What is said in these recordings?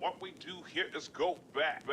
what we do here is go back.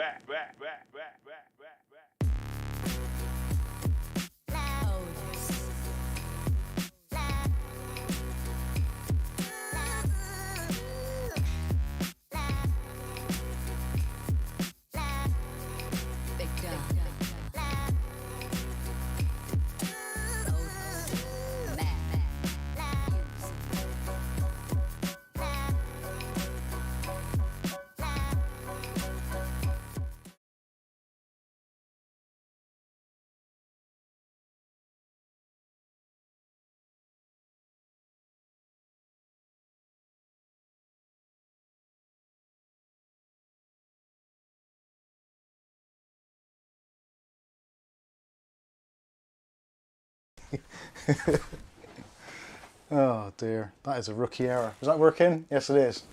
Oh dear, that is a rookie error. Is that working? Yes it is.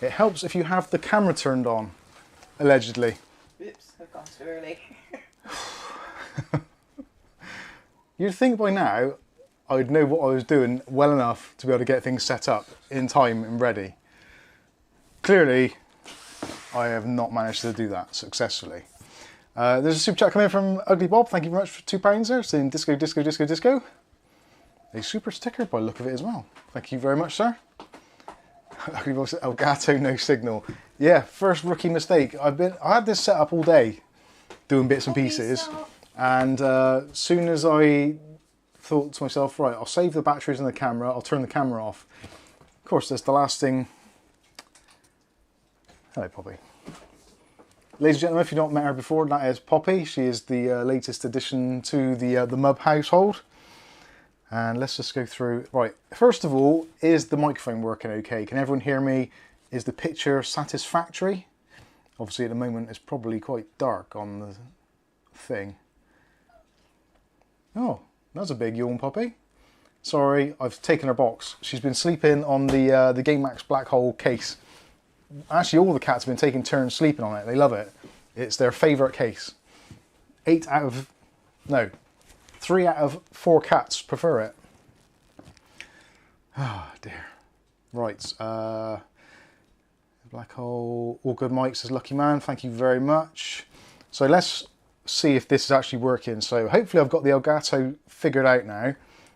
It helps if you have the camera turned on, allegedly. Oops, I've gone too early. You'd think by now I'd know what I was doing well enough to be able to get things set up in time and ready. Clearly, I have not managed to do that successfully. There's a super chat coming in from Ugly Bob. Thank you very much for £2 there. Saying disco, disco, disco, disco. A super sticker by the look of it as well. Thank you very much, sir. Ugly Bob said, Elgato, no signal. Yeah, first rookie mistake. I had this set up all day, doing bits and pieces. And soon as I thought to myself, right, I'll save the batteries in the camera, I'll turn the camera off. Of course, that's the last thing. Hello, Poppy. Ladies and gentlemen, if you've not met her before, that is Poppy. She is the latest addition to the Mub household. And let's just go through. Right, first of all, is the microphone working okay? Can everyone hear me? Is the picture satisfactory? Obviously, at the moment, it's probably quite dark on the thing. Oh, that's a big yawn, Poppy. Sorry, I've taken her box. She's been sleeping on the Gamemax black hole case. Actually, all the cats have been taking turns sleeping on it. They love it. It's their favourite case. 3 out of 4 cats prefer it. Oh dear. Right. Black hole. All good, Mike, says Lucky Man. Thank you very much. So let's see if this is actually working. So hopefully I've got the Elgato figured out now.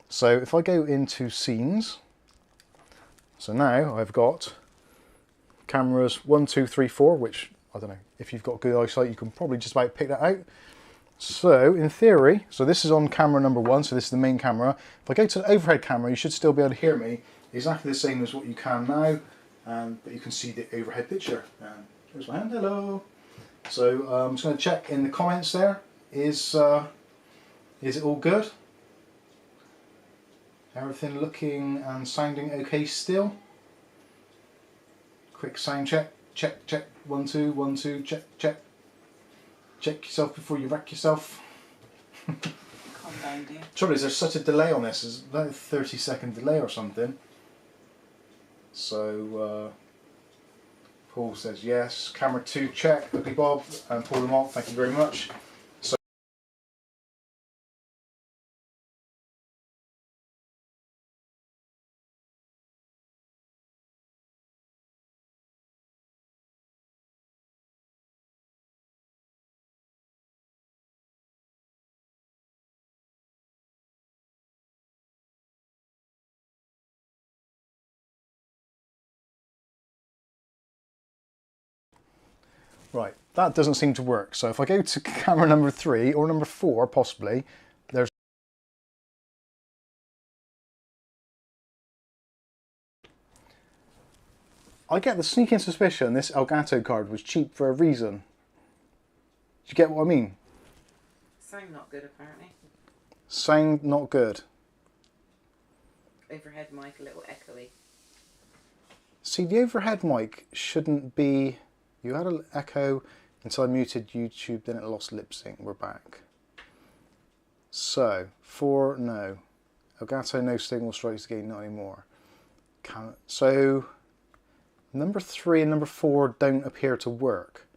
So if I go into scenes. So now I've got cameras 1, 2, 3, 4, which I don't know, if you've got good eyesight you can probably just about pick that out. So in theory, so this is on camera number 1, so this is the main camera. If I go to the overhead camera, you should still be able to hear me exactly the same as what you can now, but you can see the overhead picture. Here's my hand, hello. So I'm just going to check in the comments there, is it all good? Everything looking and sounding okay still? Quick sound check, check, check, 1, 2, 1, 2, check, check. Check yourself before you wreck yourself. Calm down, dear. Trouble is, there's such a delay on this. There's about a 30-second delay or something. So, Paul says yes. Camera 2 check. Ugly Bob and Paul Lamont, thank you very much. So, right, that doesn't seem to work. So if I go to camera number 3 or number 4 possibly, there's I get the sneaking suspicion this Elgato card was cheap for a reason. Do you get what I mean? Sound not good, apparently. Sound not good. Overhead mic a little echoey. See, the overhead mic shouldn't be... You had an echo until I muted YouTube, then it lost lip sync. We're back. So, 4, no. Elgato, no signal strikes again, not anymore. So, number 3 and number 4 don't appear to work.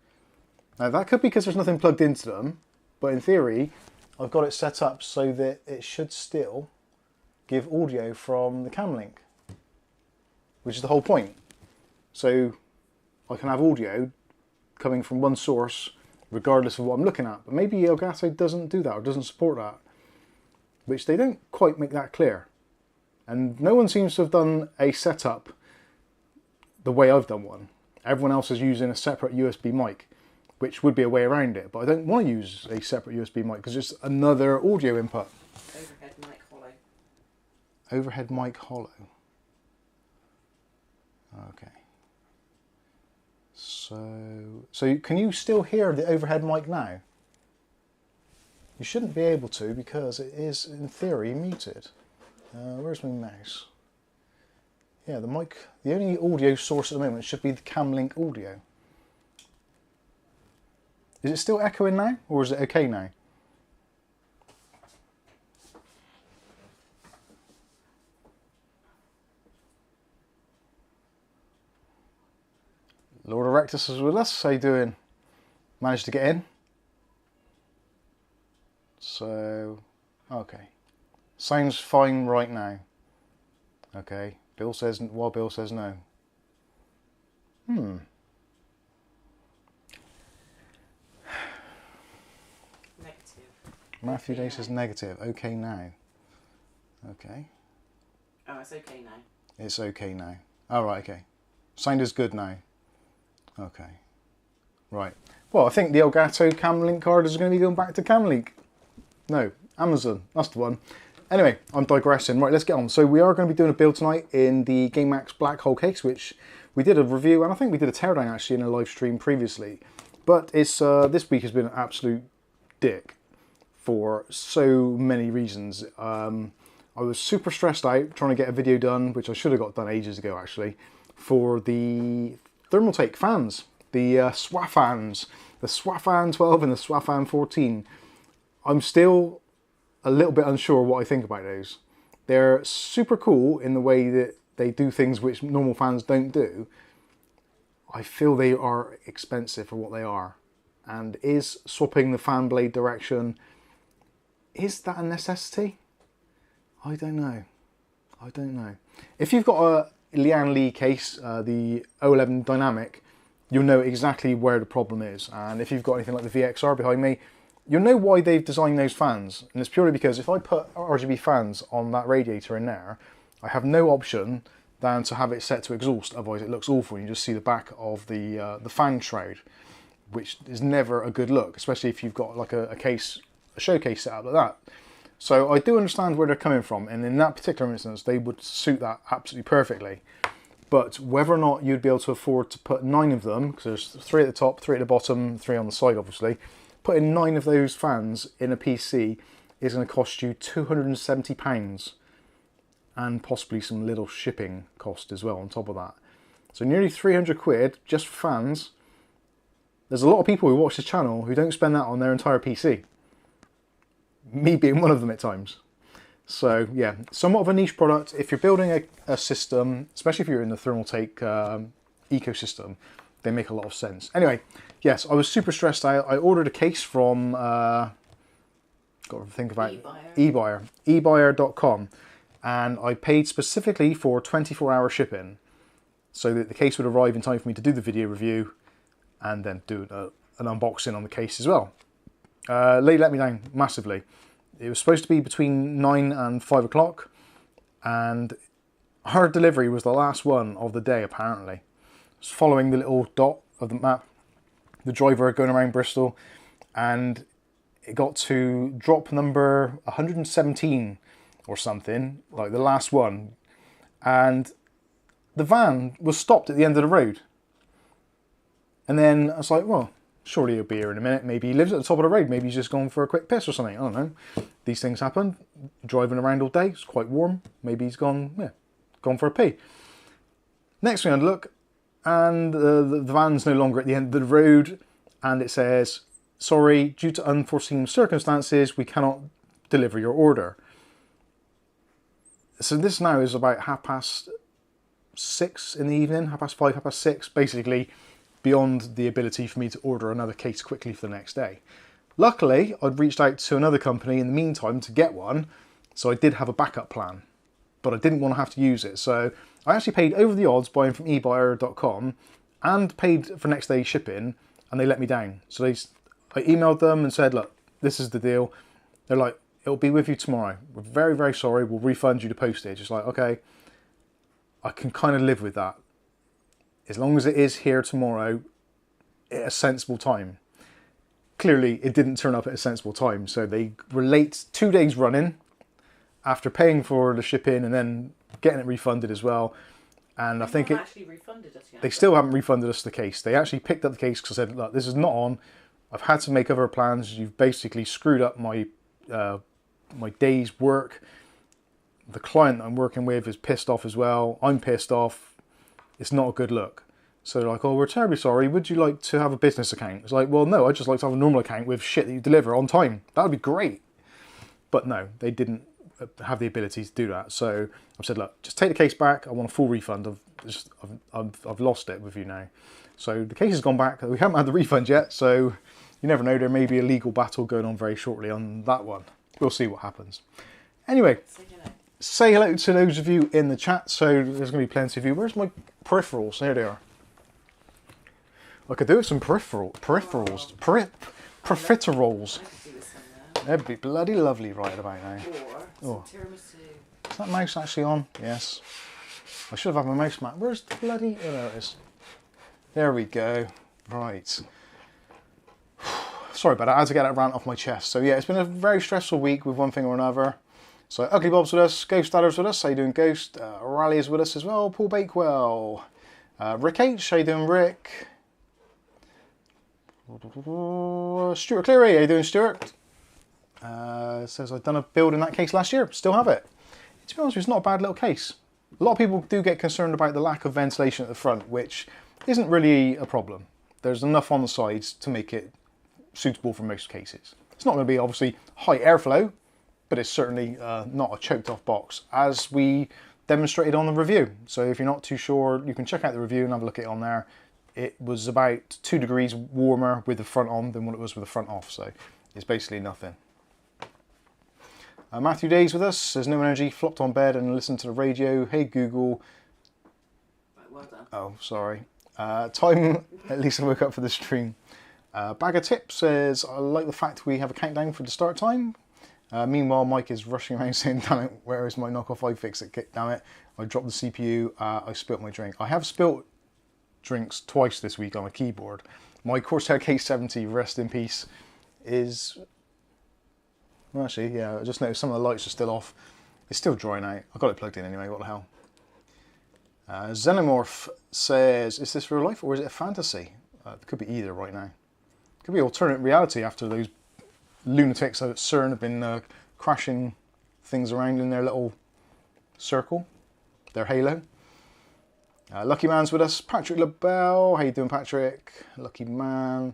Now, that could be because there's nothing plugged into them, but in theory, I've got it set up so that it should still give audio from the cam link, which is the whole point. So, I can have audio coming from one source regardless of what I'm looking at. But maybe Elgato doesn't do that or doesn't support that, which they don't quite make that clear. And no one seems to have done a setup the way I've done one. Everyone else is using a separate USB mic, which would be a way around it. But I don't want to use a separate USB mic because it's another audio input. Overhead mic hollow. Overhead mic hollow. Okay. So can you still hear the overhead mic now? You shouldn't be able to because it is in theory muted. Where's my mouse? Yeah, the mic, the only audio source at the moment should be the Camlink audio. Is it still echoing now, or is it okay now? Lord Erectus is with us. How you doing? Managed to get in? So, okay. Sounds fine right now. Okay. Bill says, well, Bill says no. Negative. Matthew Day says negative. Okay now. Okay. Oh, it's okay now. It's okay now. Oh, right, okay. Sound is good now. Okay. Right. Well, I think the Elgato Camlink card is going to be going back to Camlink. No, Amazon. That's the one. Anyway, I'm digressing. Right, let's get on. So we are going to be doing a build tonight in the Gamemax black hole case, which we did a review, and I think we did a teardown actually in a live stream previously. But it's this week has been an absolute dick for so many reasons. I was super stressed out trying to get a video done, which I should have got done ages ago actually, for the Thermaltake fans, the Swafans, the Swafan 12 and the Swafan 14. I'm still a little bit unsure what I think about those. They're super cool in the way that they do things which normal fans don't do. I feel they are expensive for what they are. And is swapping the fan blade direction, is that a necessity? I don't know. I don't know. If you've got a Lian Li case, the O11 Dynamic, you'll know exactly where the problem is. And if you've got anything like the VXR behind me, you'll know why they've designed those fans. And it's purely because if I put RGB fans on that radiator in there, I have no option than to have it set to exhaust. Otherwise it looks awful. You just see the back of the fan shroud, which is never a good look, especially if you've got like a showcase set up like that. So I do understand where they're coming from, and in that particular instance they would suit that absolutely perfectly. But whether or not you'd be able to afford to put 9 of them, because there's 3 at the top, 3 at the bottom, 3 on the side obviously, putting 9 of those fans in a PC is going to cost you £270 and possibly some little shipping cost as well on top of that. So nearly 300 quid just for fans. There's a lot of people who watch this channel who don't spend that on their entire PC. Me being one of them at times. So yeah, somewhat of a niche product. If you're building a system, especially if you're in the Thermaltake ecosystem, they make a lot of sense. Anyway, yes, I was super stressed out. I ordered a case from, got to think about eBuyer.com, and I paid specifically for 24-hour shipping so that the case would arrive in time for me to do the video review and then do an unboxing on the case as well. They let me down massively. It was supposed to be between 9 and 5 o'clock, and her delivery was the last one of the day apparently. It's following the little dot of the map, the driver going around Bristol, and it got to drop number 117 or something, like the last one, and the van was stopped at the end of the road. And then I was like, well, surely he'll be here in a minute. Maybe he lives at the top of the road. Maybe he's just gone for a quick piss or something. I don't know. These things happen. Driving around all day, it's quite warm. Maybe he's gone for a pee. Next thing I look, and the van's no longer at the end of the road, and it says, sorry, due to unforeseen circumstances, we cannot deliver your order. So this now is about 6:30 in the evening, 5:30, 6:30, basically beyond the ability for me to order another case quickly for the next day. Luckily, I'd reached out to another company in the meantime to get one, so I did have a backup plan, but I didn't want to have to use it. So I actually paid over the odds buying from eBuyer.com, and paid for next day shipping, and they let me down. So I emailed them and said, look, this is the deal. They're like, it'll be with you tomorrow. We're very, very sorry. We'll refund you the postage. It's like, okay, I can kind of live with that. As long as it is here tomorrow at a sensible time. Clearly, it didn't turn up at a sensible time. So they were late 2 days running after paying for the shipping and then getting it refunded as well. And I think actually refunded us yet. They still haven't refunded us the case. They actually picked up the case because I said, look, this is not on. I've had to make other plans. You've basically screwed up my my day's work. The client I'm working with is pissed off as well. I'm pissed off. It's not a good look. So they're like, oh, we're terribly sorry. Would you like to have a business account? It's like, well, no, I'd just like to have a normal account with shit that you deliver on time. That would be great. But no, they didn't have the ability to do that. So I've said, look, just take the case back. I want a full refund. I've lost it with you now. So the case has gone back. We haven't had the refund yet. So you never know. There may be a legal battle going on very shortly on that one. We'll see what happens. Anyway, say hello to those of you in the chat. So there's going to be plenty of you. Where's my peripherals? There they are. I could do with some peripherals. That'd be bloody lovely right about now. Or some tiramisu. Is that mouse actually on? Yes. I should have had my mouse mat. Where's the bloody... Oh, there it is. There we go. Right. Sorry about that. I had to get that rant off my chest. So yeah, it's been a very stressful week with one thing or another. So Ugly Bob's with us. Ghost Adder's with us. How you doing, Ghost? Rally is with us as well. Paul Bakewell. Rick H. How you doing, Rick? Stuart Cleary. How you doing, Stuart? Says I've done a build in that case last year. Still have it. To be honest, it's not a bad little case. A lot of people do get concerned about the lack of ventilation at the front, which isn't really a problem. There's enough on the sides to make it suitable for most cases. It's not going to be obviously high airflow, but it's certainly not a choked off box, as we demonstrated on the review. So if you're not too sure, you can check out the review and have a look at it on there. It was about 2 degrees warmer with the front on than what it was with the front off, so it's basically nothing. Matthew Day's with us, says no energy, flopped on bed and listened to the radio. Hey Google. Right, well done. Oh, sorry. Time, at least I woke up for the stream. Bag of Tips says, I like the fact we have a countdown for the start time. Meanwhile, Mike is rushing around saying, damn it, where is my knockoff iFixit? Damn it, I dropped the CPU, I spilt my drink. I have spilt drinks twice this week on a keyboard. My Corsair K70, rest in peace, is... Well, actually, yeah, I just noticed some of the lights are still off. It's still drying out. I've got it plugged in anyway, what the hell. Xenomorph says, is this real life or is it a fantasy? It could be either right now. It could be alternate reality after those lunatics at CERN have been crashing things around in their little circle, their halo. Lucky Man's with us. Patrick LaBelle, how you doing, Patrick? Lucky Man.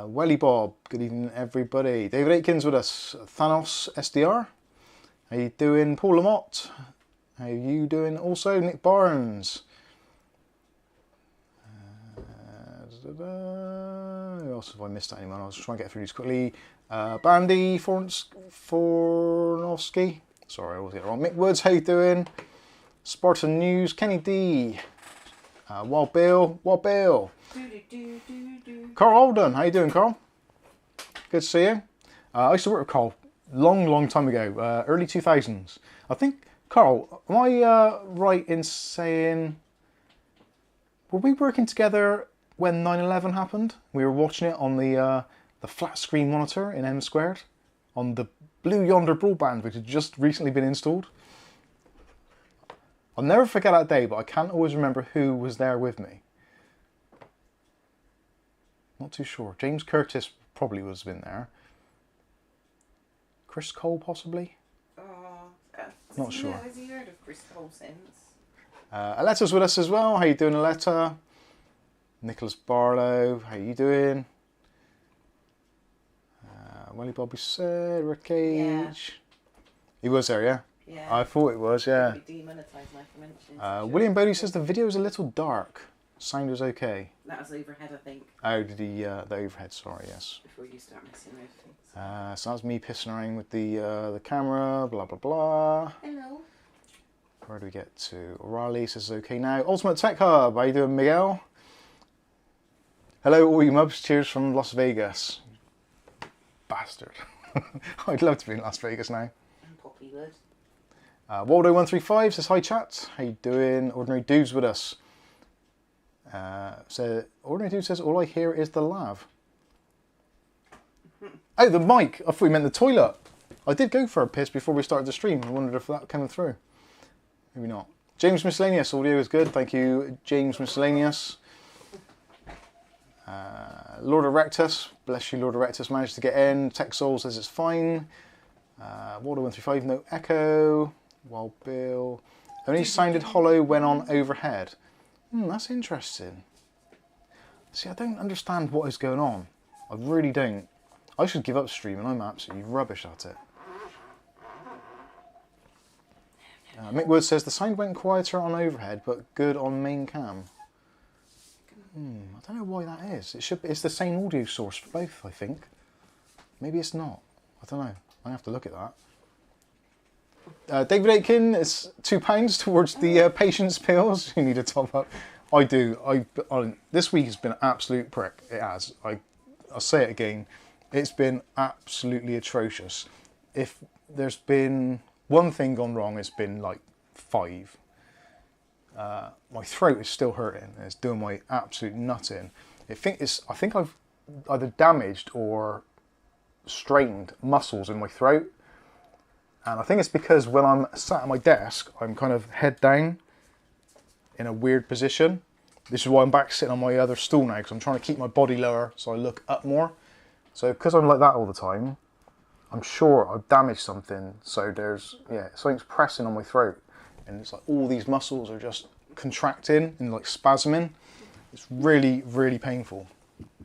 Welly Bob, good evening everybody. David Aitkins with us. Thanos SDR, how you doing? Paul Lamotte, how you doing? Also Nick Barnes. Who else have I missed? Anyone? I was trying to get through these quickly. Bandy Fornowski. Sorry, I always get it wrong. Mick Woods, how you doing? Spartan News, Kenny D. Wild Bill. Carl Alden, how you doing, Carl? Good to see you. I used to work with Carl long time ago, early 2000s. I think, Carl, am I right in saying, were we working together when 9/11 happened? We were watching it on the flat screen monitor in M Squared, on the Blue Yonder broadband, which had just recently been installed. I'll never forget that day, but I can't always remember who was there with me. Not too sure. James Curtis probably was been there. Chris Cole, possibly? Not sure. Has he heard of Chris Cole since? Aletta's with us as well. How you doing, Aletta? Nicholas Barlow, how you doing? Welly Bobby said, Rick Cage. Yeah. He was there, yeah? Yeah. I thought it was, yeah. William Bodie says the video is a little dark. Sound was okay. That was overhead, I think. Oh, did he, the overhead, sorry, yes. Before you start messing with things. So that's me pissing around with the camera, blah, blah, blah. Hello. Where do we get to? O'Reilly says okay now. Ultimate Tech Hub, how you doing, Miguel? Hello all you mubs, cheers from Las Vegas. Bastard. I'd love to be in Las Vegas now. And Poppy would. Waldo135 says, hi chat, how you doing? Ordinary Dude's with us. Ordinary Dude says, all I hear is the lav. Oh, the mic! I thought you meant the toilet. I did go for a piss before we started the stream. I wondered if that came through. Maybe not. James Miscellaneous, audio is good. Thank you, James Miscellaneous. Lord Erectus, bless you, Lord Erectus, managed to get in. Tech Soul says it's fine. Waldo135, no echo. Wild Bill. Only sounded hollow when on overhead. That's interesting. See, I don't understand what is going on. I really don't. I should give up streaming. I'm absolutely rubbish at it. Mick Wood says the sound went quieter on overhead, but good on main cam. I don't know why that is. It's the same audio source for both, I think. Maybe it's not. I don't know. I have to look at that. David Aitken, it's £2 towards the patience pills. You need a top up. I do. This week has been an absolute prick. It has. I'll say it again. It's been absolutely atrocious. If there's been one thing gone wrong, it's been like 5. My throat is still hurting. It's doing my absolute nut in. I think I've either damaged or strained muscles in my throat. And I think it's because when I'm sat at my desk, I'm kind of head down in a weird position. This is why I'm back sitting on my other stool now, because I'm trying to keep my body lower so I look up more. So because I'm like that all the time, I'm sure I've damaged something. So something's pressing on my throat. And it's like all these muscles are just contracting and like spasming. It's really, really painful.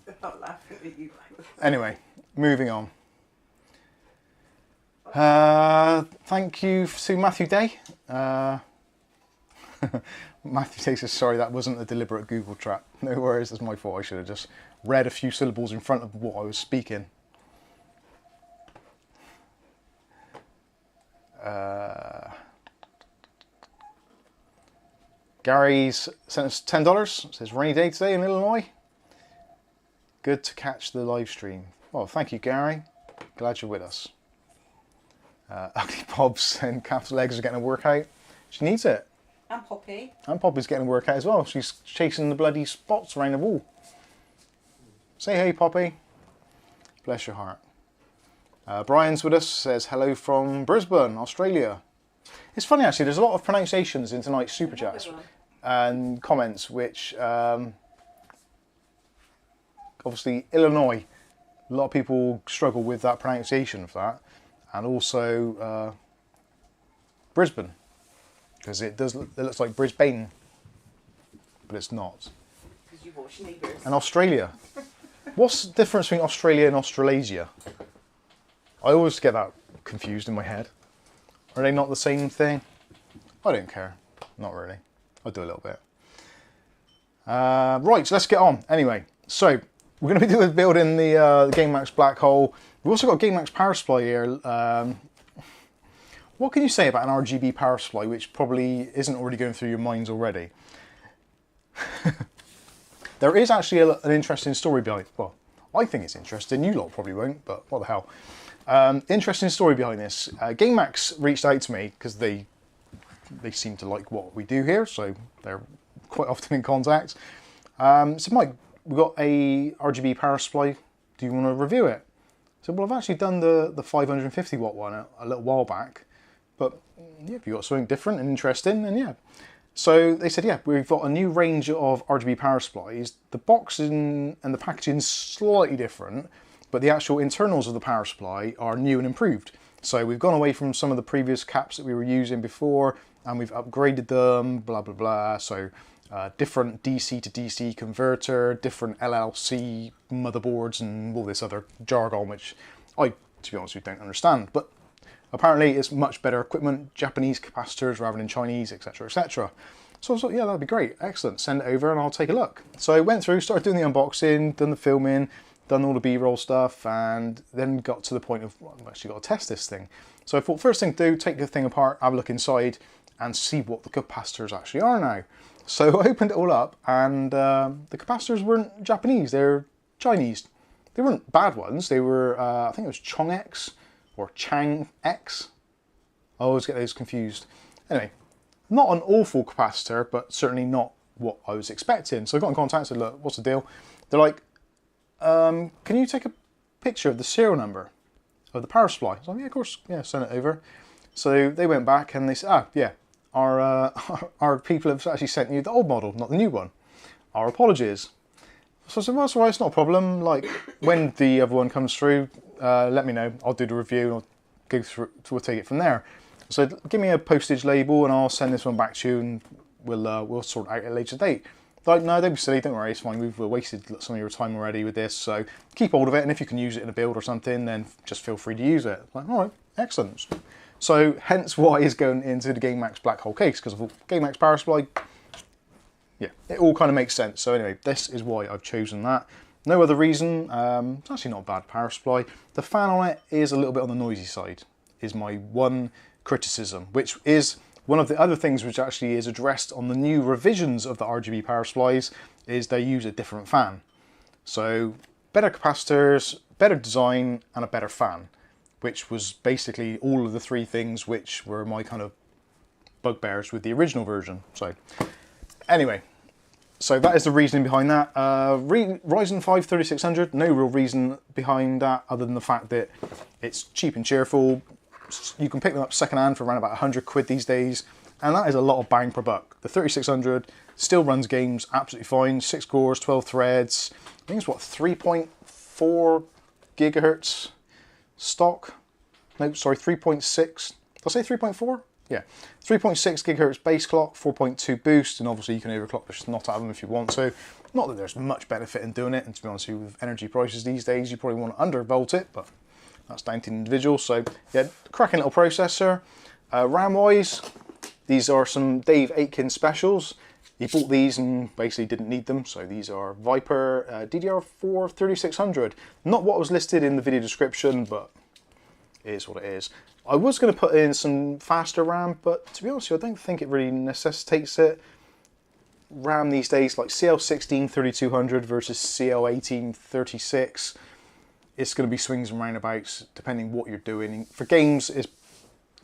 I'm not laughing at you. Anyway, moving on. Thank you to Matthew Day. Matthew Day says, sorry, that wasn't a deliberate Google trap. No worries, that's my fault. I should have just read a few syllables in front of what I was speaking. Gary's sent us $10. Says, rainy day today in Illinois. Good to catch the live stream. Well, thank you, Gary. Glad you're with us. Ugly Bobs and Capital Legs are getting a workout. She needs it. And Poppy. And Poppy's getting a workout as well. She's chasing the bloody spots around the wall. Say hey, Poppy. Bless your heart. Brian's with us. Says hello from Brisbane, Australia. It's funny actually, there's a lot of pronunciations in tonight's super chats and comments, which obviously Illinois, a lot of people struggle with that pronunciation of that, and also Brisbane, because it looks like Brisbane, but it's not. Because you watch Neighbours. And Australia. What's the difference between Australia and Australasia? I always get that confused in my head. Are they not the same thing? I don't care. Not really. I'll do a little bit. Right, so let's get on. Anyway, so we're going to be building the Gamemax Black Hole. We've also got a Gamemax power supply here. What can you say about an RGB power supply which probably isn't already going through your minds already? There is actually an interesting story behind it. Well, I think it's interesting. You lot probably won't, but what the hell. Interesting story behind this. Gamemax reached out to me because they seem to like what we do here, so they're quite often in contact. So Mike, we've got a RGB power supply. Do you want to review it? So well, I've actually done the 550 watt one a little while back, but yeah, if you've got something different and interesting, then yeah. So they said, yeah, we've got a new range of RGB power supplies. The box and the packaging is slightly different, but the actual internals of the power supply are new and improved. So we've gone away from some of the previous caps that we were using before, and we've upgraded them, blah, blah, blah. So different DC to DC converter, different LLC motherboards, and all this other jargon, which I, to be honest with you, don't understand. But apparently it's much better equipment, Japanese capacitors rather than Chinese, etc, etc. So I thought, yeah, that'd be great, excellent, send it over and I'll take a look. So I went through, started doing the unboxing, done the filming, done all the B-roll stuff, and then got to the point of, well, I've actually got to test this thing. So I thought, first thing to do, take the thing apart, have a look inside, and see what the capacitors actually are now. So I opened it all up, and the capacitors weren't Japanese, they're Chinese. They weren't bad ones, they were, I think it was Chongx or Changx. I always get those confused. Anyway, not an awful capacitor, but certainly not what I was expecting. So I got in contact and said, look, what's the deal? They're like, can you take a picture of the serial number of the power supply? So yeah, of course, yeah, send it over. So they went back and they said, yeah, our people have actually sent you the old model, not the new one. Our apologies. So I said, well, that's all right, it's not a problem. Like, when the other one comes through, let me know. I'll do the review and I'll go through, we'll take it from there. So give me a postage label and I'll send this one back to you and we'll sort it out at a later date. Like, no, don't be silly, don't worry, it's fine. We've wasted some of your time already with this, so keep hold of it, and if you can use it in a build or something, then just feel free to use it. Like, all right, excellent. So hence why it's going into the Gamemax black hole case, because of Gamemax power supply. Yeah, it all kind of makes sense. So anyway, this is why I've chosen that. No other reason. It's actually not a bad power supply. The fan on it is a little bit on the noisy side, is my one criticism, which is one of the other things which actually is addressed on the new revisions of the RGB power supplies, is they use a different fan. So better capacitors, better design, and a better fan, which was basically all of the three things which were my kind of bugbears with the original version. So anyway, so that is the reasoning behind that. Ryzen 5 3600, no real reason behind that other than the fact that it's cheap and cheerful. You can pick them up secondhand for around about 100 quid these days, and that is a lot of bang per buck. The 3600 still runs games absolutely fine, 6 cores, 12 threads. I think it's what, 3.4 gigahertz stock? No, sorry, 3.6. Did I say 3.4? Yeah, 3.6 gigahertz base clock, 4.2 boost, and obviously you can overclock the snot out of them if you want to. Not that there's much benefit in doing it, and to be honest with you, with energy prices these days, you probably want to undervolt it, but that's down to the individual. So yeah, cracking little processor. RAM-wise, these are some Dave Aitken specials. He bought these and basically didn't need them. So these are Viper DDR4 3600. Not what was listed in the video description, but it is what it is. I was going to put in some faster RAM, but to be honest with you, I don't think it really necessitates it. RAM these days, like CL16 3200 versus CL18 36. It's going to be swings and roundabouts depending what you're doing. For games,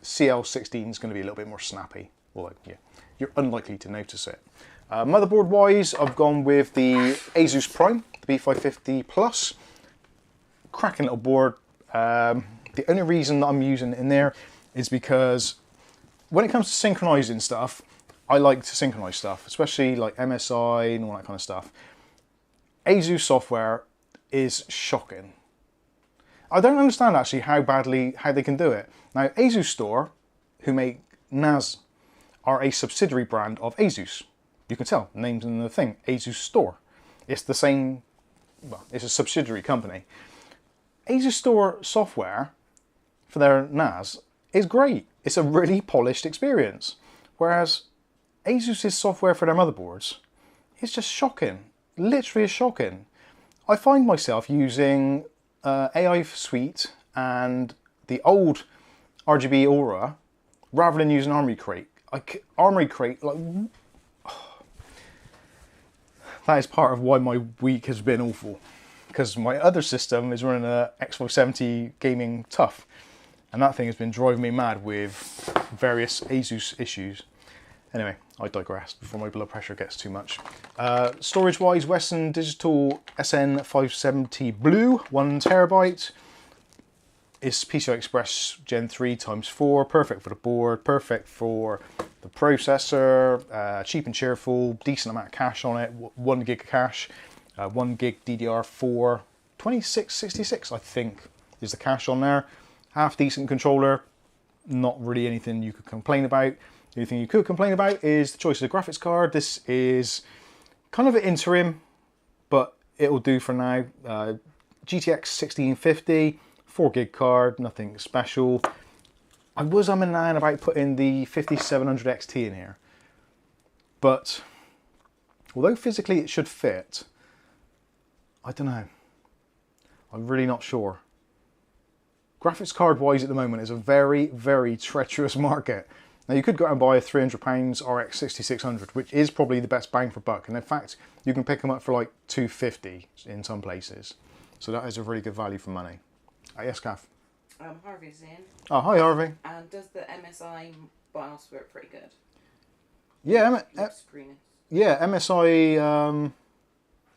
CL16 is going to be a little bit more snappy. Although, yeah, you're unlikely to notice it. Motherboard wise, I've gone with the ASUS Prime, the B550 Plus. Cracking little board. The only reason that I'm using it in there is because when it comes to synchronizing stuff, I like to synchronize stuff, especially like MSI and all that kind of stuff. ASUS software is shocking. I don't understand actually how they can do it. Now, ASUS Store, who make NAS, are a subsidiary brand of ASUS. You can tell, names in the thing, ASUS Store. It's the same, well, it's a subsidiary company. ASUS Store software for their NAS is great. It's a really polished experience. Whereas ASUS's software for their motherboards is just shocking. Literally is shocking. I find myself using AI Suite and the old RGB Aura rather than using Armoury Crate. Armoury Crate, like, that is part of why my week has been awful, because my other system is running a X570 Gaming Tough, and that thing has been driving me mad with various ASUS issues. Anyway, I digress before my blood pressure gets too much. Storage wise, Western Digital SN570 Blue, 1 terabyte. It's PCI Express Gen 3 ×4, perfect for the board, perfect for the processor, cheap and cheerful, decent amount of cache on it, 1 gig of cache, 1 gig DDR4, 2666 I think is the cache on there. Half decent controller, not really anything you could complain about. The only thing you could complain about is the choice of the graphics card. This is kind of an interim, but it'll do for now. GTX 1650, 4 gig card, nothing special. I was umming and ahhing about putting the 5700 XT in here, but although physically it should fit, I don't know. I'm really not sure. Graphics card wise at the moment is a very, very treacherous market. Now you could go out and buy a £300 RX 6600, which is probably the best bang for buck. And in fact, you can pick them up for like $250 in some places. So that is a really good value for money. Yes, Kath? Harvey's in. Oh, hi Harvey. And does the MSI BIOS work pretty good? Yeah, Screen. yeah, MSI,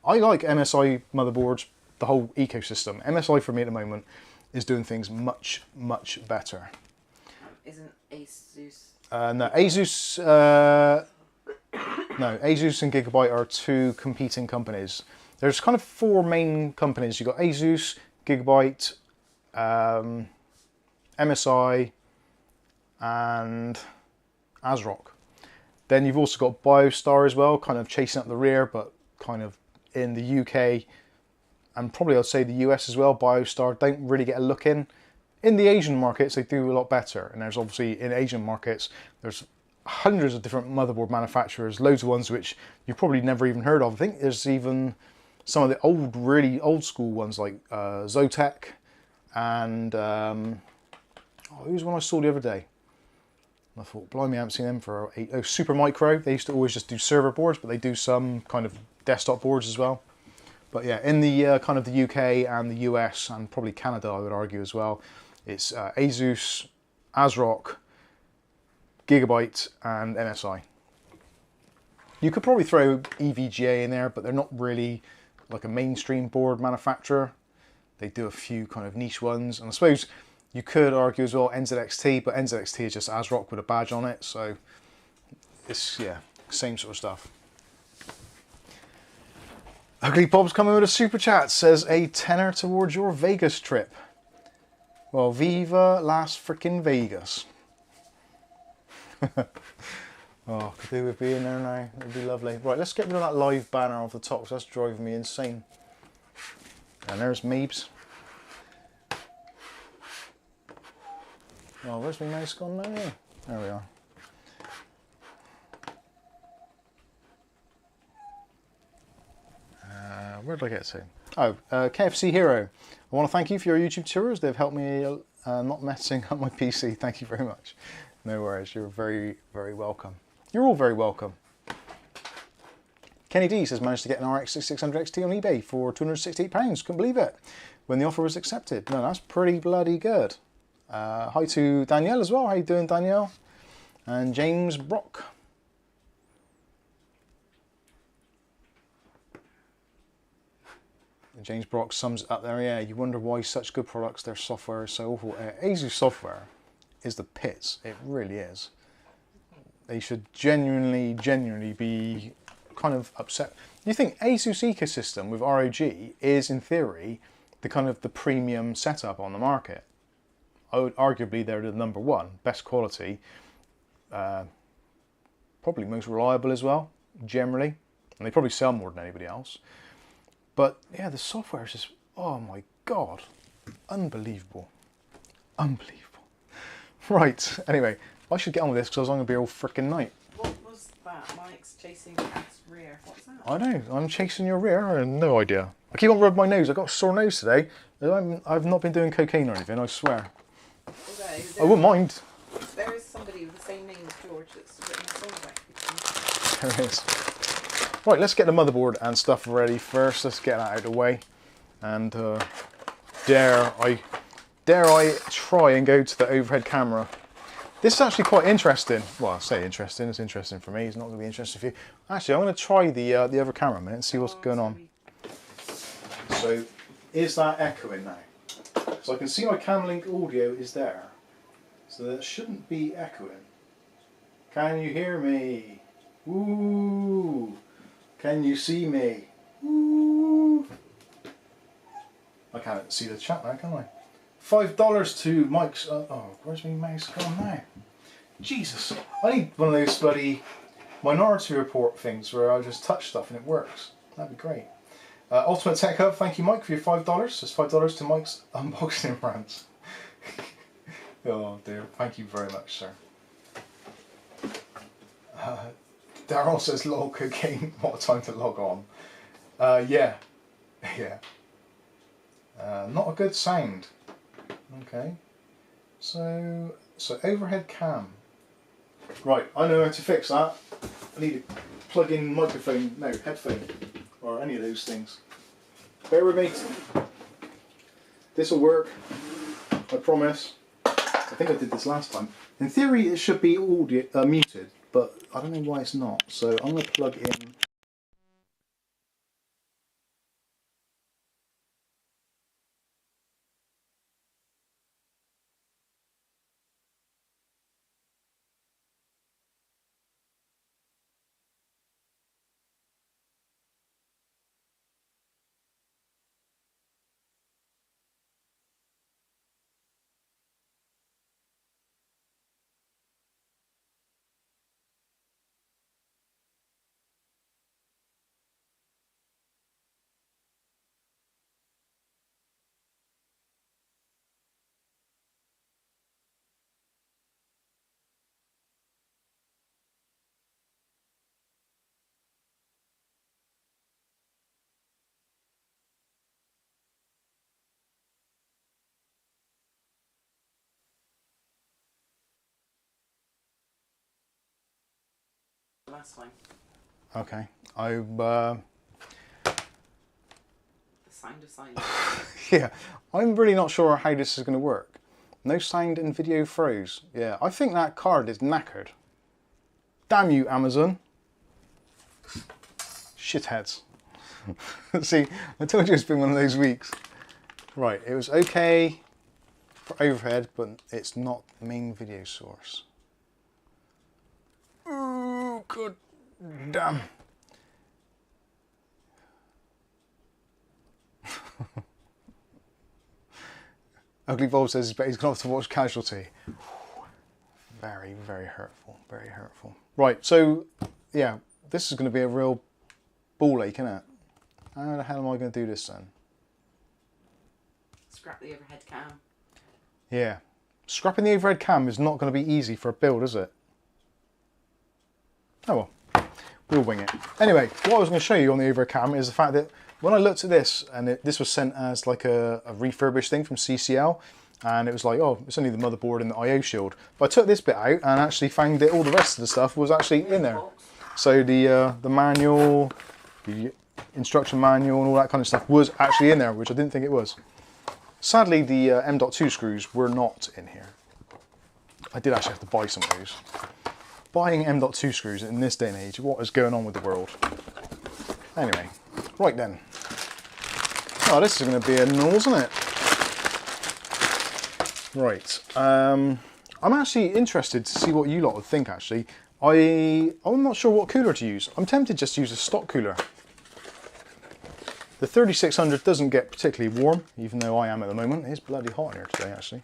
I like MSI motherboards, the whole ecosystem. MSI for me at the moment is doing things much, much better. Isn't ASUS? No, ASUS, no, ASUS and Gigabyte are two competing companies. There's kind of four main companies. You've got ASUS, Gigabyte, MSI, and ASRock. Then you've also got BioStar as well, kind of chasing up the rear, but kind of in the UK, and probably I'd say the US as well. BioStar don't really get a look in. In the Asian markets, they do a lot better. And there's obviously, in Asian markets, there's hundreds of different motherboard manufacturers, loads of ones which you've probably never even heard of. I think there's even some of the old, really old school ones like Zotac and who's one I saw the other day? I thought, blimey, I haven't seen them for Supermicro. They used to always just do server boards, but they do some kind of desktop boards as well. But yeah, in the kind of the UK and the US and probably Canada, I would argue as well, it's ASUS, ASRock, Gigabyte, and MSI. You could probably throw EVGA in there, but they're not really like a mainstream board manufacturer. They do a few kind of niche ones, and I suppose you could argue as well NZXT, but NZXT is just ASRock with a badge on it, so it's, yeah, same sort of stuff. Ugly Bob's coming with a super chat, says a tenner towards your Vegas trip. Well, viva Las frickin' Vegas. Oh, could do with being there now. It would be lovely. Right, let's get rid of that live banner off the top, because that's driving me insane. And there's Meebs. Oh, where's my mouse gone now? Yeah. There we are. Where did I get to? Oh, KFC Hero. I want to thank you for your YouTube tours. They've helped me not messing up my PC. Thank you very much. No worries. You're very, very welcome. You're all very welcome. Kenny D says managed to get an RX 6600 XT on eBay for £268. Couldn't believe it when the offer was accepted. No, that's pretty bloody good. Hi to Danielle as well. How you doing, Danielle? And James Brock. James Brock sums it up there. Yeah, you wonder why such good products, their software is so awful. ASUS software is the pits. It really is. They should genuinely be kind of upset. You think ASUS ecosystem with ROG is, in theory, the kind of the premium setup on the market. I would arguably they're the number one, best quality, probably most reliable as well, generally, and they probably sell more than anybody else. But yeah, the software is just, oh my God, unbelievable, unbelievable. Right, anyway, I should get on with this because I was on going to be all frickin' night. What was that? Mike's chasing Kath's rear. What's that? I know, I'm chasing your rear, I have no idea. I keep on rubbing my nose, I've got a sore nose today. I've not been doing cocaine or anything, I swear. Okay, I wouldn't mind. There is somebody with the same name as George that's written a song about you. There is. Right, let's get the motherboard and stuff ready first. Let's get that out of the way. And dare I try and go to the overhead camera. This is actually quite interesting. Well, I say interesting. It's interesting for me. It's not going to be interesting for you. Actually, I'm going to try the other camera a minute and see what's going on. So, is that echoing now? So I can see my Camlink audio is there. So that shouldn't be echoing. Can you hear me? Ooh. Can you see me? Ooh. I can't see the chat now, can I? $5 to Mike's. Oh, where's my mouse gone now? Jesus, I need one of those bloody Minority Report things where I just touch stuff and it works. That'd be great. Ultimate Tech Hub, thank you, Mike, for your $5. That's $5 to Mike's unboxing rants. Oh dear, thank you very much, sir. Daryl says, lol, cocaine, what a time to log on. Yeah. Not a good sound. Okay. So overhead cam. Right, I know how to fix that. I need a plug-in microphone, no, headphone, or any of those things. Bear with me. This will work, I promise. I think I did this last time. In theory, it should be audio muted, but I don't know why it's not. So I'm going to plug in. Last time. Okay, The sound of silence. yeah, I'm really not sure how this is going to work. No sound and video froze. Yeah, I think that card is knackered. Damn you, Amazon. Shitheads. See, I told you it's been one of those weeks. Right, it was okay for overhead, but it's not the main video source. Oh, good damn. Ugly Bob says he's gone off to watch Casualty. Very, very hurtful. Very hurtful. Right, so yeah, this is going to be a real ball ache, isn't it? How the hell am I going to do this then? Scrap the overhead cam. Yeah, scrapping the overhead cam is not going to be easy for a build, is it? Oh well, we'll wing it. Anyway, what I was going to show you on the overhead cam is the fact that when I looked at this, and this was sent as like a refurbished thing from CCL, and it was like, oh, it's only the motherboard and the I/O shield. But I took this bit out and actually found that all the rest of the stuff was actually in there. So the manual, the instruction manual and all that kind of stuff was actually in there, which I didn't think it was. Sadly, the M.2 screws were not in here. I did actually have to buy some of those. Buying M.2 screws in this day and age, what is going on with the world? Anyway, right then. Oh, this is going to be a noise, isn't it? Right. I'm actually interested to see what you lot would think, actually. I'm not sure what cooler to use. I'm tempted just to use a stock cooler. The 3600 doesn't get particularly warm, even though I am at the moment. It's bloody hot in here today, actually.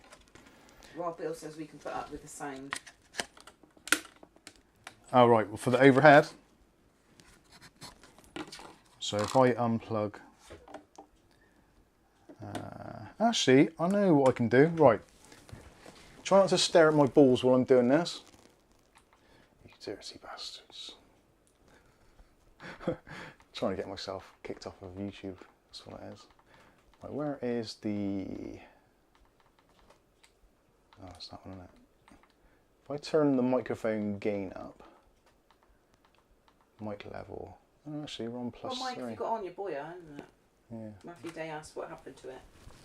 Well, Bill says we can put up with the sound. Oh, right. Well, for the overhead. So if I unplug... actually, I know what I can do. Right. Try not to stare at my balls while I'm doing this. You dirty bastards. Trying to get myself kicked off of YouTube. That's what it is. Right, where is the... Oh, it's that one, isn't it? If I turn the microphone gain up, mic level... Oh, actually, we're on +3. What mic have you got on your boya, isn't it? Yeah. Matthew Day asked what happened to it.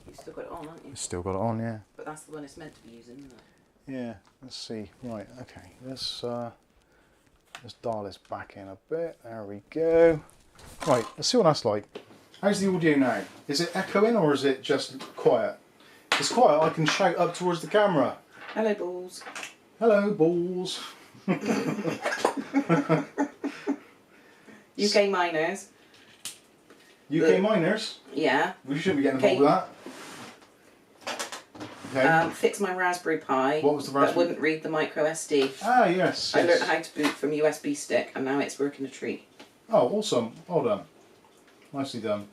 You've still got it on, haven't you? Still got it on, yeah. But that's the one it's meant to be using, isn't it? Yeah, let's see. Right, okay. Let's dial this back in a bit. There we go. Right, let's see what that's like. How's the audio now? Is it echoing or is it just quiet? If it's quiet, I can shout up towards the camera. Hello, balls. Hello, balls. UK miners. UK miners? Yeah. We shouldn't be getting involved with that. Okay. Fix my Raspberry Pi. What was the that Raspberry? wouldn't read the micro SD. Ah, yes. I yes. learned how to boot from USB stick, and now it's working a treat. Oh, awesome. Well done. Nicely done.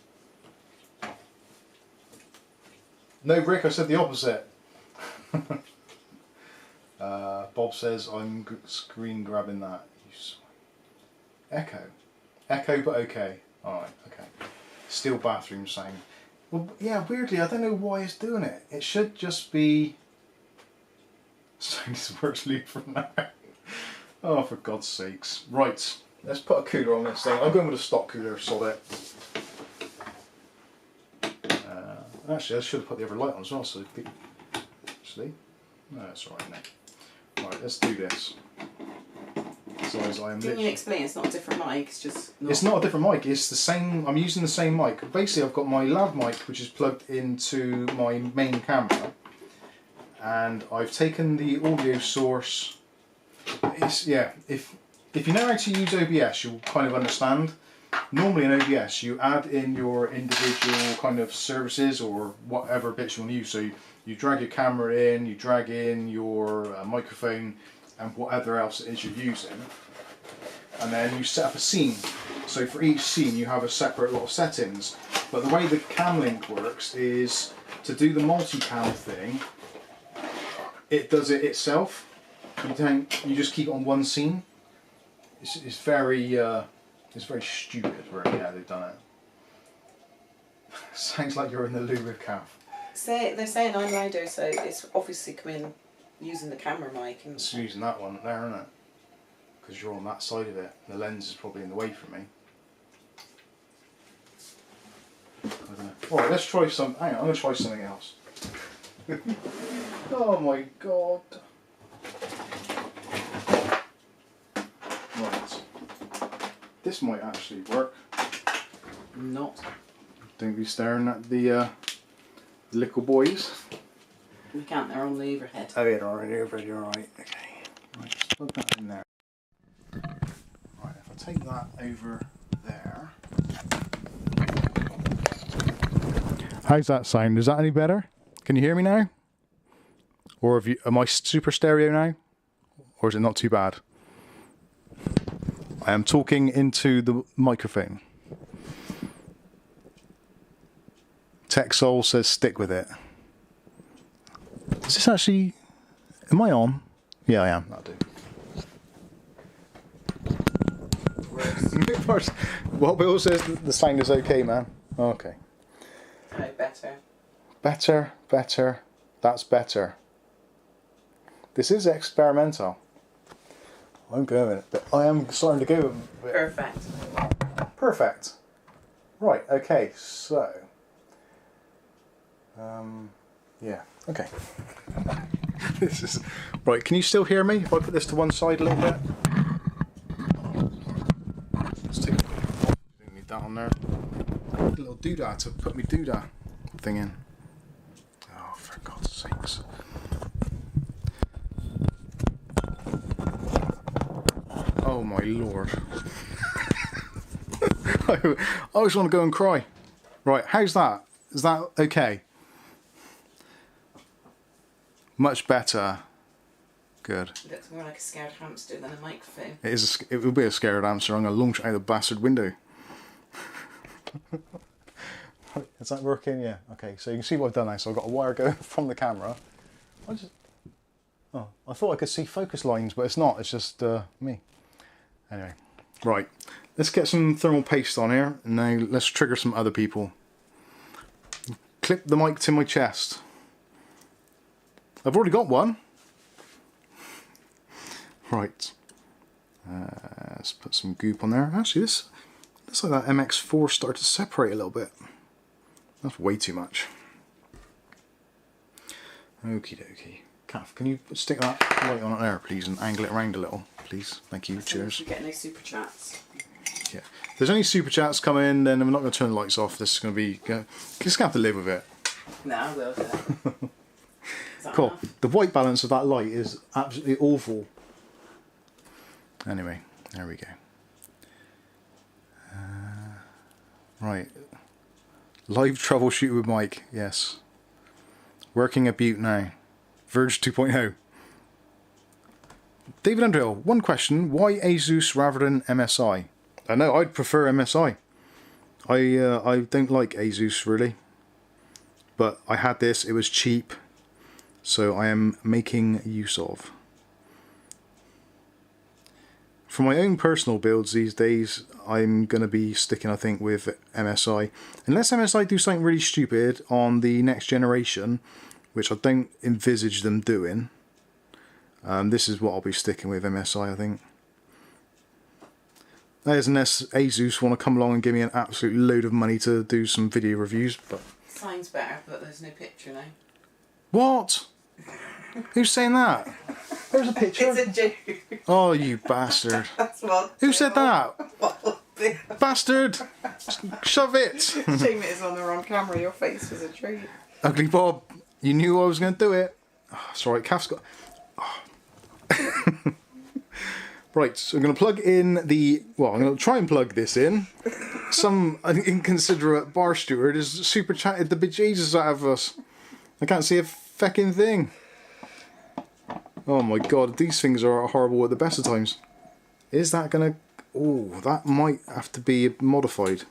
No, Rick, I said the opposite. Bob says I'm screen grabbing that. Echo. Echo, but okay. Alright, okay. Still bathroom sound. Well, yeah, weirdly, I don't know why it's doing it. It should just be... Sound is works loop from now. Oh, for God's sakes. Right, let's put a cooler on this thing. I'm going with a stock cooler, sod it. Actually, I should have put the other light on as well, so people... Actually, no, that's alright now. Right, let's do this. So I am Didn't you explain it's not a different mic, it's just... It's not a different mic, it's the same, I'm using the same mic. Basically I've got my lav mic which is plugged into my main camera, and I've taken the audio source. It's, yeah, if you know how to use OBS you'll kind of understand. Normally in OBS you add in your individual kind of services or whatever bits you want to use. So you drag your camera in, you drag in your microphone and whatever else it is you're using, and then you set up a scene. So for each scene you have a separate lot of settings, but the way the cam link works is to do the multicam thing, it does it itself. You just keep it on one scene. It's very stupid, really, how they've done it. Sounds like you're in the loo with Kath. They're saying I'm Lido, so it's obviously coming using the camera mic. And it's using that one there, isn't it? Because you're on that side of it. The lens is probably in the way for me. I don't know. Alright, let's try some. Hang on, I'm going to try something else. Oh my god. Right. This might actually work. not. Don't be staring at the little boys. We can't, they're on the overhead. Oh yeah, they're already overhead, you're alright. Okay. Right, just plug that in there. Right, if I take that over there. How's that sound? Is that any better? Can you hear me now? Or am I super stereo now? Or is it not too bad? I am talking into the microphone. TechSoul says stick with it. Is this actually... Am I on? Yeah, I am. That'll do. Worse. Well, Bill says the sound is okay, man. Okay. No, better. Better, better. That's better. This is experimental. I'm going, but I am starting to go. Perfect. Perfect. Right. Okay. So. Yeah. Okay. This is right. Can you still hear me? If I put this to one side a little bit. Let's take. Don't need that on there. A little doodah to put me doodah thing in. Oh, for God's sakes. Oh my lord. I always want to go and cry. Right, how's that? Is that okay? Much better. Good. It looks more like a scared hamster than a microphone. It is. It will be a scared hamster. I'm going to launch it out the bastard window. Is that working? Yeah. Okay. So you can see what I've done now. So I've got a wire going from the camera. I thought I could see focus lines, but it's not. It's just me. Anyway, right. Let's get some thermal paste on here, and now let's trigger some other people. Clip the mic to my chest. I've already got one. Right. Let's put some goop on there. Actually, this looks like that MX4 started to separate a little bit. That's way too much. Okie dokie. Kath, can you stick that light on it there, please, and angle it around a little, please? Thank you. Cheers. You get no super chats. Yeah. If there's any super chats come in, then I'm not going to turn the lights off. This is going to be... Just going to have to live with it. No, I will. Cool. Enough? The white balance of that light is absolutely awful. Anyway, there we go. Right. Live troubleshoot with Mike. Yes. Working at Butte now. Verge 2.0. David Underhill, one question. Why ASUS rather than MSI? I know, I'd prefer MSI. I don't like ASUS really. But I had this, it was cheap. So I am making use of. For my own personal builds these days, I'm going to be sticking, I think, with MSI. Unless MSI do something really stupid on the next generation, which I don't envisage them doing. This is what I'll be sticking with, MSI, I think. That is unless ASUS want to come along and give me an absolute load of money to do some video reviews. But Sign's better, but there's no picture now. what? Who's saying that? There's a picture. It's a joke. Oh, you bastard. That's what. Who said that? What? Bastard! Shove it! Shame it is on the wrong camera. Your face was a treat. Ugly Bob, you knew I was going to do it. Oh, it's alright, Kath's got... Oh. Right, so I'm going to plug in the... Well, I'm going to try and plug this in. Some inconsiderate bar steward has super chatted the bejesus out of us. I can't see a feckin' thing. Oh my god, these things are horrible at the best of times. Is that going to... Oh, that might have to be modified.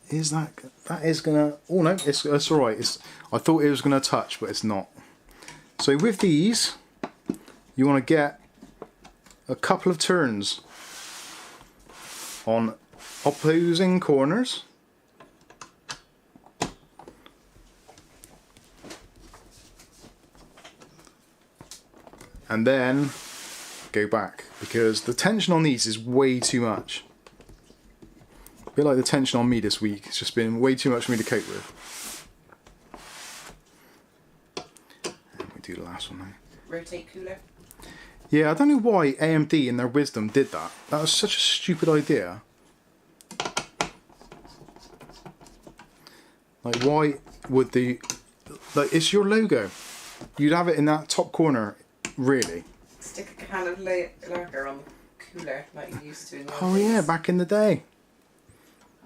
Is that... That is going to... Oh no, it's alright. I thought it was going to touch, but it's not. So with these... You want to get a couple of turns on opposing corners. And then go back, because the tension on these is way too much. A bit like the tension on me this week. It's just been way too much for me to cope with. And we do the last one now. Rotate cooler. Yeah, I don't know why AMD in their wisdom did that. That was such a stupid idea. Like, why would the... Like, it's your logo. You'd have it in that top corner, really. Stick a can of lager on the cooler like you used to in the old Oh yeah, days. back in the day.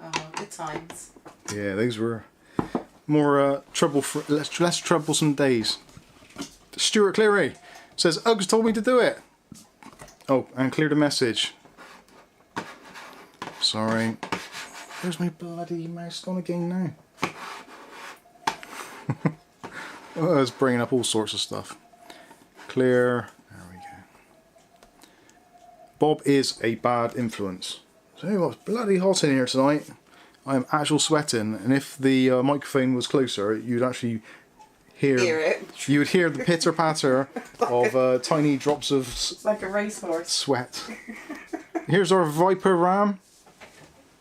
Oh, good times. Yeah, those were more less troublesome days. Stuart Cleary says, Uggs told me to do it. Oh, and clear the message. Sorry. Where's my bloody mouse gone again now? Oh, I was bringing up all sorts of stuff. Clear. There we go. Bob is a bad influence. So what's bloody hot in here tonight. I am actual sweating, and if the microphone was closer, you'd actually hear it. You would hear the pitter patter of tiny drops of It's like a racehorse. sweat. Here's our Viper RAM.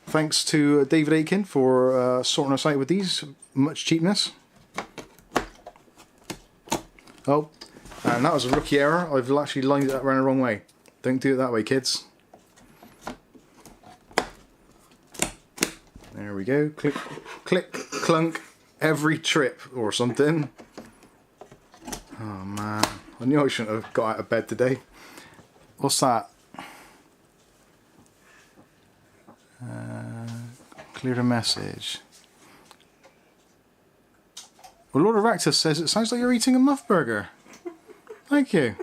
Thanks to David Aiken for sorting us out with these. Much cheapness. Oh, and that was a rookie error. I've actually lined it up around the wrong way. Don't do it that way, kids. There we go. Click, click, clunk every trip or something. Oh man, I knew I shouldn't have got out of bed today. What's that? Clear the message. Well, Lord of Rectus says it sounds like you're eating a muff burger. Thank you.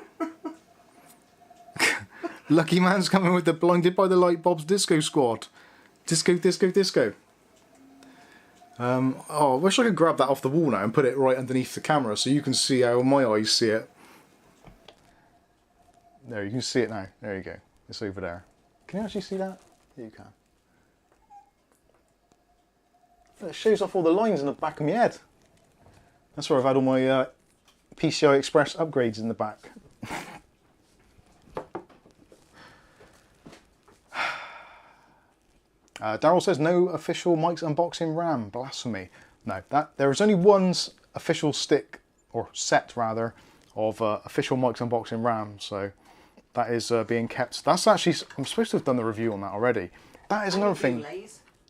Lucky man's coming with the Blinded by the Light Bob's Disco Squad. Disco, disco, disco. Oh, I wish I could grab that off the wall now and put it right underneath the camera so you can see how my eyes see it. There, you can see it now. There you go. It's over there. Can you actually see that? Yeah, you can. It shows off all the lines in the back of my head. That's where I've had all my PCI Express upgrades in the back. Daryl says no official Mike's unboxing RAM. Blasphemy. No, there is only one official stick, or set rather, of official Mike's unboxing RAM. So that is being kept. That's actually, I'm supposed to have done the review on that already. That is another thing.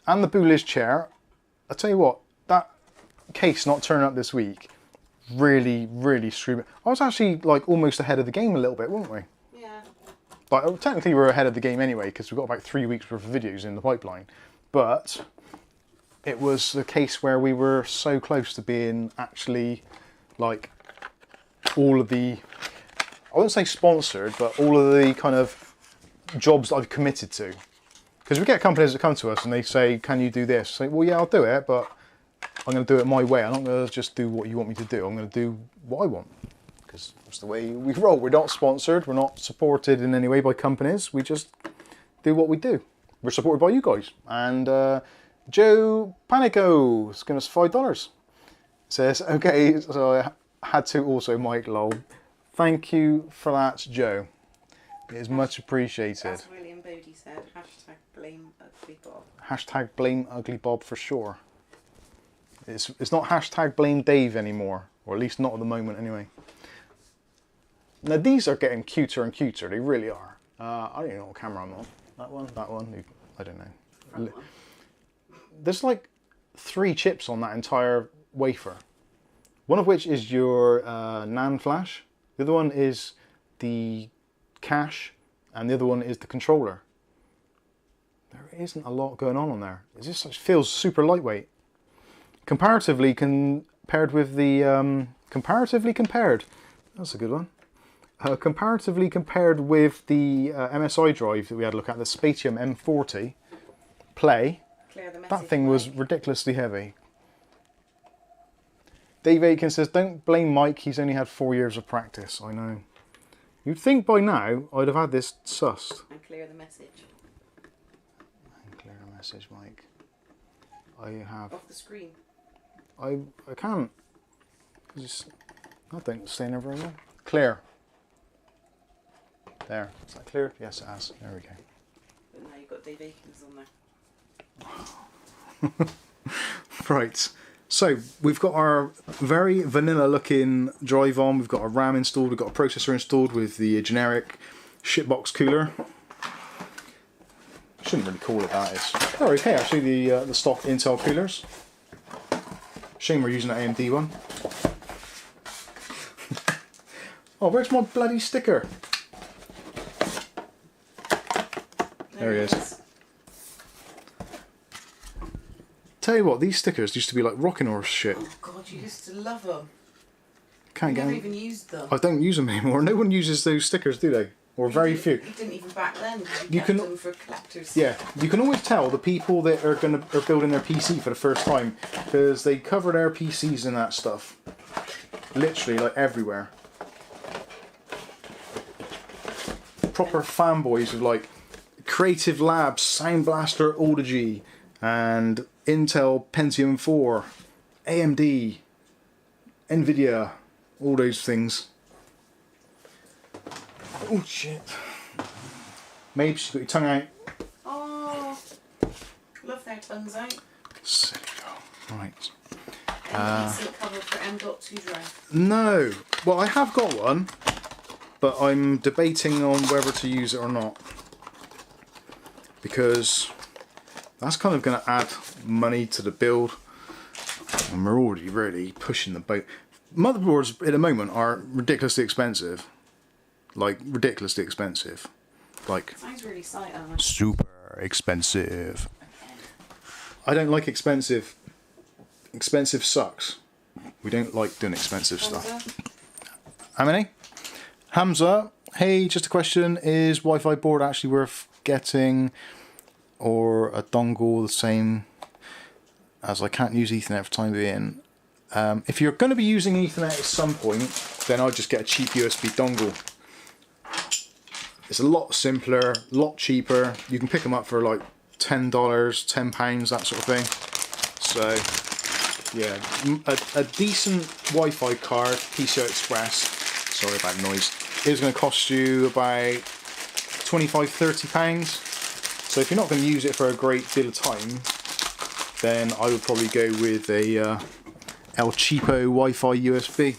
And the Boolish chair. I tell you what, that case not turning up this week really, really screwed me. I was actually like almost ahead of the game a little bit, weren't we? Yeah. Like, technically we're ahead of the game anyway because we've got about 3 weeks worth of videos in the pipeline. But it was the case where we were so close to being actually like all of the, I wouldn't say sponsored, but all of the kind of jobs that I've committed to. Because we get companies that come to us and they say, can you do this? I say, well, yeah, I'll do it, but I'm going to do it my way. I'm not going to just do what you want me to do. I'm going to do what I want. Because that's the way we roll. We're not sponsored. We're not supported in any way by companies. We just do what we do. We're supported by you guys. And Joe Panico is giving us $5. Says, okay, so I Had to also, Mike, lol. Thank you for that, Joe. It is much appreciated. As William Bodie said, hashtag blame ugly Bob. Hashtag blame ugly Bob for sure. It's not hashtag blame Dave anymore, or at least not at the moment anyway. Now these are getting cuter and cuter, they really are. I don't even know what camera I'm on. That one, I don't know. There's like 3 chips on that entire wafer. One of which is your NAND flash, the other one is the cache, and the other one is the controller. There isn't a lot going on there. It just feels super lightweight. Comparatively compared with the... comparatively compared, that's a good one. Comparatively compared with the MSI drive that we had a look at, the Spatium M40 Play, that thing was ridiculously heavy. Dave Aiken says, don't blame Mike, he's only had 4 years of practice. I know. You'd think by now I'd have had this sussed. And clear the message. And clear the message, Mike. I have... Off the screen. I can't. I don't stay in there very well. Clear. There. Is that clear? Yes, it has. There we go. But now you've got Dave Aikens on there. Right. So we've got our very vanilla looking drive on. We've got a RAM installed. We've got a processor installed with the generic shitbox cooler. Shouldn't really call it that. They're okay actually. The stock Intel coolers. Shame we're using an AMD one. Oh, where's my bloody sticker? There he is. Tell you what, these stickers used to be like rocking horse shit. Oh God, you used to love them. Can't You get never them. even used them. I don't use them anymore. No one uses those stickers, do they? Or very few. You didn't even back then. You Kept can- them for collectors. Yeah, you can always tell the people that are building their PC for the first time because they cover their PCs in that stuff. Literally, like everywhere. Proper fanboys with like Creative Labs, Sound Blaster Audigy, and Intel Pentium 4, AMD, NVIDIA, all those things. Oh shit. Maybe she's got your tongue out. Oh, love their tongues out. Silly girl. Right. Decent cover for M.2 drive. No. Well, I have got one, but I'm debating on whether to use it or not. Because that's kind of going to add money to the build. And we're already really pushing the boat. Motherboards at the moment are ridiculously expensive. Like, ridiculously expensive. Like, Sounds really sight super expensive. I don't like expensive. Expensive sucks. We don't like doing expensive stuff. How many? Hamza, hey, just a question. Is Wi-Fi board actually worth getting, or a dongle the same, as I can't use Ethernet for time being? If you're going to be using Ethernet at some point, then I'll just get a cheap USB dongle. It's a lot simpler, a lot cheaper. You can pick them up for like $10, £10, that sort of thing. So, yeah, a decent Wi-Fi card, PCI Express, sorry about noise, is going to cost you about £25, £30. So if you're not going to use it for a great deal of time, then I would probably go with a El Cheapo Wi-Fi USB.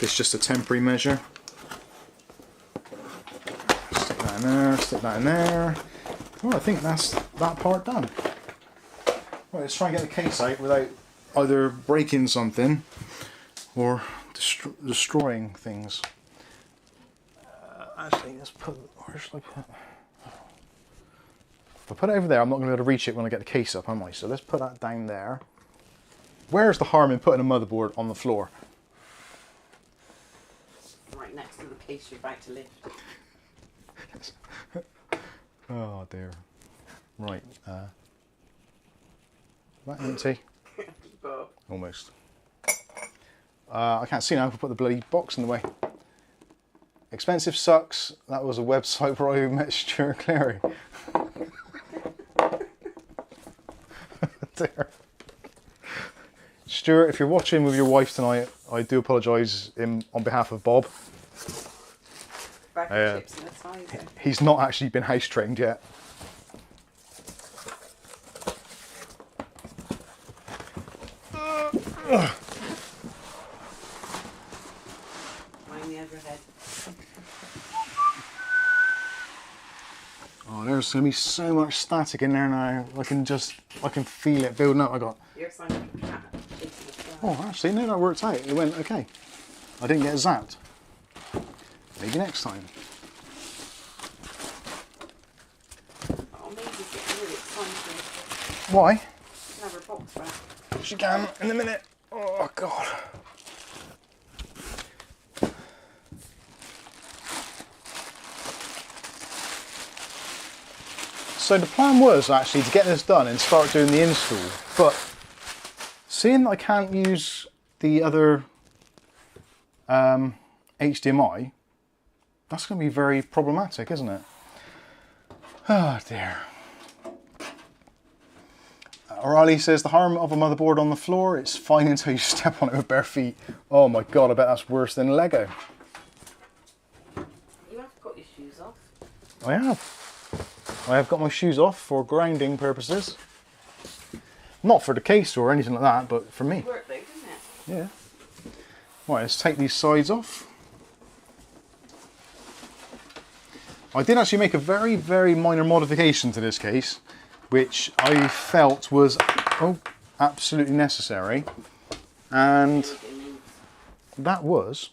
It's just a temporary measure. Stick that in there, stick that in there. Well, I think that's that part done. Right, let's try and get the case out without either breaking something or destroying things. Actually, let's put... Where should I put... If I put it over there, I'm not going to be able to reach it when I get the case up, am I? So let's put that down there. Where's the harm in putting a motherboard on the floor? Right next to the case you're about to lift. Oh dear. Right. That empty? Almost. I can't see now if I put the bloody box in the way. Expensive sucks. That was a website where I met Stuart Clary. Dear. Stuart, if you're watching with your wife tonight, I do apologise on behalf of Bob. Bag of chips and a sizer. He's not actually been house trained yet. Mind the overhead. Oh, there's going to be so much static in there now. I can feel it building up. You're excited for cat. Oh, actually, no, that worked out. It went okay. I didn't get zapped. Maybe next time. Oh, maybe it's getting really excited. Why? You can have her box back. She can in a minute. Oh, God. So the plan was actually to get this done and start doing the install, but seeing that I can't use the other HDMI, that's going to be very problematic, isn't it? Oh dear. O'Reilly says the harm of a motherboard on the floor, it's fine until you step on it with bare feet. Oh my God, I bet that's worse than Lego. You have got your shoes off. I have. I have got my shoes off for grounding purposes. Not for the case or anything like that, but for me. It worked though, didn't it? Yeah. Right, let's take these sides off. I did actually make a very, very minor modification to this case, which I felt was absolutely necessary. And that was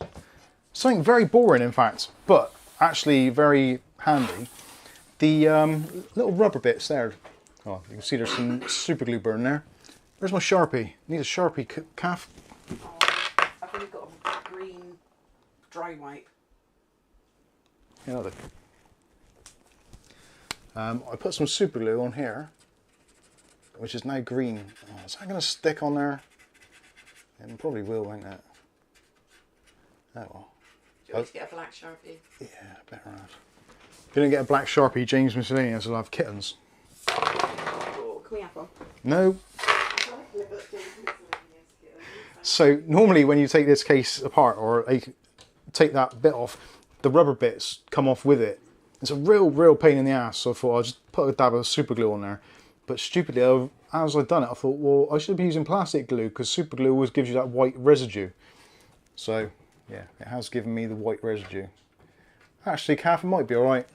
something very boring, in fact, but actually very handy. The little rubber bits there. Oh, you can see there's some super glue burn there. Where's my Sharpie? Need a Sharpie calf. Oh, I've only got a green dry wipe. Yeah, look. I put some super glue on here, which is now green. Oh, is that going to stick on there? It probably will, won't it? Oh well. Do you want to get a black Sharpie? Yeah, better not. If you don't get a black Sharpie, James Miscellaneous will have kittens. Oh, can we have one? No. So normally when you take this case apart or take that bit off, the rubber bits come off with it. It's a real pain in the ass, so I thought I'll just put a dab of super glue on there. But stupidly, as I've done it, I thought, well, I should be using plastic glue because super glue always gives you that white residue. So yeah, it has given me the white residue. Actually, Kath, it might be alright.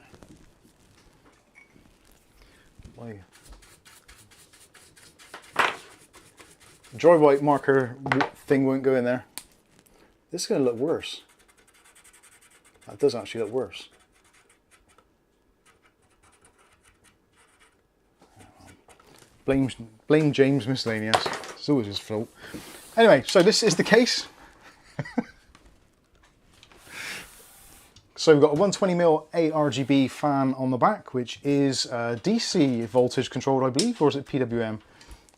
Dry white marker thing won't go in there. This is going to look worse. That does actually look worse. Blame James Miscellaneous. It's always his fault. Anyway, so this is the case. So we've got a 120mm ARGB fan on the back, which is DC voltage controlled, I believe, or is it PWM?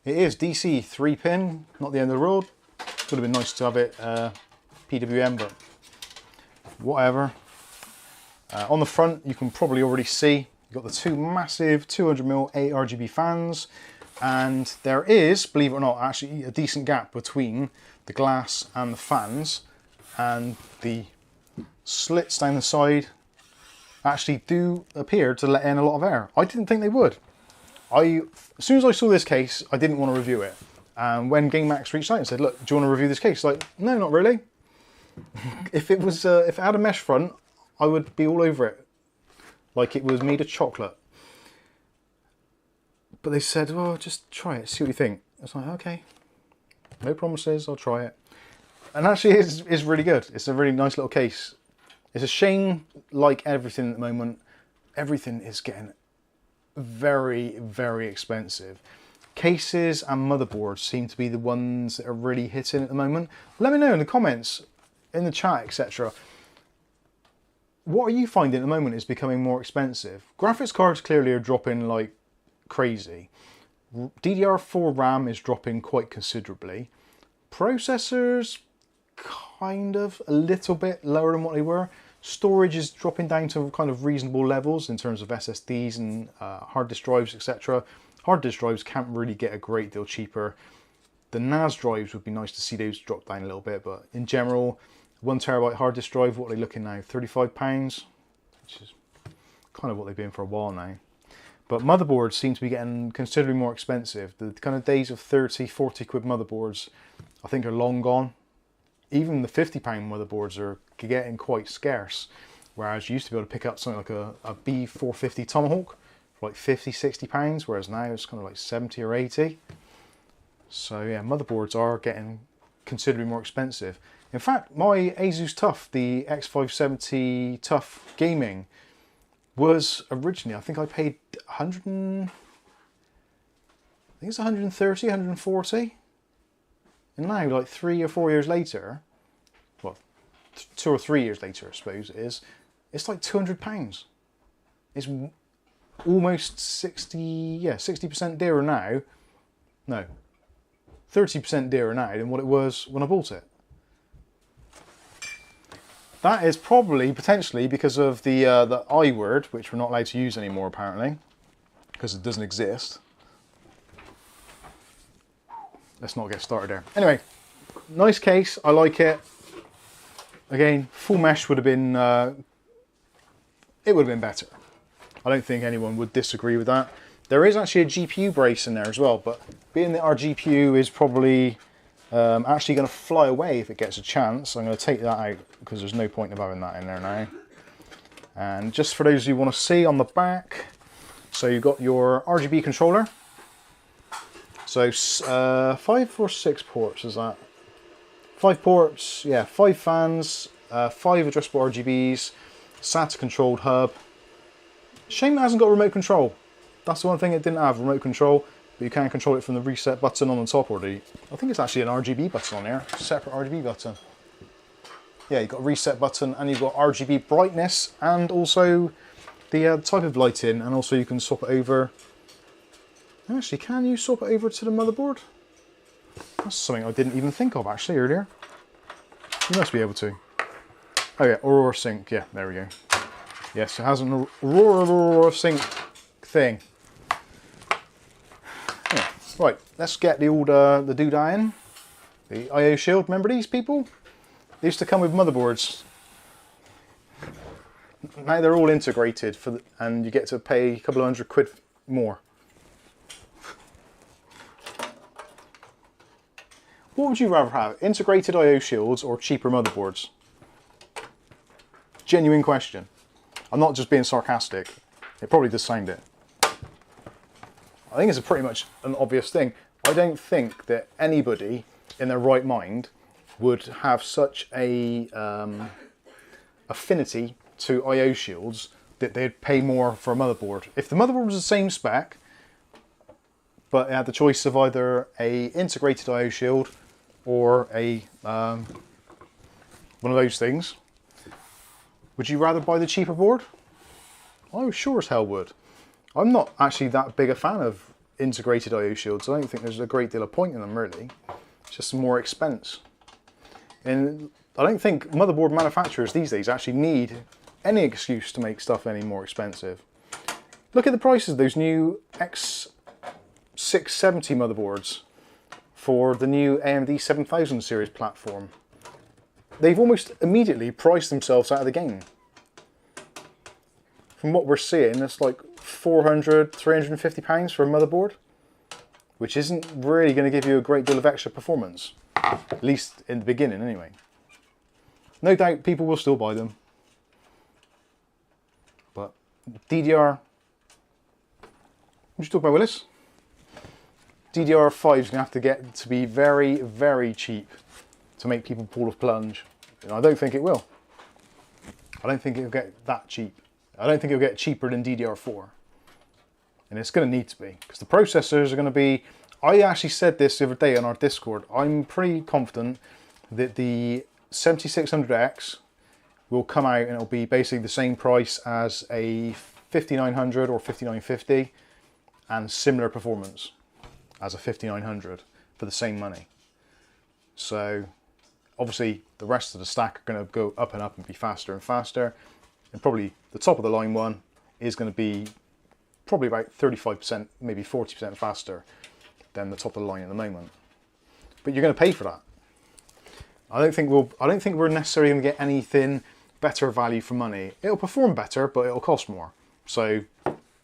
It is DC 3-pin, not the end of the world. Would have been nice to have it PWM, but whatever. On the front, you can probably already see, you've got the two massive 200mm ARGB fans, and there is, believe it or not, actually a decent gap between the glass and the fans, and the slits down the side actually do appear to let in a lot of air. I didn't think they would. As soon as I saw this case, I didn't want to review it. And when Gamemax reached out and said, look, do you want to review this case? Like, no, not really. If it had a mesh front, I would be all over it. Like it was made of chocolate. But they said, well, just try it, see what you think. I was like, okay. No promises, I'll try it. And actually, it's really good. It's a really nice little case. It's a shame, like everything at the moment, everything is getting very, very expensive. Cases and motherboards seem to be the ones that are really hitting at the moment. Let me know in the comments, in the chat, etc. What are you finding at the moment is becoming more expensive? Graphics cards clearly are dropping like crazy. DDR4 RAM is dropping quite considerably. Processors, kind of a little bit lower than what they were. Storage is dropping down to kind of reasonable levels in terms of SSDs and hard disk drives, etc. Hard disk drives can't really get a great deal cheaper. the NAS drives would be nice to see those drop down a little bit, but in general, 1 terabyte hard disk drive, what are they looking now? £35, which is kind of what they've been for a while now. But motherboards seem to be getting considerably more expensive. The kind of days of 30, 40 quid motherboards, I think, are long gone. Even the £50 motherboards are getting quite scarce. Whereas you used to be able to pick up something like a B450 Tomahawk for like 50, 60 pounds, whereas now it's kind of like 70 or 80. So yeah, motherboards are getting considerably more expensive. In fact, my ASUS TUF, the X570 TUF Gaming, was originally, I think I paid 130, 140. And now, like 3 or 4 years later, well, 2 or 3 years later, I suppose it is, it's like £200. It's almost 60% dearer now. No, 30% dearer now than what it was when I bought it. That is probably potentially because of the I word, which we're not allowed to use anymore apparently, because it doesn't exist. Let's not get started there. Anyway, nice case. I like it. Again, full mesh would have been. It would have been better. I don't think anyone would disagree with that. There is actually a GPU brace in there as well, but being that our GPU is probably actually going to fly away if it gets a chance, I'm going to take that out because there's no point of having that in there now. And just for those who want to see on the back, so you've got your RGB controller. So 5 or 6 ports is that? 5 ports, yeah, 5 fans, 5 adjustable RGBs, SATA controlled hub. Shame it hasn't got remote control. That's the one thing it didn't have, remote control, but you can control it from the reset button on the top, or I think it's actually an RGB button on there, separate RGB button. Yeah, you've got a reset button and you've got RGB brightness and also the type of lighting, and also you can swap it over. Actually, can you swap it over to the motherboard? That's something I didn't even think of actually earlier. You must be able to. Oh yeah, Aurora Sync, yeah, there we go. Yes, it has an Aurora Sync thing. Yeah. Right, let's get the old the doodah in. The IO shield, remember these people? They used to come with motherboards. Now they're all integrated and you get to pay a couple of £100 more. What would you rather have, integrated IO shields or cheaper motherboards? Genuine question. I'm not just being sarcastic. It probably does sound it. I think it's pretty much an obvious thing. I don't think that anybody in their right mind would have such a affinity to IO shields that they'd pay more for a motherboard. If the motherboard was the same spec, but it had the choice of either a integrated IO shield or a one of those things, would you rather buy the cheaper board? I sure as hell would. I'm not actually that big a fan of integrated IO shields. I don't think there's a great deal of point in them really. It's just some more expense. And I don't think motherboard manufacturers these days actually need any excuse to make stuff any more expensive. Look at the prices of those new X670 motherboards for the new AMD 7000 series platform. They've almost immediately priced themselves out of the game. From what we're seeing, it's like £400, £350 for a motherboard, which isn't really going to give you a great deal of extra performance, at least in the beginning anyway. No doubt people will still buy them, but DDR, what you talking about, Willis? DDR5 is going to have to get to be very, very cheap to make people pull the plunge. And I don't think it will. I don't think it'll get that cheap. I don't think it'll get cheaper than DDR4. And it's going to need to be, because the processors are going to be... I actually said this the other day on our Discord. I'm pretty confident that the 7600X will come out and it'll be basically the same price as a 5900 or 5950 and similar performance as a 5900 for the same money. So obviously the rest of the stack are going to go up and up and be faster and faster, and probably the top of the line one is going to be probably about 35%, maybe 40% faster than the top of the line at the moment. but you're going to pay for that. I don't think we're necessarily going to get anything better value for money. It'll perform better, but it'll cost more. So,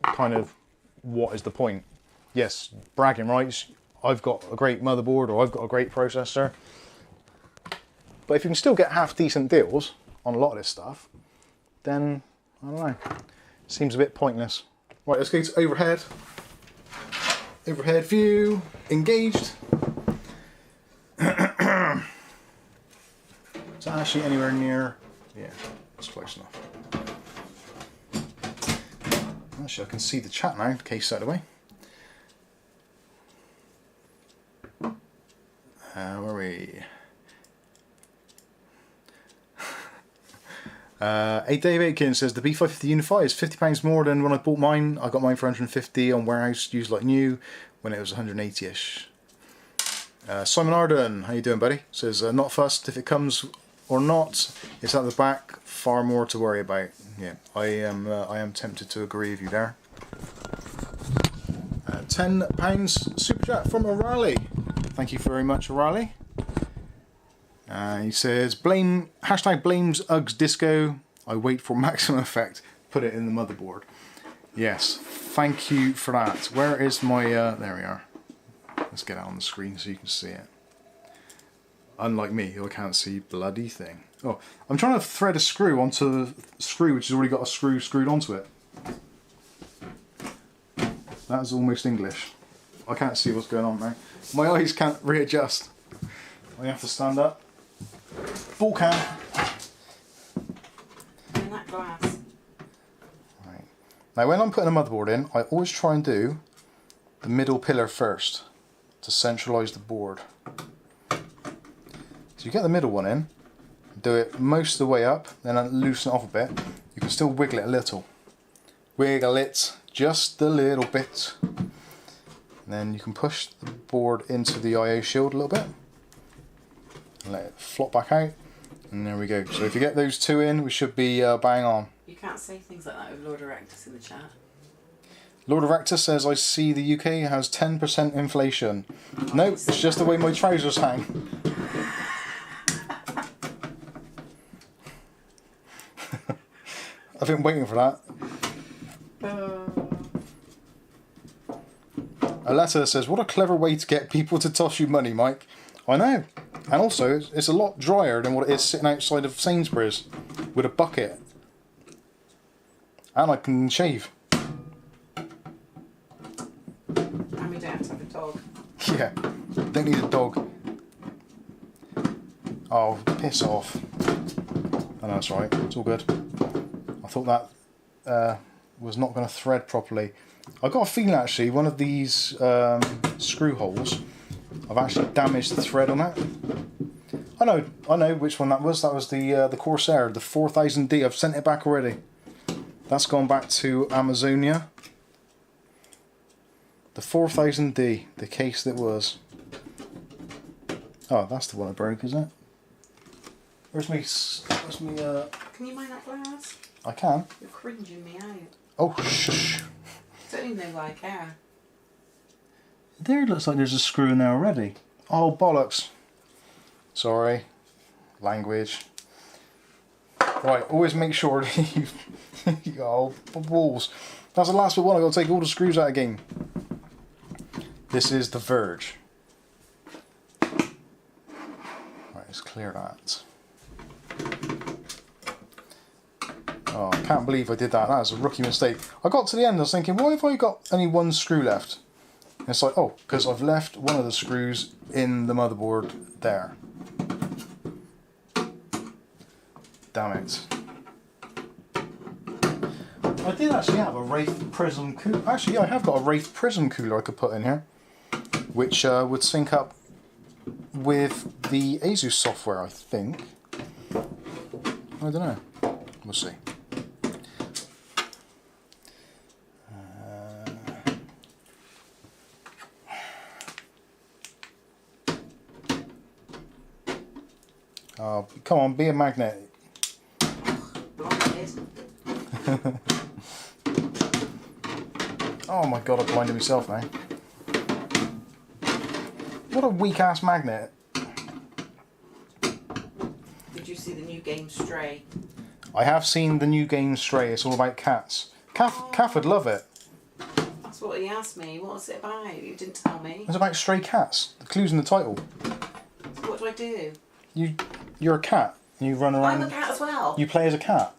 kind of, what is the point? Yes, bragging rights. I've got a great motherboard, or I've got a great processor. But if you can still get half decent deals on a lot of this stuff, then I don't know. Seems a bit pointless. Right, let's go to overhead. Overhead view, engaged. Is that actually anywhere near? Yeah, it's close enough. Actually, I can see the chat now, case out of the way. Where are we? Dave Aitken says the B550 Unify is £50 more than when I bought mine. I got mine for 150 on warehouse, used like new, when it was 180ish. Simon Arden, how you doing, buddy? Says not fussed if it comes or not. It's at the back, far more to worry about. Yeah, I am tempted to agree with you there. £10 super chat from O'Reilly. Thank you very much, O'Reilly. He says, blames Uggs Disco. I wait for maximum effect. Put it in the motherboard. Yes, thank you for that. Where is my, there we are. Let's get it on the screen so you can see it. Unlike me, who I can't see bloody thing. Oh, I'm trying to thread a screw onto the screw which has already got a screw screwed onto it. That's almost English. I can't see what's going on now. My eyes can't readjust. I have to stand up. Ball cam. And that glass. Right. Now when I'm putting a motherboard in, I always try and do the middle pillar first to centralise the board. So you get the middle one in, do it most of the way up, then loosen it off a bit. You can still wiggle it a little. Wiggle it just a little bit. And then you can push the board into the I/O shield a little bit. And let it flop back out. And there we go. So if you get those two in, we should be bang on. You can't say things like that with Lord Erectus in the chat. Lord Erectus says, I see the UK has 10% inflation. No, it's just the way my trousers hang. I've been waiting for that. Aletta says, what a clever way to get people to toss you money, Mike. I know. And also, it's a lot drier than what it is sitting outside of Sainsbury's with a bucket. And I can shave. And we don't have to have a dog. Yeah, don't need a dog. Oh, piss off. Oh, no, that's right. It's all good. I thought that was not going to thread properly. I got a feeling actually one of these screw holes, I've actually damaged the thread on that. I know which one that was. That was the Corsair, the 4000D. I've sent it back already. That's gone back to Amazonia. The 4000D, the case that was. Oh, that's the one I broke, isn't it? Where's me? Can you mind that glass? I can. You're cringing me out. Oh, shush. I don't even know why I care. There looks like there's a screw in there already. Oh, bollocks. Sorry. Language. Right, always make sure that you oh, balls. That's the last bit one. I've got to take all the screws out again. This is the verge. Right, let's clear that. Oh, I can't believe I did that. That was a rookie mistake. I got to the end, I was thinking, why have I got only one screw left? And it's like, oh, because I've left one of the screws in the motherboard there. Damn it. I did actually have a Wraith Prism cooler. Actually, yeah, I have got a Wraith Prism cooler I could put in here, which would sync up with the ASUS software, I think. I don't know. We'll see. Oh, come on, be a magnet. Oh my god, I blinded myself now. What a weak ass magnet. Did you see the new game Stray? I have seen the new game Stray. It's all about cats. Kath would love it. That's what he asked me. What was it about? You didn't tell me. It's about stray cats. The clue's in the title. So what do I do? You're a cat. You run around. I'm a cat as well. You play as a cat.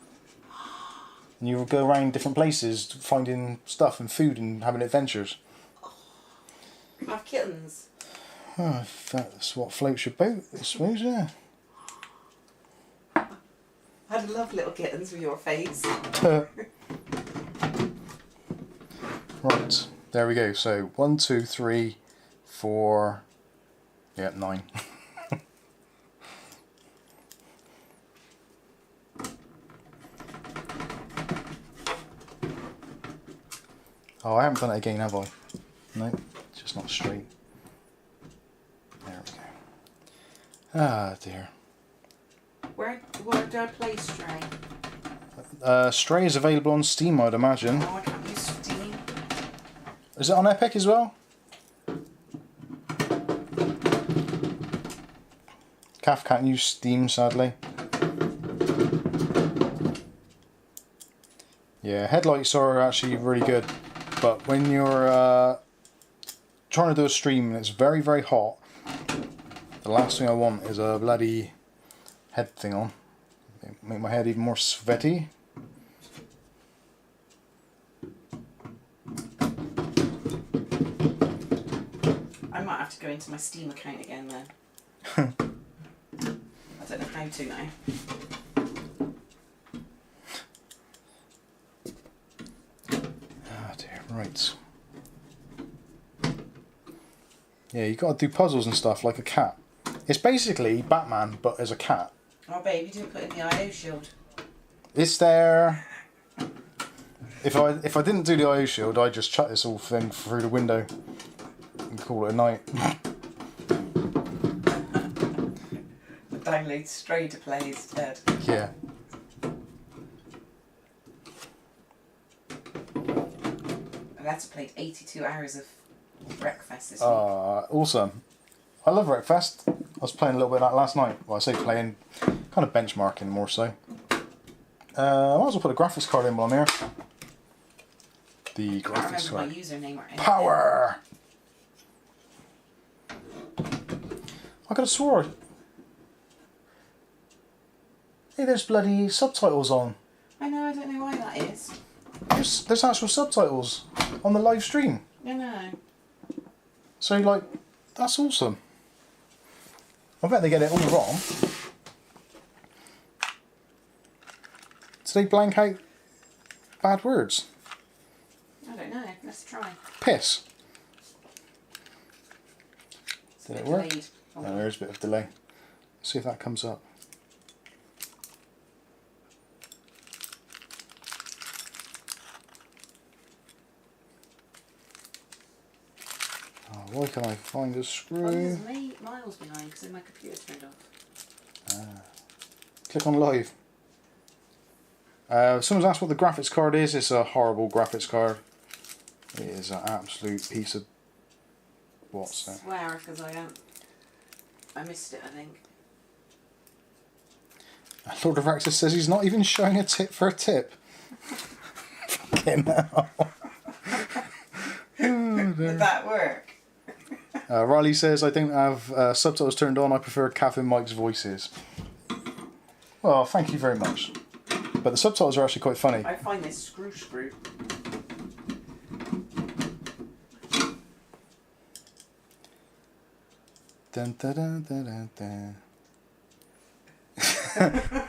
And you go around different places finding stuff and food and having adventures. I have kittens. Oh, if that's what floats your boat, I suppose, yeah. I'd love little kittens with your face. Right, there we go. So 1, 2, 3, 4, yeah, 9. Oh, I haven't done it again, have I? No, it's just not straight. There we go. Ah, dear. Where do I play Stray? Stray is available on Steam, I'd imagine. Oh, I can't use Steam. Is it on Epic as well? Kath can't use Steam, sadly. Yeah, headlights are actually really good, but when you're trying to do a stream and it's very, very hot, the last thing I want is a bloody head thing on. Make my head even more sweaty. I might have to go into my Steam account again then. I don't know how to now. Ah dear, right. Yeah, you got to do puzzles and stuff like a cat. It's basically Batman, but as a cat. Oh babe, you didn't put in the IO shield. It's there. If I didn't do the IO shield, I'd just chuck this whole thing through the window and call it a night. Download Stray to play instead. Yeah. I've played 82 hours of Wreckfest this week. Awesome. I love Wreckfest. I was playing a little bit of that last night. Well, I say playing, kind of benchmarking more so. I might as well put a graphics card in while I'm here. The I can't graphics remember my card. username or anything. Power! I could have swore. Hey, there's bloody subtitles on. I know, I don't know why that is. There's actual subtitles on the live stream. I know. So, like, that's awesome. I bet they get it all wrong. Did they blank out bad words? I don't know, let's try. Piss. It's Did a it bit work? delayed. Oh, there is a bit of delay. Let's see if that comes up. Oh, why can't I find a Oh, screw? this is miles behind because my computer turned off. Click on live. Someone's asked what the graphics card is. It's a horrible graphics card. It is an absolute piece of... What's that? Swear because I missed it, I think. Lord of Rexus says he's not even showing a tip for a tip. Fucking hell. Did that work? Riley says, I don't have subtitles turned on. I prefer Kath and Mike's voices. Well, thank you very much. But the subtitles are actually quite funny. I find this screw. Dun, dun, dun, dun, dun, dun.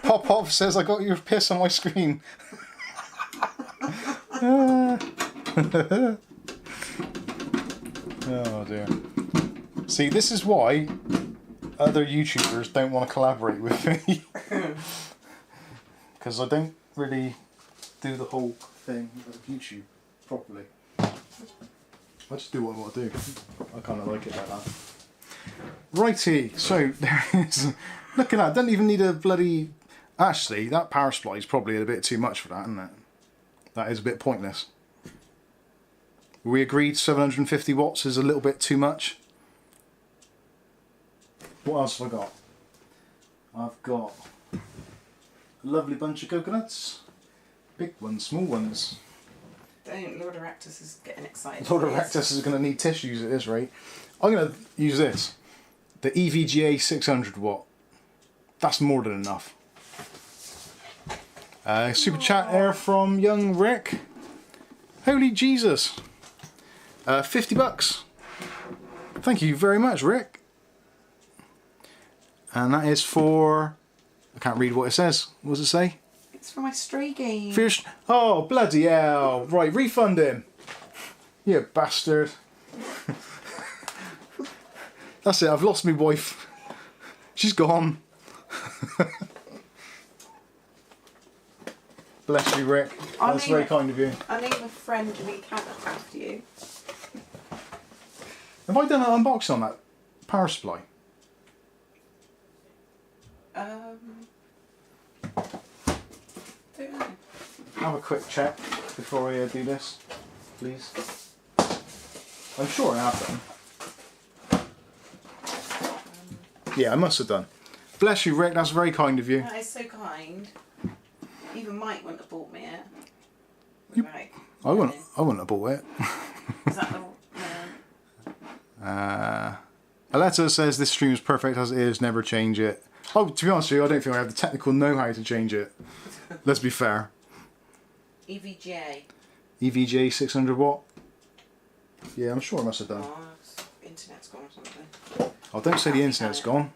Pop Pop says, I got your piss on my screen. Oh dear. See, this is why other YouTubers don't want to collaborate with me. Because I don't really do the whole thing of YouTube properly. I just do what I want to do. I kind of like it like that. Righty, so there is. Look at that, doesn't even need a bloody... Actually, that power supply is probably a bit too much for that, isn't it? That is a bit pointless. We agreed 750 watts is a little bit too much. What else have I got? I've got a lovely bunch of coconuts. Big ones, small ones. Don't, Lord Erectus is getting excited. Lord Erectus is going to need tissues at this rate. I'm going to use this. The EVGA 600 watt. That's more than enough. Super chat there from young Rick. Holy Jesus. 50 bucks. Thank you very much, Rick. And that is for... I can't read what it says. What does it say? It's for my stray game. Oh, bloody hell. Right, refund him. You bastard. That's it, I've lost my wife. She's gone. Bless you, Rick. That's very kind of you. I need a friend and he can't look after you. Have I done an unboxing on that power supply? Don't know. Have a quick check before I do this, please. I'm sure I have done. Yeah, I must have done. Bless you, Rick. That's very kind of you. That is so kind. Even Mike wouldn't have bought me it. Right. I wouldn't have bought it. Is that the... Aletta says this stream is perfect as it is, never change it. Oh, to be honest with you, I don't think I have the technical know-how to change it. Let's be fair. EVGA. EVGA 600 watt? Yeah, I'm sure I must have done. Oh, internet's gone or something. Oh, don't say the internet's gone.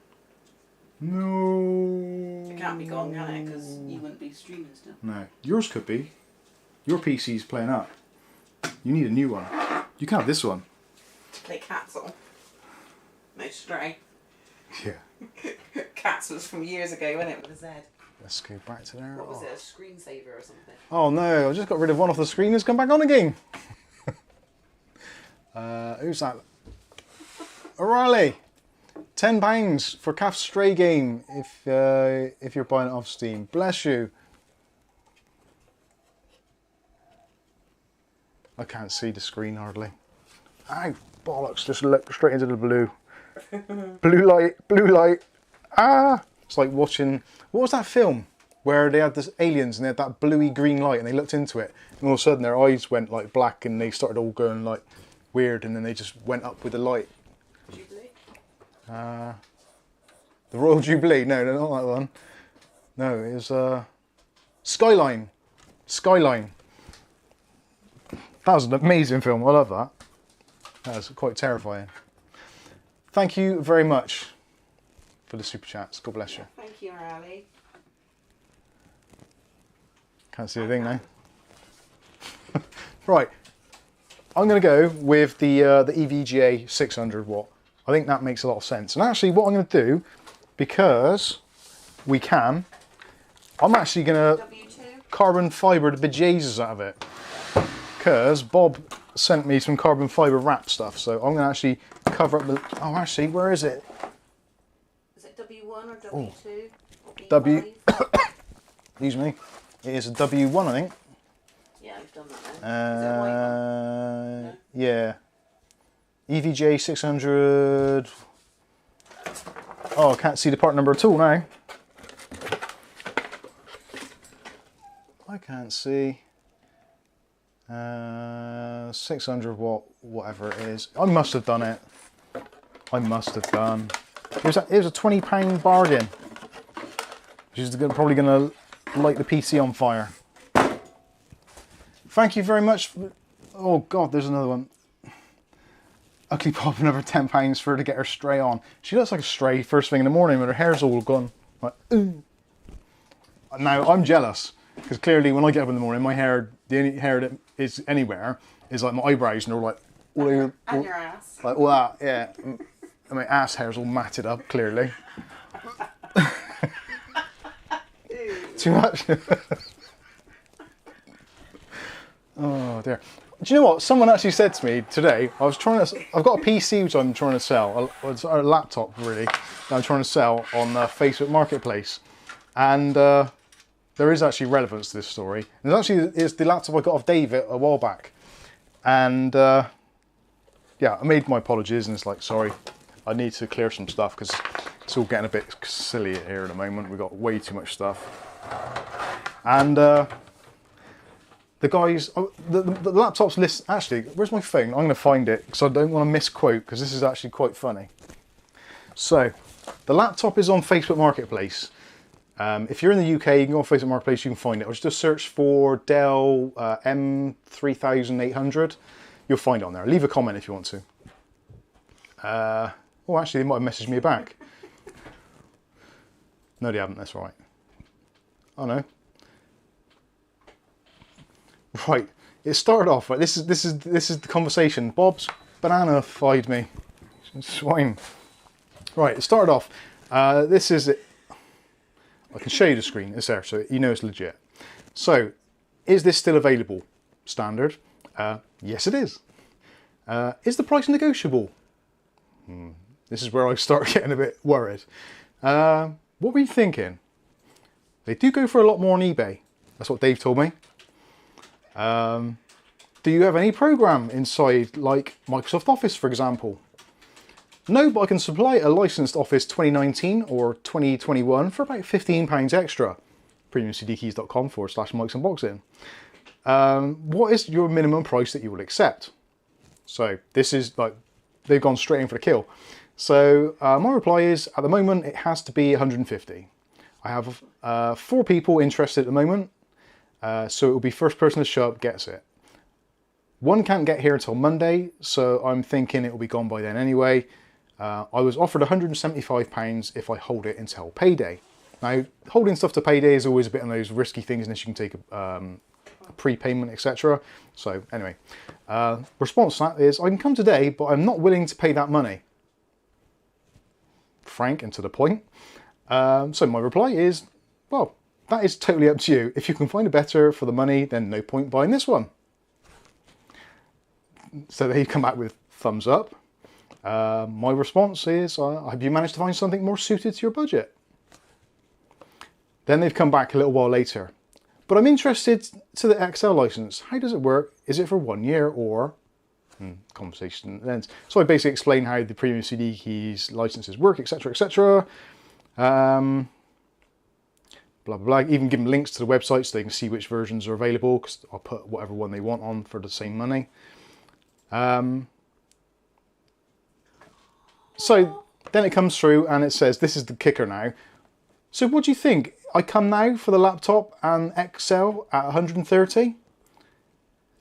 No. It can't be gone, can it? Because you wouldn't be streaming still. No. Yours could be. Your PC's playing up. You need a new one. You can have this one. To play Cats on. No stray. Yeah. Cats was from years ago, wasn't it? With a Z. Let's go back to there. What was it? A screensaver or something? Oh no, I just got rid of one off the screen. It's come back on again. Who's that? O'Reilly. £10 for Calf Stray game if you're buying it off Steam. Bless you. I can't see the screen hardly. Ow, bollocks, just look straight into the blue. Blue light. Ah! It's like watching, what was that film? Where they had this aliens and they had that bluey green light and they looked into it and all of a sudden their eyes went like black and they started all going like weird and then they just went up with the light. Jubilee? The Royal Jubilee? No, not that one. No, it was Skyline. Skyline. That was an amazing film. I love that. That was quite terrifying. Thank you very much for the super chats. God bless you. Thank you, Ali. Can't see a thing now. Right. I'm going to go with the EVGA 600 watt. I think that makes a lot of sense. And actually what I'm going to do, because we can, I'm actually going to carbon fibre the bejesus out of it. Because Bob sent me some carbon fibre wrap stuff, so I'm going to actually cover up the... Oh, actually, where is it? Is it W1 or W2? Or W... B5? Excuse me. It is a W1, I think. Yeah, I've done that then. Is it a white one? No? Yeah. EVGA 600... Oh, I can't see the part number at all now. I can't see. 600 watt, whatever it is. I must have done it. I must have done. It was a £20 bargain, which is probably going to light the PC on fire. Thank you very much. Oh God, there's another one. Ugly Pop, another £10 for her to get her stray on. She looks like a stray first thing in the morning, but her hair's all gone. Like, ooh. Now I'm jealous. Because clearly when I get up in the morning, my hair, the only hair that is anywhere is like my eyebrows and they're like all over, and your ass. Like all that, yeah. And my ass hair's all matted up, clearly. Too much. Oh dear. Do you know what? Someone actually said to me today, I've got a PC which I'm trying to sell, a laptop really, that I'm trying to sell on Facebook Marketplace. And there is actually relevance to this story. And it's the laptop I got off David a while back. And yeah, I made my apologies and it's like, sorry, I need to clear some stuff because It's all getting a bit silly here at the moment. We've got way too much stuff. And the guys, the laptop's list, actually, where's my phone? I'm going to find it because I don't want to misquote, because this is actually quite funny. So, the laptop is on Facebook Marketplace. If you're in the UK, you can go on Facebook Marketplace, you can find it. Or just search for Dell M3800. You'll find it on there. Leave a comment if you want to. Oh, actually, they might have messaged me back. No, they haven't. That's right. Oh no. Right. It started off. Right. This is the conversation. Bob's banana-fied me. Swine. Right. It started off. This is it. I can show you the screen. It's there, so you know it's legit. So, is this still available? Standard. Yes, it is. Is the price negotiable? This is where I start getting a bit worried. What were you thinking? They do go for a lot more on eBay. That's what Dave told me. Do you have any program inside, like Microsoft Office, for example? No, but I can supply a licensed Office 2019 or 2021 for about £15 extra. premiumcdkeys.com/Mike's Unboxing. What is your minimum price that you will accept? So this is like, they've gone straight in for the kill. So my reply is, at the moment, it has to be 150. I have 4 people interested at the moment. So it will be first person to show up gets it. One can't get here until Monday, so I'm thinking it will be gone by then anyway. I was offered £175 if I hold it until payday. Now, holding stuff to payday is always a bit of those risky things unless you can take a prepayment, etc. So anyway, response to that is, I can come today, but I'm not willing to pay that money. Frank and to the point. So my reply is, well, that is totally up to you. If you can find a better for the money, then no point buying this one. So they come back with thumbs up. My response is, have you managed to find something more suited to your budget? Then they've come back a little while later. But I'm interested to the XL license. How does it work? Is it for 1 year or... conversation ends. So I basically explain how the premium CD keys licenses work, etc, etc. Blah, blah, blah. Even give them links to the website so they can see which versions are available, because I'll put whatever one they want on for the same money. So then it comes through and it says, this is the kicker now. So what do you think? I come now for the laptop and XL at 130?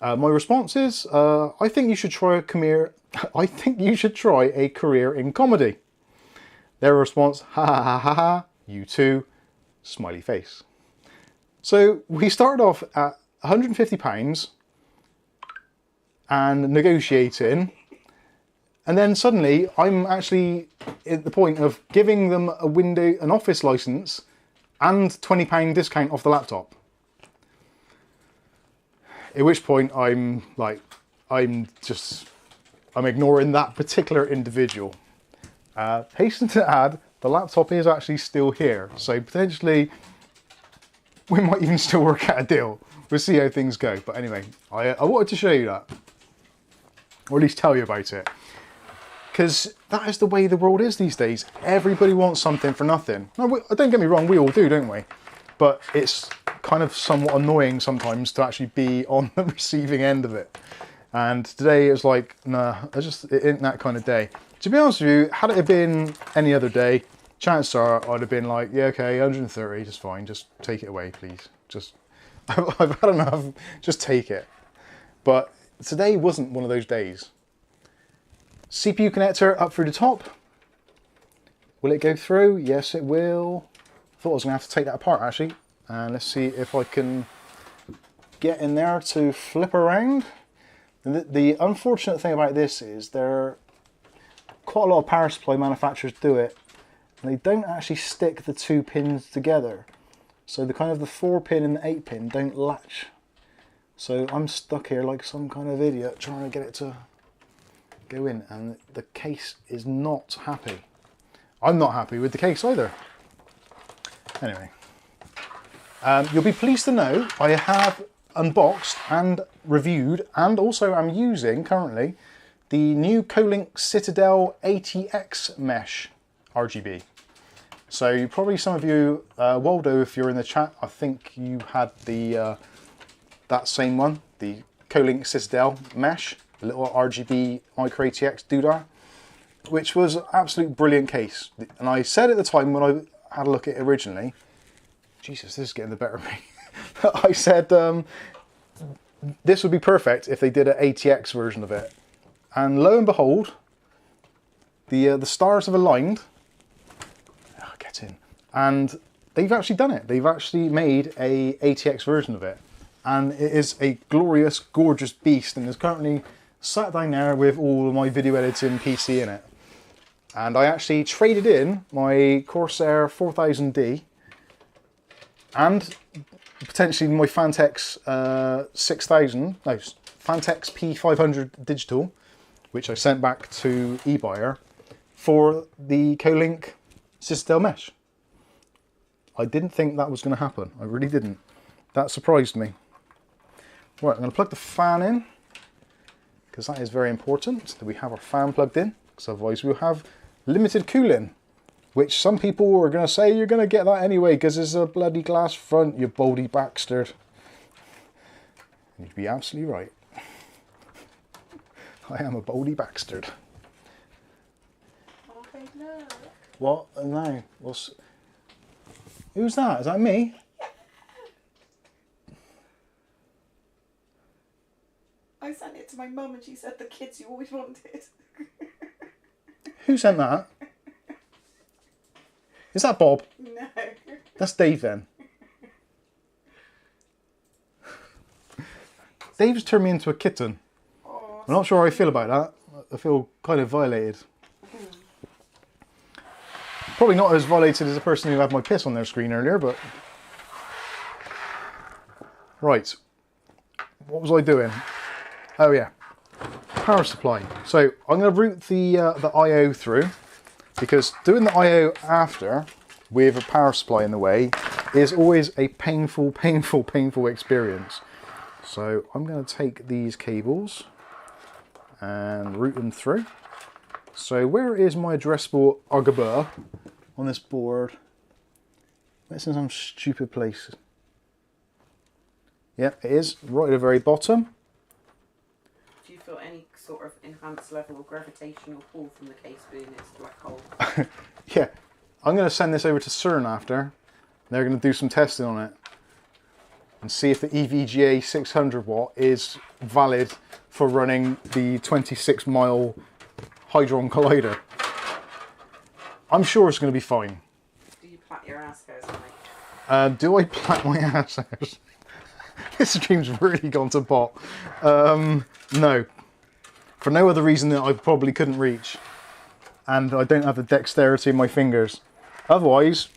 My response is, I think you should try a career. I think you should try a career in comedy. Their response, ha ha ha ha ha, you too, smiley face. So we started off at £150 and negotiating, and then suddenly I'm actually at the point of giving them an Office license and £20 discount off the laptop. At which point I'm ignoring that particular individual. Hasten to add, the laptop is actually still here, so potentially we might even still work out a deal. We'll see how things go. But anyway, I wanted to show you that, or at least tell you about it, because that is the way the world is these days. Everybody wants something for nothing. No, don't get me wrong, we all do, don't we? But it's kind of somewhat annoying sometimes to actually be on the receiving end of it. And today it was like, nah, it isn't that kind of day. To be honest with you, had it been any other day, chances are I'd have been like, yeah, okay, 130, just fine, just take it away, please. Just, I've had enough, just take it. But today wasn't one of those days. CPU connector up through the top. Will it go through? Yes, it will. Thought I was going to have to take that apart actually. And let's see if I can get in there to flip around. The unfortunate thing about this is quite a lot of power supply manufacturers do it, and they don't actually stick the 2 pins together. So the 4 pin and the 8 pin don't latch. So I'm stuck here like some kind of idiot trying to get it to go in, and the case is not happy. I'm not happy with the case either. Anyway, you'll be pleased to know I have unboxed and reviewed, and also I'm using currently the new Colink Citadel ATX Mesh RGB. So probably some of you, Waldo, if you're in the chat, I think you had the that same one, the Colink Citadel mesh, the little RGB micro ATX doodah, which was an absolute brilliant case. And I said at the time when I had a look at it originally, Jesus, this is getting the better of me. I said this would be perfect if they did an ATX version of it. And lo and behold, the stars have aligned. Oh, get in. And they've actually done it. They've actually made a ATX version of it. And it is a glorious, gorgeous beast. And it's currently sat down there with all of my video editing PC in it. And I actually traded in my Corsair 4000D and potentially my Fantex 6000, no, Fantex P500 digital, which I sent back to eBuyer for the Colink Citadel mesh. I didn't think that was going to happen. I really didn't. That surprised me. Right, I'm going to plug the fan in, because that is very important that we have our fan plugged in, because otherwise we'll have limited cooling, which some people are going to say you're going to get that anyway because it's a bloody glass front, you baldy bastard. You'd be absolutely right. I am a baldy bastard. Okay, no. What? No. Who's that? Is that me? I sent it to my mum and she said the kids you always wanted. Who sent that? Is that Bob? No. That's Dave then. Dave's turned me into a kitten. Oh, I'm not sure how I feel about that. I feel kind of violated. Probably not as violated as the person who had my piss on their screen earlier, but... Right. What was I doing? Oh yeah. Power supply. So I'm going to route the I/O through, because doing the I/O after with a power supply in the way is always a painful experience. So I'm going to take these cables and route them through. So where is my addressable RGB on this board? It's in some stupid place. Yep, it is right at the very bottom. Do you feel any sort of enhanced level of gravitational pull from the case being its black hole? Yeah, I'm going to send this over to CERN after. They're going to do some testing on it and see if the EVGA 600 watt is valid for running the 26-mile Hadron Collider. I'm sure it's going to be fine. Do you plait your ass hairs, mate? Do I plait my ass hairs? This stream's really gone to pot. No. For no other reason that I probably couldn't reach. And I don't have the dexterity in my fingers. Otherwise,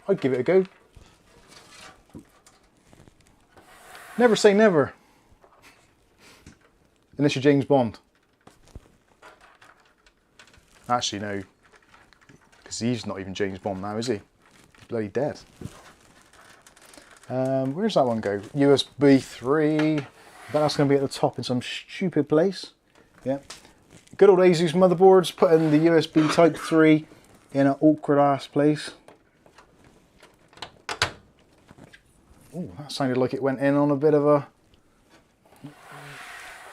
I'd give it a go. Never say never. Unless you're James Bond. Actually, no. Because he's not even James Bond now, is he? He's bloody dead. Where's that one go? USB 3. But that's going to be at the top in some stupid place. Yeah. Good old ASUS motherboards, putting the USB Type 3 in an awkward ass place. Oh, that sounded like it went in on a bit of a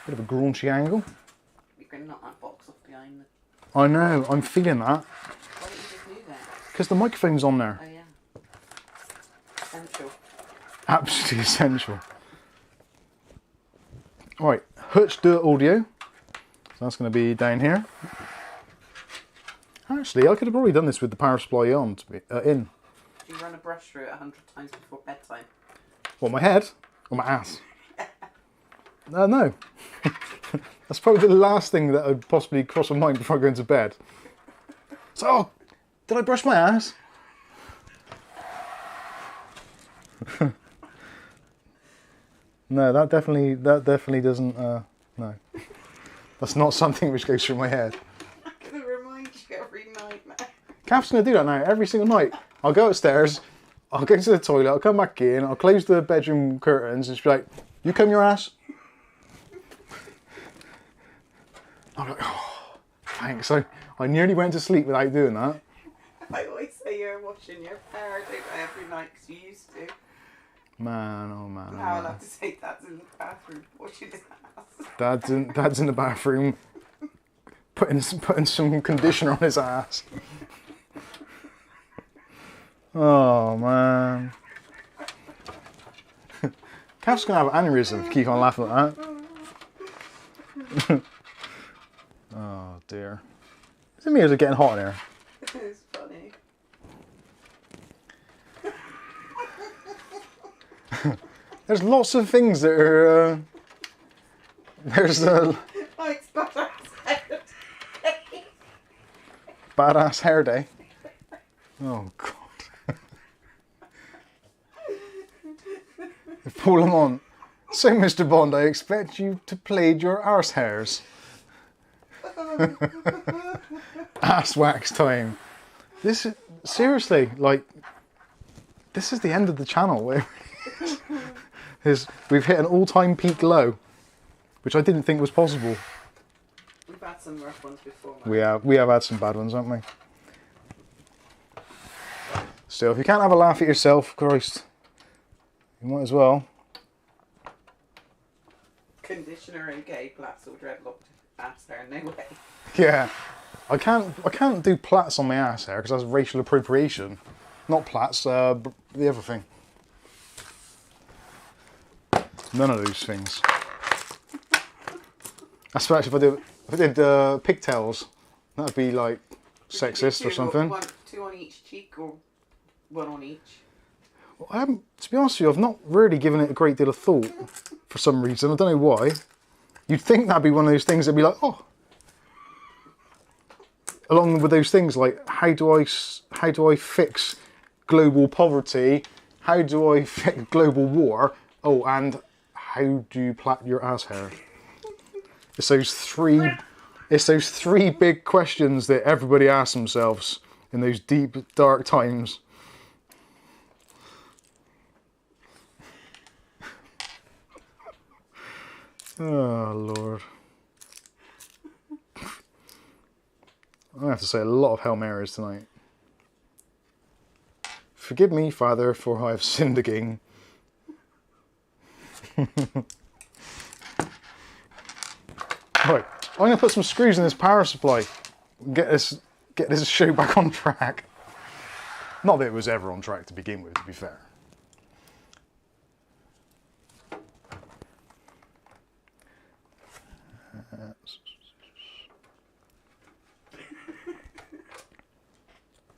graunchy angle. You can knock that box off behind the... I know, I'm feeling that. Why don't you just do that? Because the microphone's on there. Oh yeah. Essential. Absolutely essential. Right, Hutch Dirt Audio. So that's going to be down here. Actually, I could have probably done this with the power supply on in. Do you run a brush through it 100 times before bedtime? What, my head or my ass? No. That's probably the last thing that would possibly cross my mind before I go into bed. So, oh, did I brush my ass? No, that definitely doesn't. No, that's not something which goes through my head. I'm gonna remind you every night, man. Kath's gonna do that now every single night. I'll go upstairs, I'll go to the toilet, I'll come back in, I'll close the bedroom curtains, and she'll be like, "You comb your ass?" I'm like, "Oh, thanks." I nearly went to sleep without doing that. I always say you're washing your hair, don't I, every night because you used to. Man, oh man. Now I'll have to say Dad's in the bathroom washing his ass. Dad's in the bathroom putting some conditioner on his ass. Oh man. Calf's gonna have an aneurysm if you keep on laughing at that. Oh dear. Is it me or is it getting hot in here? It's funny. There's lots of things that are. There's Mike's badass hair day. badass hair day. Oh god. Paul Lamont. So Mr. Bond, I expect you to plaid your arse hairs. Ass wax time. This is seriously like. This is the end of the channel. We've hit an all-time peak low, which I didn't think was possible. We've had some rough ones before, Mike. We have had some bad ones, haven't we? Still, if you can't have a laugh at yourself, Christ, you might as well. Conditioner okay, plaits or dreadlocked ass hair, no way. Yeah, I can't do plaits on my ass hair because that's racial appropriation. Not plaits, the other thing. None of those things. Especially if I did pigtails, that'd be like sexist or something. Two on each cheek or one on each? Well, to be honest with you, I've not really given it a great deal of thought for some reason. I don't know why. You'd think that'd be one of those things that'd be like, oh. Along with those things like, how do I fix global poverty? How do I fix global war? Oh, and how do you plait your ass hair? It's those three big questions that everybody asks themselves in those deep, dark times. Oh, Lord. I have to say a lot of Hail Marys tonight. Forgive me, Father, for I have sinned again. Right, I'm going to put some screws in this power supply. Get this show back on track. Not that it was ever on track to begin with, to be fair.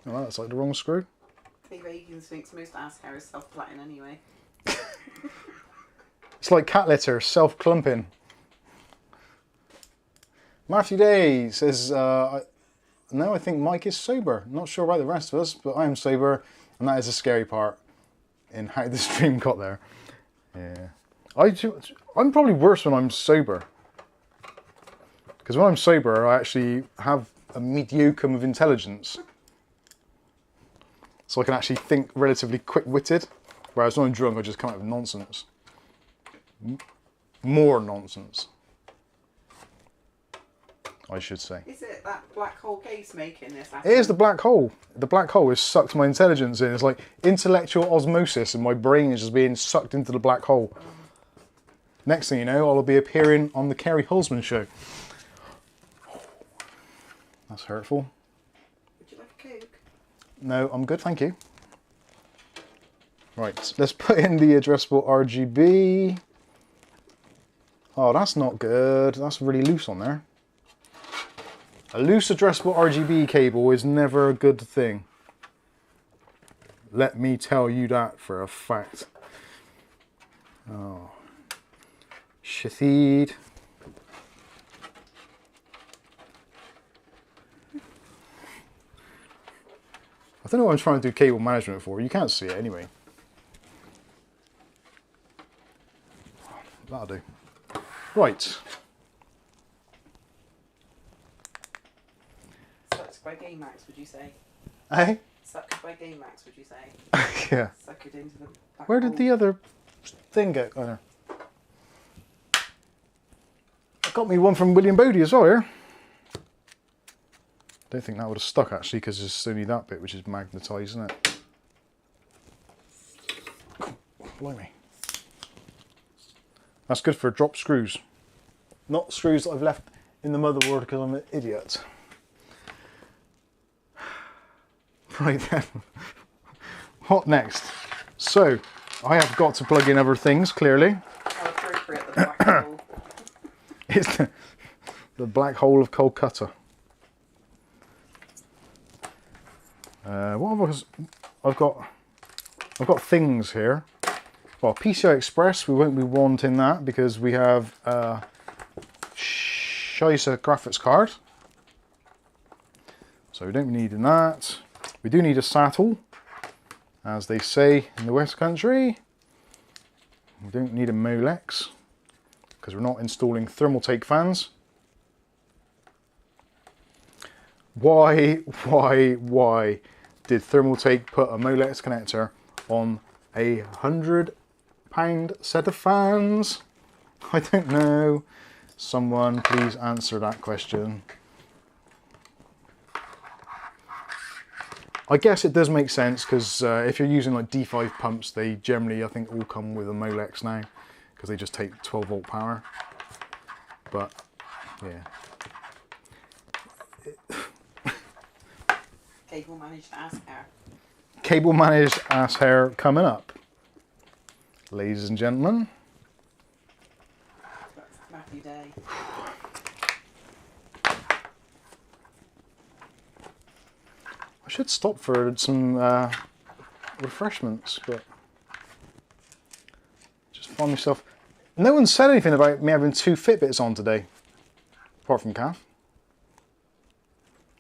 Oh, that's like the wrong screw. Dave Egan's thinks most ass hair is self-plaiting anyway. It's like cat litter, self-clumping. Matthew Day says, no, I think Mike is sober. Not sure about the rest of us, but I am sober, and that is the scary part in how the stream got there. Yeah. I'm probably worse when I'm sober. Because when I'm sober, I actually have a modicum of intelligence. So I can actually think relatively quick-witted. Whereas when I'm drunk, I just come out with nonsense. More nonsense, I should say. Is it that black hole case making this happen? It is the black hole. The black hole has sucked my intelligence in. It's like intellectual osmosis, and my brain is just being sucked into the black hole. Next thing you know, I'll be appearing on the Kerry Holzman show. That's hurtful. Would you like a Coke? No, I'm good, thank you. Right, let's put in the addressable RGB. Oh, that's not good. That's really loose on there. A loose addressable RGB cable is never a good thing. Let me tell you that for a fact. Oh. Shahid. I don't know what I'm trying to do cable management for. You can't see it anyway. That'll do. Right. Sucked by Gamemax, would you say? Hey? Sucked by Gamemax, would you say? Yeah. Suckered into the black Where did hole. the other thing go? Oh, there. I got me one from William Bodie as well here. don't think that would have stuck actually, because it's only that bit which is magnetised, isn't it? Blimey. That's good for drop screws. Not screws that I've left in the motherboard because I'm an idiot. Right then. What next? So, I have got to plug in other things, clearly. How appropriate, the black hole. It's the black hole of cold cutter. What else? I've got things here. Well, PCI Express, we won't be wanting that because we have Scheisse graphics card. So we don't be needing that. We do need a SATL, as they say in the West Country. We don't need a Molex because we're not installing thermal take fans. Why did Thermaltake put a Molex connector on a £100 set of fans? I don't know. Someone please answer that question. I guess it does make sense because if you're using like D5 pumps, they generally, I think, all come with a Molex now because they just take 12 volt power. But yeah. Cable managed ass hair. Cable managed ass hair coming up. Ladies and gentlemen. That's a happy day. I should stop for some refreshments, but just find myself... No one said anything about me having 2 Fitbits on today, apart from Kath.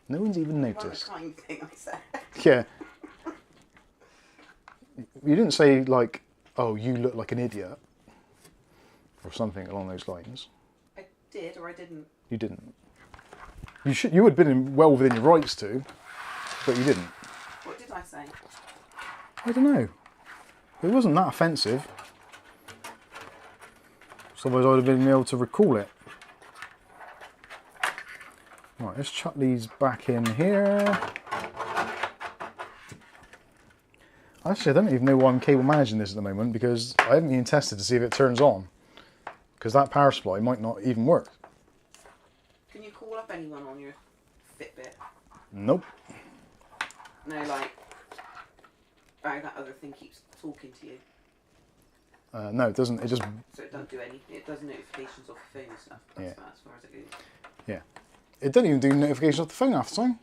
No one's even noticed. One kind thing I said. Yeah. You didn't say like, oh, you look like an idiot, or something along those lines. I did, or I didn't. You didn't. You should. You would have been well within your rights to, but you didn't. What did I say? I don't know. It wasn't that offensive. Otherwise, I would have been able to recall it. Right, let's chuck these back in here. Actually, I don't even know why I'm cable managing this at the moment because I haven't even tested to see if it turns on. Because that power supply might not even work. Can you call up anyone on your Fitbit? Nope. No, like, oh, that other thing keeps talking to you. No, it doesn't. It just... So it doesn't do anything. It does notifications off the phone and stuff. That's about as far as it goes. Yeah. It doesn't even do notifications off the phone half the time.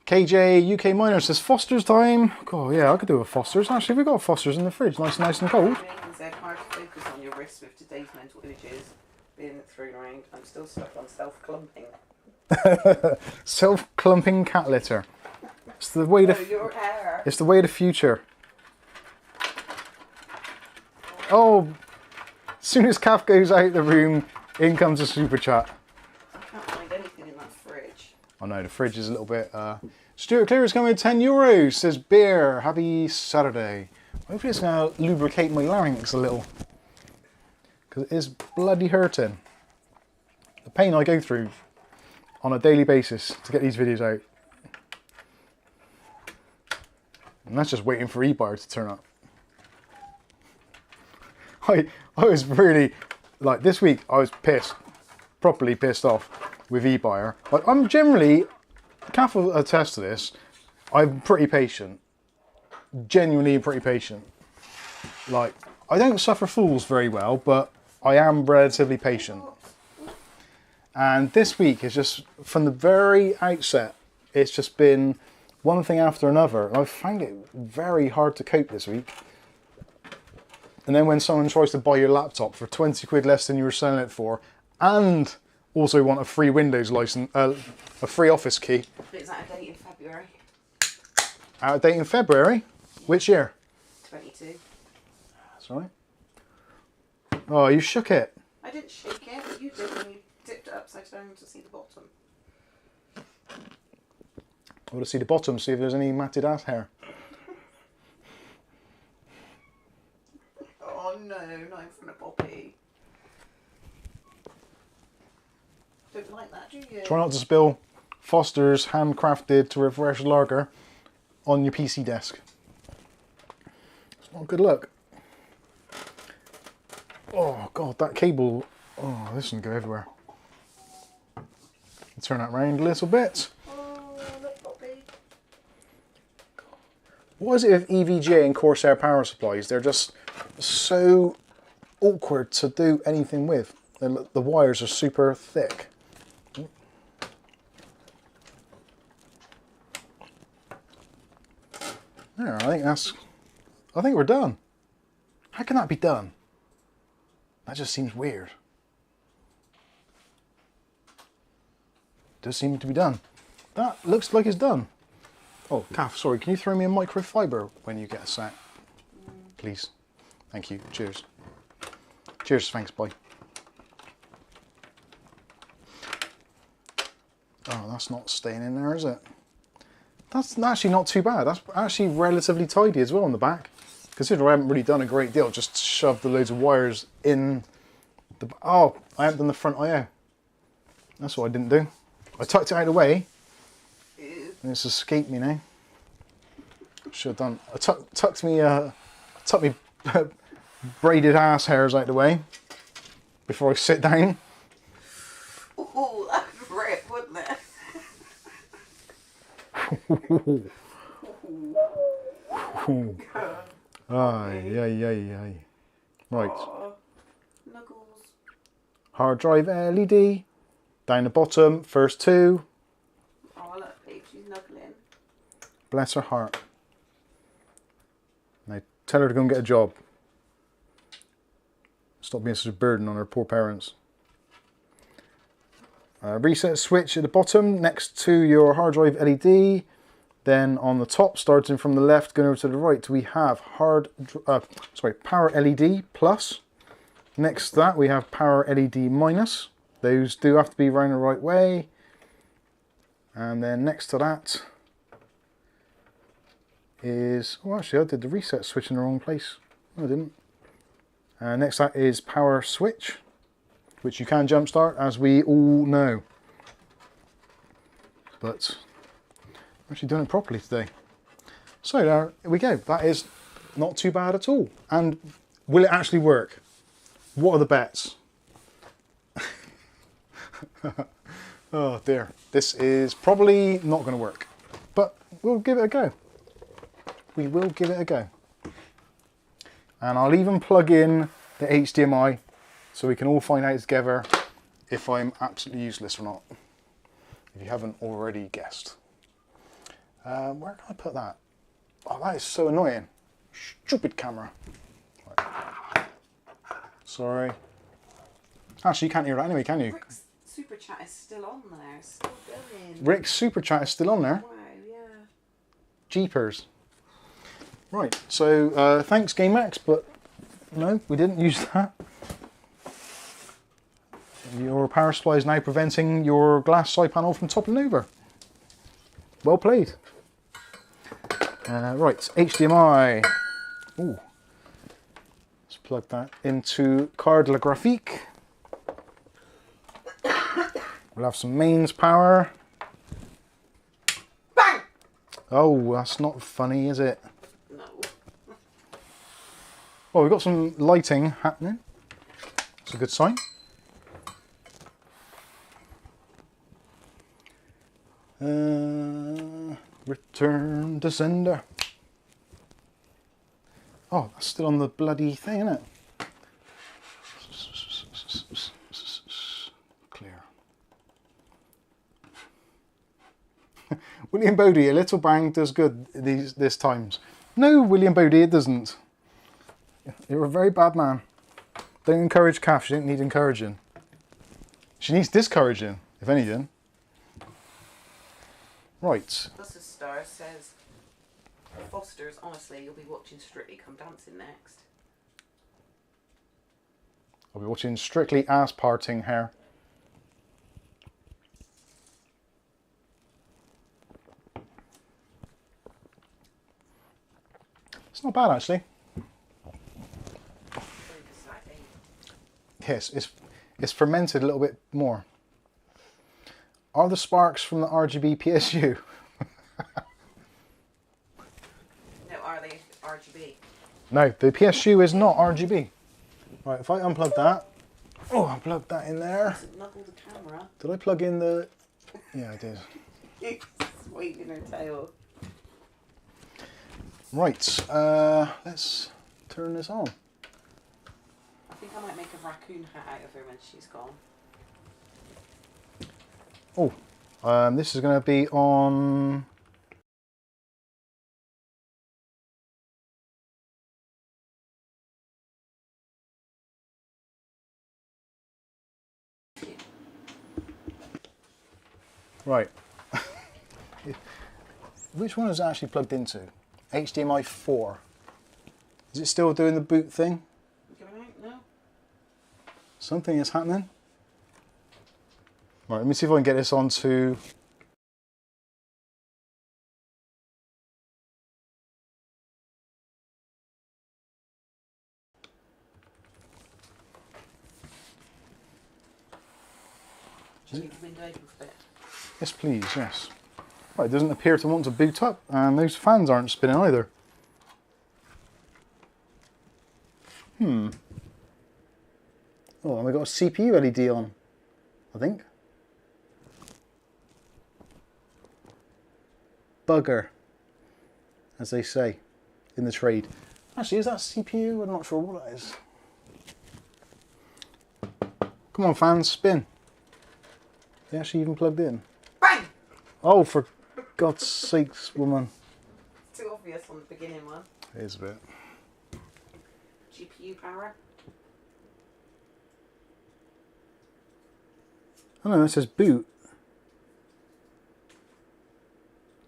KJ UK Miner says Foster's time. Oh yeah, I could do a Foster's. Actually, we've got Foster's in the fridge, nice and cold. Nathan said, hard to focus on your wrists with today's mental images being thrown around. I'm still stuck on self-clumping. Self-clumping cat litter. It's the way your hair. It's the way of the future. Oh, as soon as Kath goes out the room, in comes a super chat. I can't find anything in that fridge. I know, the fridge is a little bit... Stuart Clear is coming with €10, says beer. Happy Saturday. Hopefully it's going to lubricate my larynx a little. Because it is bloody hurting. The pain I go through on a daily basis to get these videos out. And that's just waiting for eBuyer to turn up. I was really, like this week I was pissed, properly pissed off with eBuyer. Like I'm generally, Kath will attest to this, I'm pretty patient. Genuinely pretty patient. Like, I don't suffer fools very well, but I am relatively patient. And this week is just, from the very outset, it's just been one thing after another. And I've found it very hard to cope this week. And then when someone tries to buy your laptop for 20 quid less than you were selling it for, and also want a free Windows license, a free Office key. It's out of date in February. Out of date in February? Which year? 22. That's right. Oh, you shook it. I didn't shake it, you did when you dipped it upside down to see the bottom. I want to see the bottom, see if there's any matted ass hair. Oh no, not in front of Poppy. Don't like that, do you? Try not to spill Foster's handcrafted to refresh lager on your PC desk. It's not a good look. Oh god, that cable. Oh, this can go everywhere. Turn that round a little bit. Oh, look, Bobby. What is it with EVGA and Corsair power supplies? They're just so awkward to do anything with. The wires are super thick. There, I think we're done. How can that be done? That just seems weird. Does seem to be done. That looks like it's done. Oh, Kath, sorry, can you throw me a microfiber when you get a sec? Please. Thank you. Cheers. Cheers, thanks, bye. Oh, that's not staying in there, is it? That's actually not too bad. That's actually relatively tidy as well on the back. Considering I haven't really done a great deal, just shoved the loads of wires in the... Oh, I haven't done the front I/O. That's what I didn't do. I tucked it out of the way, and it's escaped me now. Should have done. I tucked me braided ass hairs out of the way before I sit down. Ooh, that would rip, wouldn't it? Aye, aye, aye, aye. Right. Oh, Nuggles. Hard drive LED. Down the bottom, first two. Oh, look, babe, she's nuggling. Bless her heart. Now tell her to go and get a job. Stop being such a burden on her poor parents. Reset switch at the bottom next to your hard drive LED. Then on the top, starting from the left, going over to the right, we have power LED plus. Next to that, we have power LED minus. Those do have to be round the right way. And then next to that is, oh actually I did the reset switch in the wrong place. No I didn't. Next to that is power switch, which you can jump start as we all know. But I'm actually doing it properly today. So there we go. That is not too bad at all. And will it actually work? What are the bets? Oh dear, this is probably not going to work, but we'll give it a go. We will give it a go. And I'll even plug in the HDMI so we can all find out together if I'm absolutely useless or not, if you haven't already guessed. Where can I put that? Oh, that is so annoying. Stupid camera. Right. Sorry. Actually, you can't hear that anyway, can you? Rick's super chat is still on there. It's still going. Rick's super chat is still on there. Wow, yeah. Jeepers. Right, so thanks Gamemax, but no, we didn't use that. Your power supply is now preventing your glass side panel from toppling over. Well played. Right, HDMI. Ooh. Let's plug that into card la graphique. We'll have some mains power. Bang! Oh, that's not funny, is it? No. Well, we've got some lighting happening. That's a good sign. Return to sender. Oh, that's still on the bloody thing, isn't it? Clear. William Bodie, a little bang does good this times. No, William Bodie, it doesn't. You're a very bad man. Don't encourage Kath, she don't need encouraging. She needs discouraging, if anything. Right. That's a star says, Foster's, honestly, you'll be watching Strictly Come Dancing next. I'll be watching Strictly Ass Parting here. It's not bad actually. Yes, it's fermented a little bit more. Are the sparks from the RGB PSU? No, are they RGB? No, the PSU is not RGB. Right, if I unplug that. Oh, I plugged that in there. Knuckle the camera. Did I plug in the... Yeah, I did. Waving her tail. Right, let's turn this on. I think I might make a raccoon hat out of her when she's gone. Oh, this is going to be on... Right. Which one is it actually plugged into? HDMI 4. Is it still doing the boot thing? No. Something is happening. Right, let me see if I can get this onto... Do you need the window open for it? Yes, please, yes. Right, it doesn't appear to want to boot up, and those fans aren't spinning either. Oh, and we've got a CPU LED on, I think. Bugger, as they say in the trade. Actually, is that CPU? I'm not sure what that is. Come on, fans, spin. They actually even plugged in. Bang! Oh, for God's sakes, woman. It's too obvious on the beginning one. It is a bit. GPU power. Oh no, that says boot.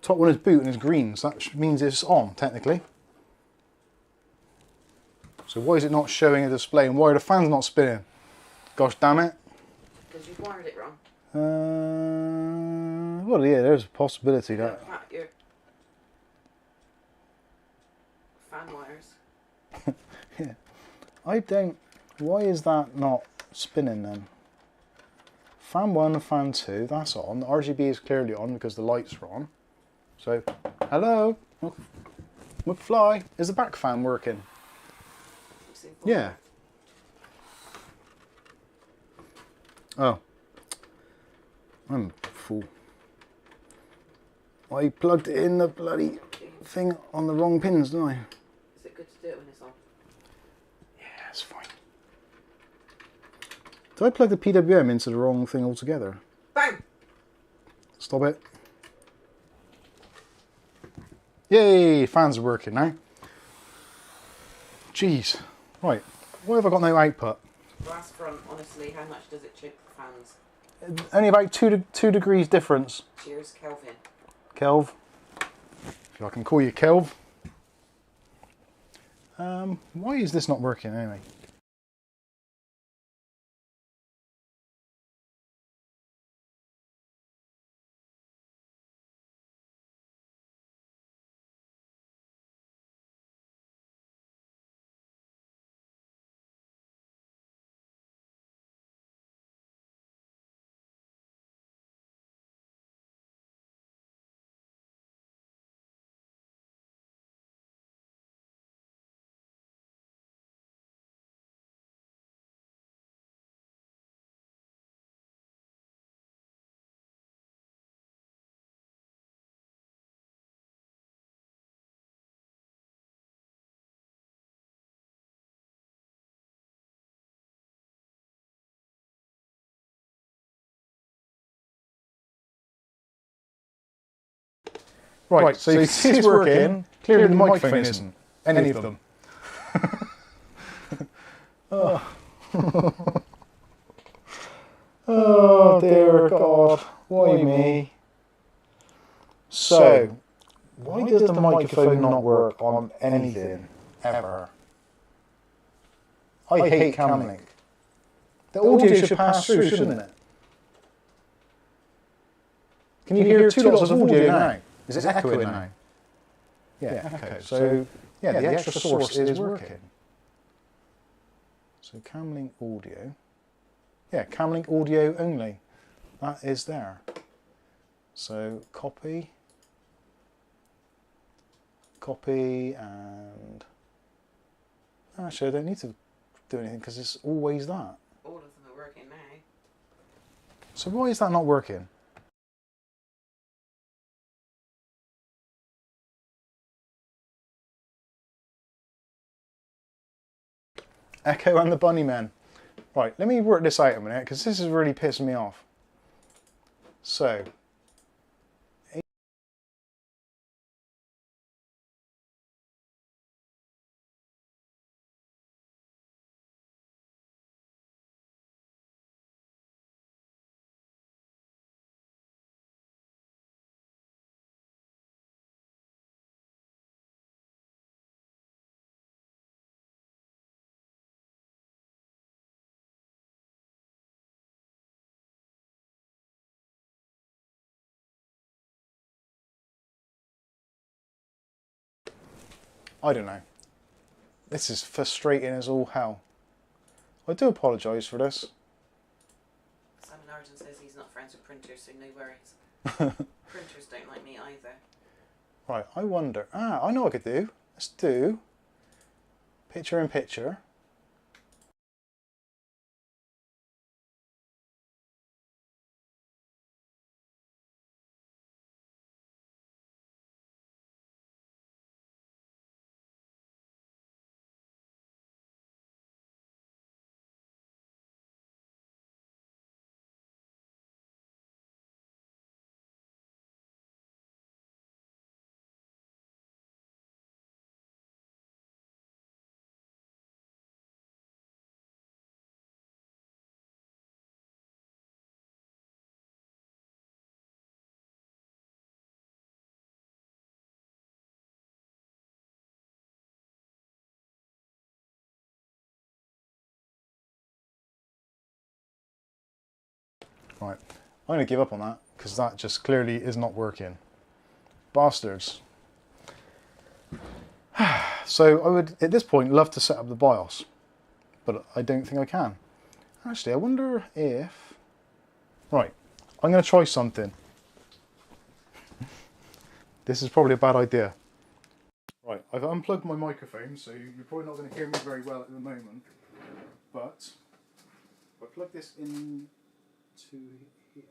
Top one is boot and it's green, so that means it's on, technically. So why is it not showing a display, and why are the fans not spinning? Gosh damn it. Because you've wired it wrong. Well, yeah, there's a possibility that... Your fan wires. Yeah. I don't... Why is that not spinning then? Fan 1 and fan 2, that's on. The RGB is clearly on because the lights are on. So, hello? McFly, is the back fan working? Yeah. Oh. I'm a fool. I plugged in the bloody thing on the wrong pins, didn't I? Is it good to do it when it's on? Yeah, it's fine. Did I plug the PWM into the wrong thing altogether? Bang! Stop it. Yay, fans are working now. Jeez. Right, why have I got no output? Glass front, honestly, how much does it choke the fans? Only about two degrees difference. Cheers, Kelvin. Kelv. If I can call you Kelv. Why is this not working anyway? Right, so you see it's working, clearly the microphone isn't. Any of them. Oh. Oh dear God, why me? So, why does the microphone not work on anything, ever? I hate Gamemax. The audio should pass through, shouldn't it? Can you hear two lots of audio now? Is it echoing now? Yeah, echo. So, yeah, the extra source is working. So, Gamemax audio. Yeah, Gamemax audio only. That is there. So copy, copy, and actually I don't need to do anything because it's always that. All of them are working now. So why is that not working? Echo and the Bunnymen. Right, let me work this out a minute because this is really pissing me off. So, I don't know. This is frustrating as all hell. I do apologise for this. Simon Arden says he's not friends with printers, so no worries. Printers don't like me either. Right, I wonder. I know what I could do. Let's do picture in picture. Right, I'm going to give up on that because that just clearly is not working. Bastards. So I would, at this point, love to set up the BIOS, but I don't think I can. Actually, I wonder if... Right, I'm going to try something. This is probably a bad idea. Right, I've unplugged my microphone, so you're probably not going to hear me very well at the moment, but if I plug this in to here.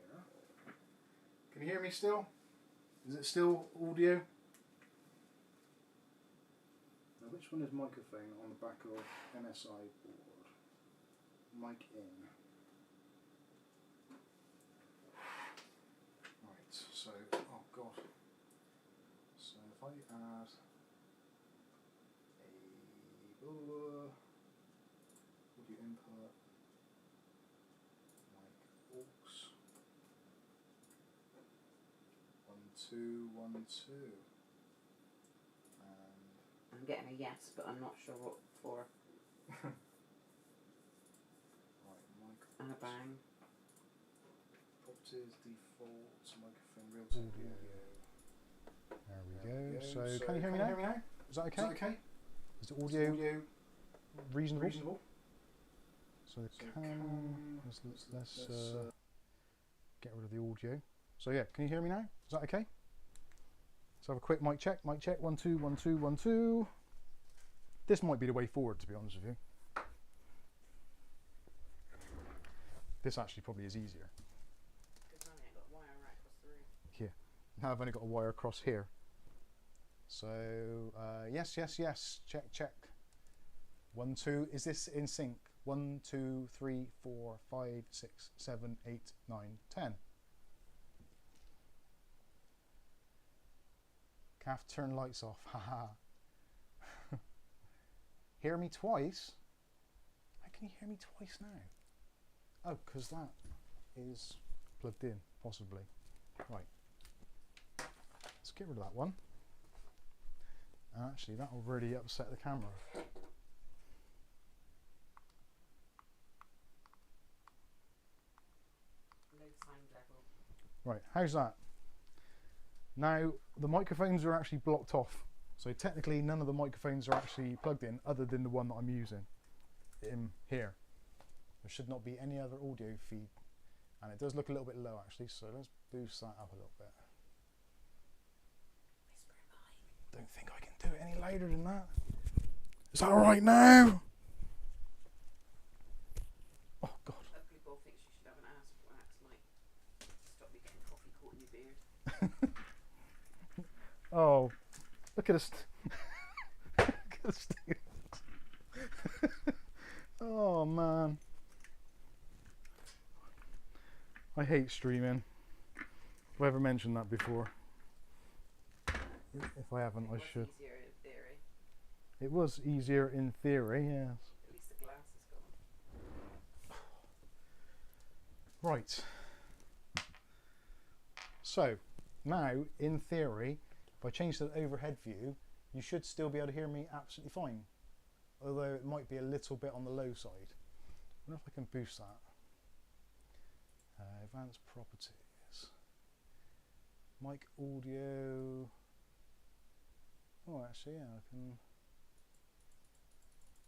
Can you hear me still? Is it still audio? Now which one is microphone on the back of MSI board? Mic in. Right, so, oh god. So if I add a audio input, mic aux. 1, 2, 1, 2. And I'm getting a yes, but I'm not sure what for. right, mic And a bang. properties, default, microphone, real audio. There we go. So can you hear me now? Is that okay? Is that okay? Is the audio reasonable? So let's get rid of the audio. So yeah, can you hear me now? Is that okay? Let's have a quick mic check. Mic check. 1, 2, 1, 2, 1, 2. This might be the way forward, to be honest with you. This actually probably is easier. Because I've only got a wire right across the room. Here. Now I've only got a wire across here. So yes, yes, yes. Check, check. 1, 2. Is this in sync? 1, 2, 3, 4, 5, 6, 7, 8, 9, 10. Have to turn lights off. Haha. Hear me twice? How can you hear me twice now? Oh, because that is plugged in, possibly. Right. Let's get rid of that one. Actually, that will really upset the camera. Low sound level. Right, how's that? Now, the microphones are actually blocked off. So technically, none of the microphones are actually plugged in other than the one that I'm using in here. There should not be any other audio feed. And it does look a little bit low, actually. So let's boost that up a little bit. Don't think I can do it any louder than that. Is that alright now? Oh God. Ugly Bob thinks you should have an ass wax, Mike. Stop me getting coffee caught in your beard. Oh, look at this. Look at this thing. Oh man. I hate streaming. Have I ever mentioned that before? If I haven't, I should. Easier in theory. It was easier in theory, yes. At least the glass is gone. Right. So, now, in theory, if I change to the overhead view, you should still be able to hear me absolutely fine. Although it might be a little bit on the low side. I wonder if I can boost that. Advanced properties. Mic audio. Oh, actually, yeah, I can.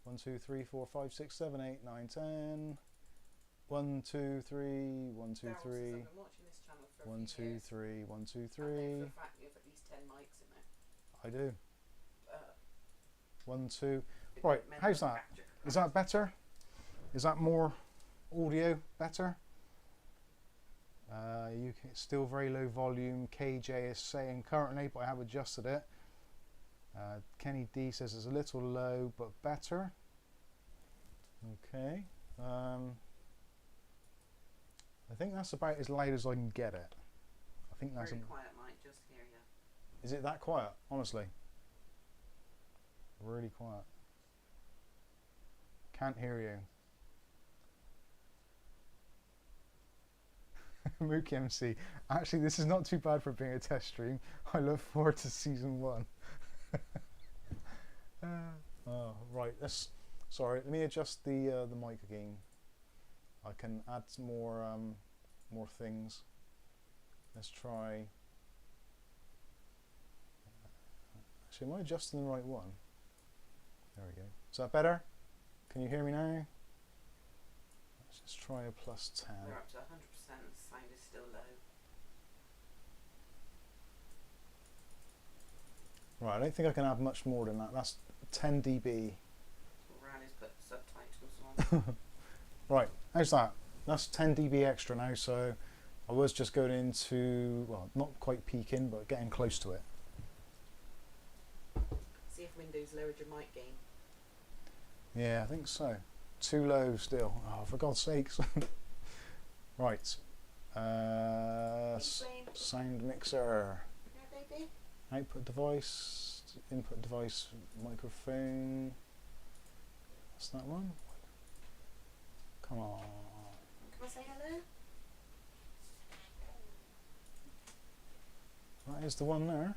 1, 2, 3, 4, 5, 6, 7, 8, 9, 10. 1, 2, 3, 1, 2, 3. I've been watching this channel for 1, 2, 3, 1, 2, 3. I know for a fact you have at least 10 mics in there. I do. 1, 2. Right, Meant how's to that? capture Is that better? Is that more audio better? Still very low volume. KJ is saying currently, but I have adjusted it. Kenny D says it's a little low, but better. Okay. I think that's about as loud as I can get it. I think that's very quiet, Mike. Just hear you. Is it that quiet? Honestly, really quiet. Can't hear you. Mookie MC. Actually, this is not too bad for being a test stream. I look forward to season 1. Oh, right. Sorry. Let me adjust the mic again. I can add some more things. Let's try. Actually, am I adjusting the right one? There we go. Is that better? Can you hear me now? Let's just try a +10. We're up to 100%. Sound is still low. Right, I don't think I can add much more than that. That's 10 dB. Riley's put subtitles on. Right, how's that? That's 10 dB extra now, so I was just going into, well, not quite peaking, but getting close to it. See if Windows lowered your mic gain. Yeah, I think so. Too low still. Oh, for God's sakes. Right. Sound mixer. Yeah, baby. Output device, input device, microphone. That's that one. Come on. Can I say hello? That is the one there.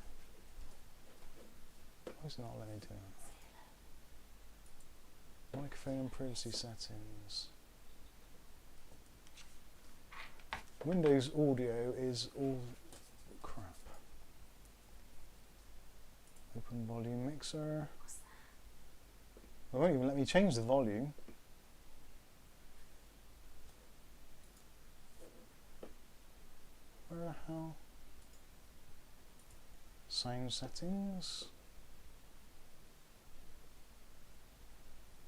Why is it not letting me do that? Microphone and privacy settings. Windows audio is all crap. Open volume mixer. It won't even let me change the volume. Where the hell? Sound settings.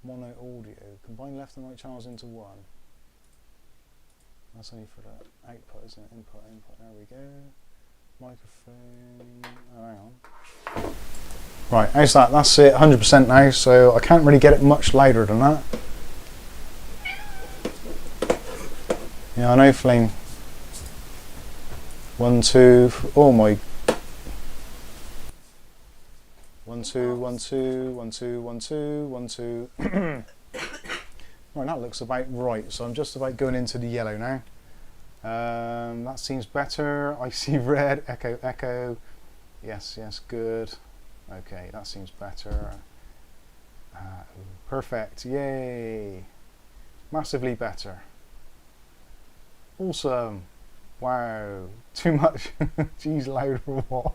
Mono audio. Combine left and right channels into one. That's only for the output, isn't it? Input, input. There we go. Microphone. Oh, hang on. Right, how's that? That's it, 100% now, so I can't really get it much louder than that. Yeah, I know, Flame. 1, 2, oh my. 1, 2, 1, 2, 1, 2, 1, 2, 1, 2. Right, that looks about right, so I'm just about going into the yellow now. That seems better. I see red, echo, echo. Yes, yes, good. Okay, that seems better. Perfect, yay. Massively better. Awesome. Wow, too much. Jeez, loud for what?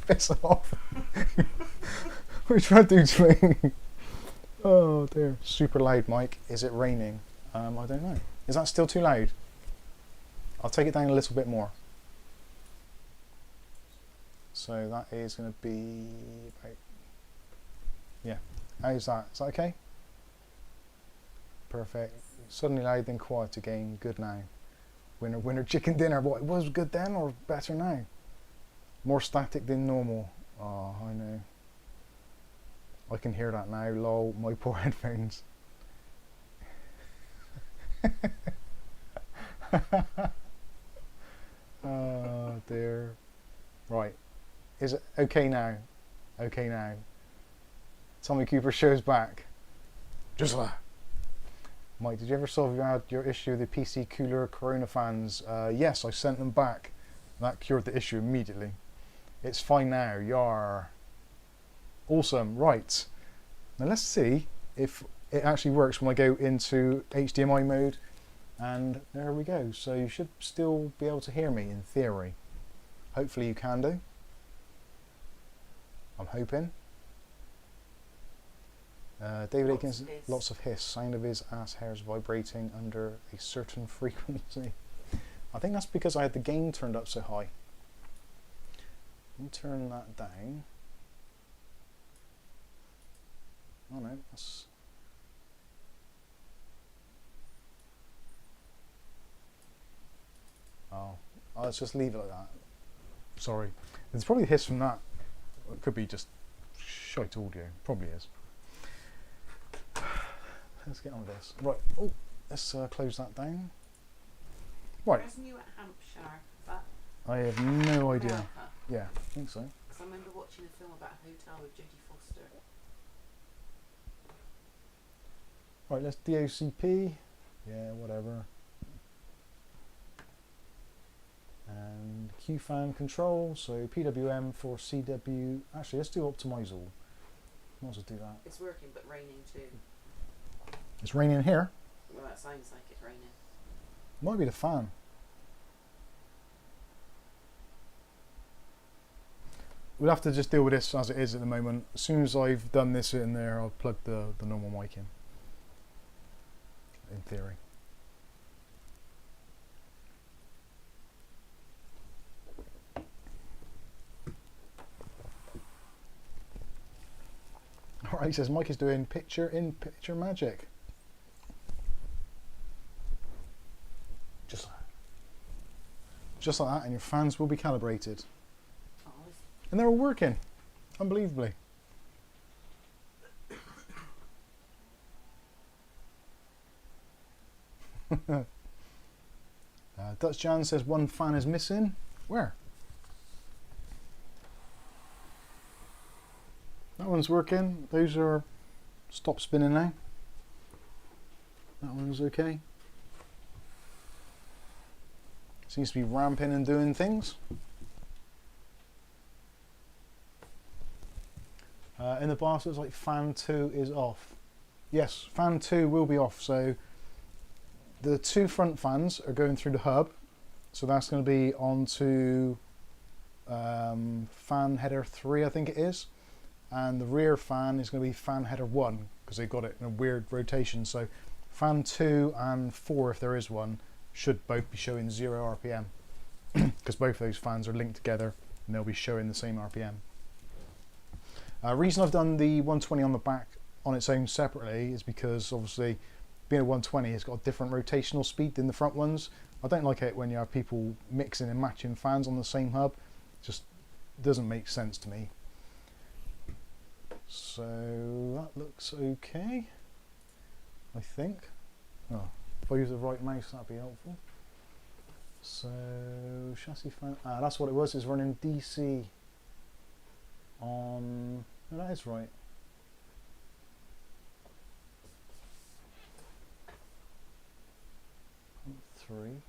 Piss off. What are you trying to do to me? Oh dear. Super loud mic. Is it raining? I don't know. Is that still too loud? I'll take it down a little bit more. So that is going to be about, yeah. How's that? Is that okay? Perfect. Suddenly loud, then quiet again. Good now. Winner, winner, chicken dinner. What, it was good then or better now? More static than normal. Oh, I know. I can hear that now. Lol, my poor headphones. Oh dear. Right. Is it okay now? Okay now. Tommy Cooper shows back. Just that. Mike, did you ever solve your issue with the PC cooler Corona fans? Yes, I sent them back. That cured the issue immediately. It's fine now. Yar. Awesome. Right. Now let's see if it actually works when I go into HDMI mode. And there we go. So you should still be able to hear me in theory. Hopefully you can do. I'm hoping. David Aikens, lots of hiss. Sound of his ass hairs vibrating under a certain frequency. I think that's because I had the gain turned up so high. Let me turn that down. Oh no, that's... Oh, let's just leave it like that. Sorry. There's probably a hiss from that. It could be just shite audio. Probably is. Let's get on with this. Right. Oh, let's close that down. Right. Where's New at Hampshire? Is that I have no idea. America? Yeah, I think so. Because I remember watching a film about a hotel with Jodie Foster. Right, let's DOCP. Yeah, whatever. And QFan control, so PWM for CW. Actually, let's do optimize all. Might as well do that. It's working, but raining too. It's raining here. Well, that sounds like it's raining. Might be the fan. We'll have to just deal with this as it is at the moment. As soon as I've done this in there, I'll plug the normal mic in theory. Alright, he says Mike is doing picture-in-picture magic. Just like that, and your fans will be calibrated. Oh, And they're all working, unbelievably. Dutch Jan says one fan is missing. Where? That one's working. Those are stop spinning now. That one's okay. Seems to be ramping and doing things. In the bar, so it's like fan 2 is off. Yes, fan 2 will be off. So the two front fans are going through the hub. So that's going to be onto fan header 3, I think it is. And the rear fan is going to be fan header 1 because they got it in a weird rotation. So fan 2 and 4, if there is one, should both be showing 0 RPM because both of those fans are linked together and they'll be showing the same RPM. Reason I've done the 120 on the back on its own separately is because obviously being a 120 it's got a different rotational speed than the front ones. I don't like it when you have people mixing and matching fans on the same hub. It just doesn't make sense to me. So that looks okay, I think. Oh, if I use the right mouse that'd be helpful. So chassis fan, that's what it was, is running DC on, no, that is right. Pump 3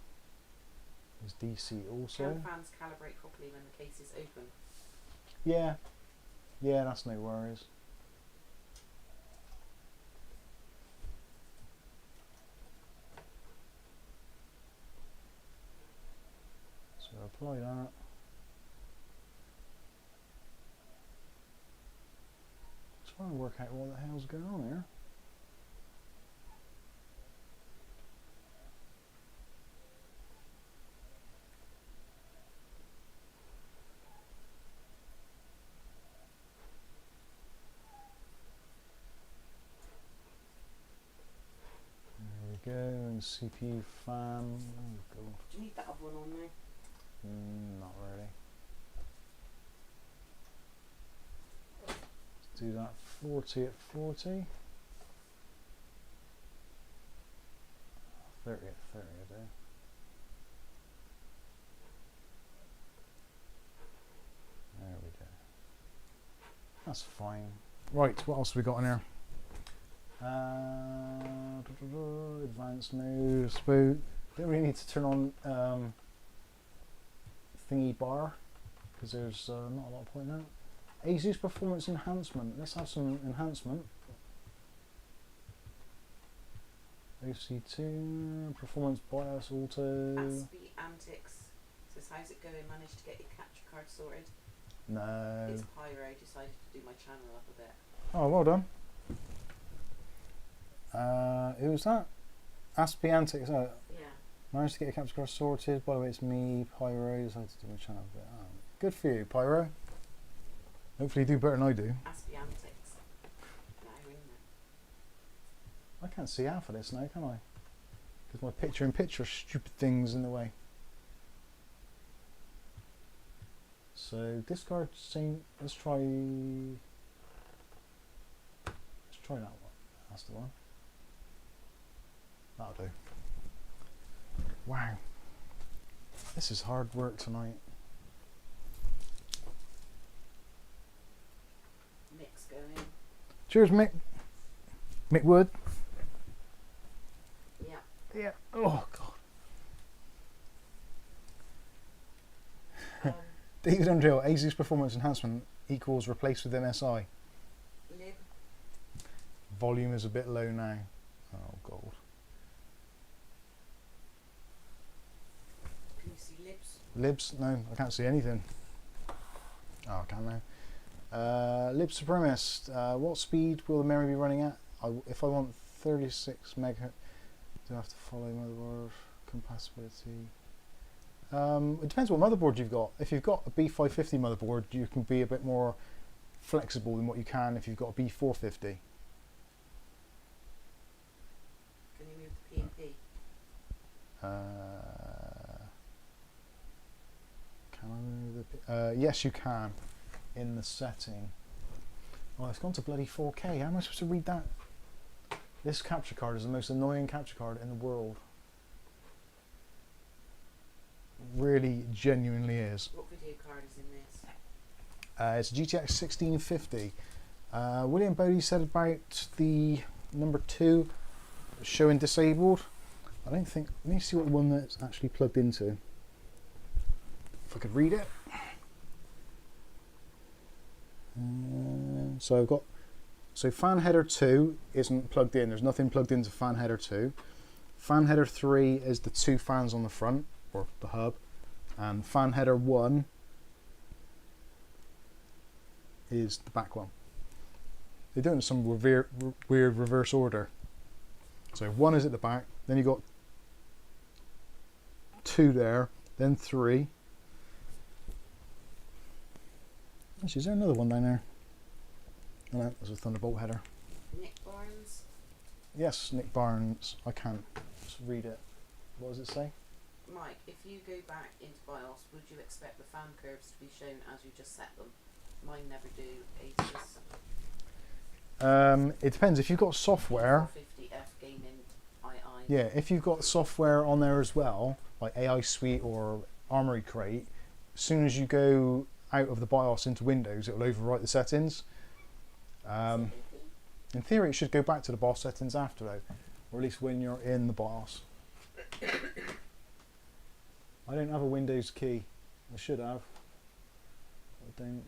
is DC also. Can fans calibrate properly when the case is open? Yeah, yeah, that's no worries. So apply that. Trying to work out what the hell's going on here. Main CPU fan. Oh god. Do you need that other one on there? Not really. Let's do that 40 at 40. 30 at 30 I do. There we go. That's fine. Right, what else have we got in here? Advanced mode. So, don't really need to turn on thingy bar because there's not a lot of point in that. ASUS performance enhancement. Let's have some enhancement. OC2 performance BIOS auto. Aspie Antics says, how's it going? Managed to get your capture card sorted? No. It's Pyro. Decided to do my channel up a bit. Oh, well done. Who was that? Aspie Antics. Yeah. Managed to get your capture card sorted. By the way, it's me, Pyro. Decided to do my channel a bit. Oh, good for you, Pyro. Hopefully you do better than I do. Aspie Antics. No, isn't it? I can't see half of this now, can I? Because my picture-in-picture stupid things in the way. So discard same. Let's try that one. That's the one. That'll do. Wow. This is hard work tonight. Mix going. Cheers, Mick. Mick Wood. Yeah. Yeah. Oh god. David Unreal, ASUS performance enhancement equals replace with MSI. Lib. Volume is a bit low now. Oh god. Can you see libs? Libs? No, I can't see anything. Oh, I can now. Lib Supremacist. What speed will the memory be running at? If I want 36 megahertz, do I have to follow motherboard compatibility? It depends what motherboard you've got. If you've got a B550 motherboard, you can be a bit more flexible than what you can if you've got a B450. Can you move the P&P? Can I move the? Yes, you can. In the setting. Oh, it's gone to bloody 4K. How am I supposed to read that? This capture card is the most annoying capture card in the world. Really, genuinely is. What video card is in this? It's a GTX 1650. William Bodie said about the number 2 showing disabled. I don't think. Let me see what the one that's actually plugged into. If I could read it. So I've got. So fan header 2 isn't plugged in. There's nothing plugged into fan header 2. Fan header 3 is the 2 fans on the front, or the hub, and fan header 1 is the back one. They're doing some weird reverse order. So 1 is at the back, then you got 2 there, then 3. Actually, is there another one down there? Oh, no, there's a Thunderbolt header. Nick Barnes. Yes, Nick Barnes. I can't just read it. What does it say? Mike, if you go back into BIOS, would you expect the fan curves to be shown as you just set them? Mine never do. ASUS. It depends. If you've got software. 450F gaming II. Yeah, if you've got software on there as well, like AI Suite or Armory Crate, as soon as you go out of the BIOS into Windows, it will overwrite the settings. In theory, it should go back to the BIOS settings after though, or at least when you're in the BIOS. I don't have a Windows key. I should have. I don't.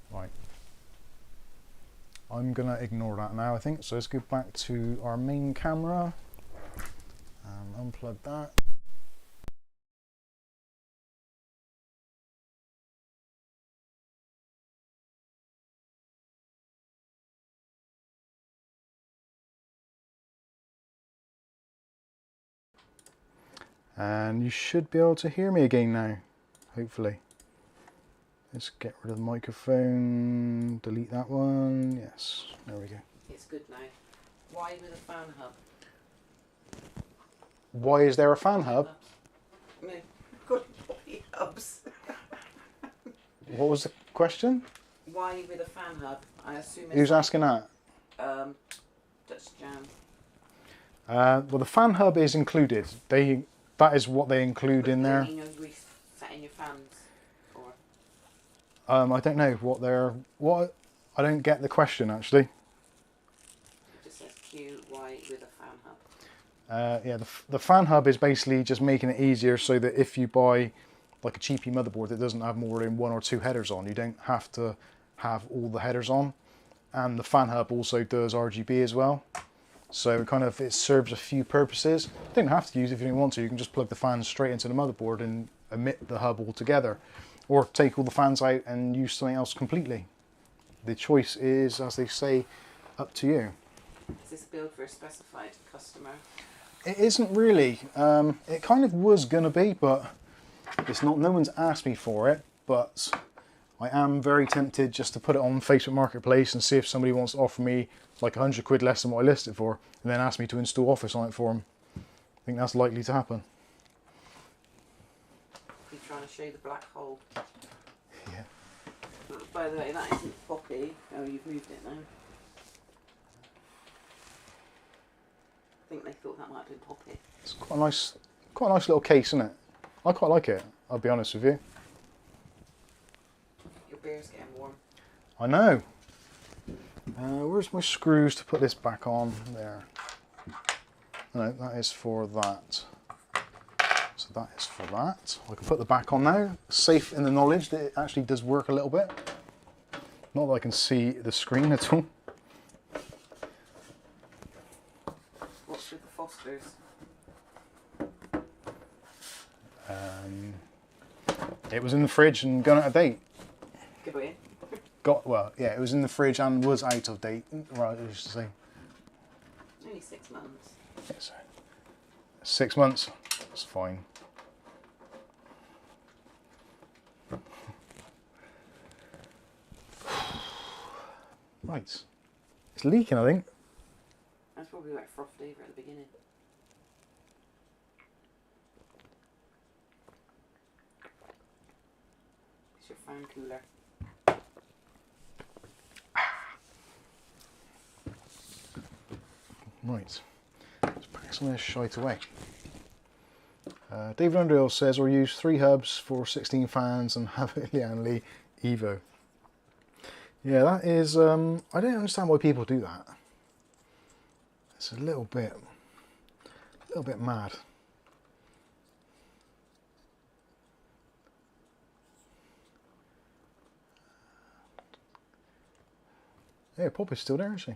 Right. I'm gonna ignore that now, I think. So let's go back to our main camera and unplug that. And you should be able to hear me again now, hopefully. Let's get rid of the microphone, delete that one. Yes, there we go. It's good now. Why with a fan hub? Why is there a fan hub? No, good body hubs. What was the question? Why with a fan hub? I assume it's Who's asking that? Dutch Jam. Well, the fan hub is included. That is what they include in there. You know, resetting your fans, or I don't know what. I don't get the question actually. it just says QY with a fan hub. Yeah, the fan hub is basically just making it easier so that if you buy like a cheapy motherboard that doesn't have more than 1 or 2 headers on, you don't have to have all the headers on. And the fan hub also does RGB as well. So it serves a few purposes. You don't have to use it if you don't want to. You can just plug the fans straight into the motherboard and omit the hub altogether. Or take all the fans out and use something else completely. The choice is, as they say, up to you. Is this build for a specified customer? It isn't really. It kind of was going to be, but it's not. No one's asked me for it, but I am very tempted just to put it on Facebook Marketplace and see if somebody wants to offer me like 100 quid less than what I listed for, and then ask me to install Office on it for them. I think that's likely to happen. You're trying to show the black hole. Yeah. By the way, that isn't Poppy. Oh, you've moved it now. I think they thought that might have been Poppy. It's quite a nice little case, isn't it? I quite like it, I'll be honest with you. Your beer's getting warm. I know. Where's my screws to put this back on? There. No, that is for that. So that is for that. I can put the back on now. Safe in the knowledge that it actually does work a little bit. Not that I can see the screen at all. What's with the Fosters? It was in the fridge and gone out of date. Good way. It was in the fridge and was out of date. Right, I used to say. Only 6 months. Yes. 6 months. That's fine. Right. It's leaking, I think. That's probably like frothed over at the beginning. It's your fan cooler. Right. Let's pack some of this shite away. David Underhill says, or use 3 hubs for 16 fans and have it Lian Li Evo. Yeah, that is, I don't understand why people do that. It's a little bit mad. Yeah, Poppy's still there, isn't she?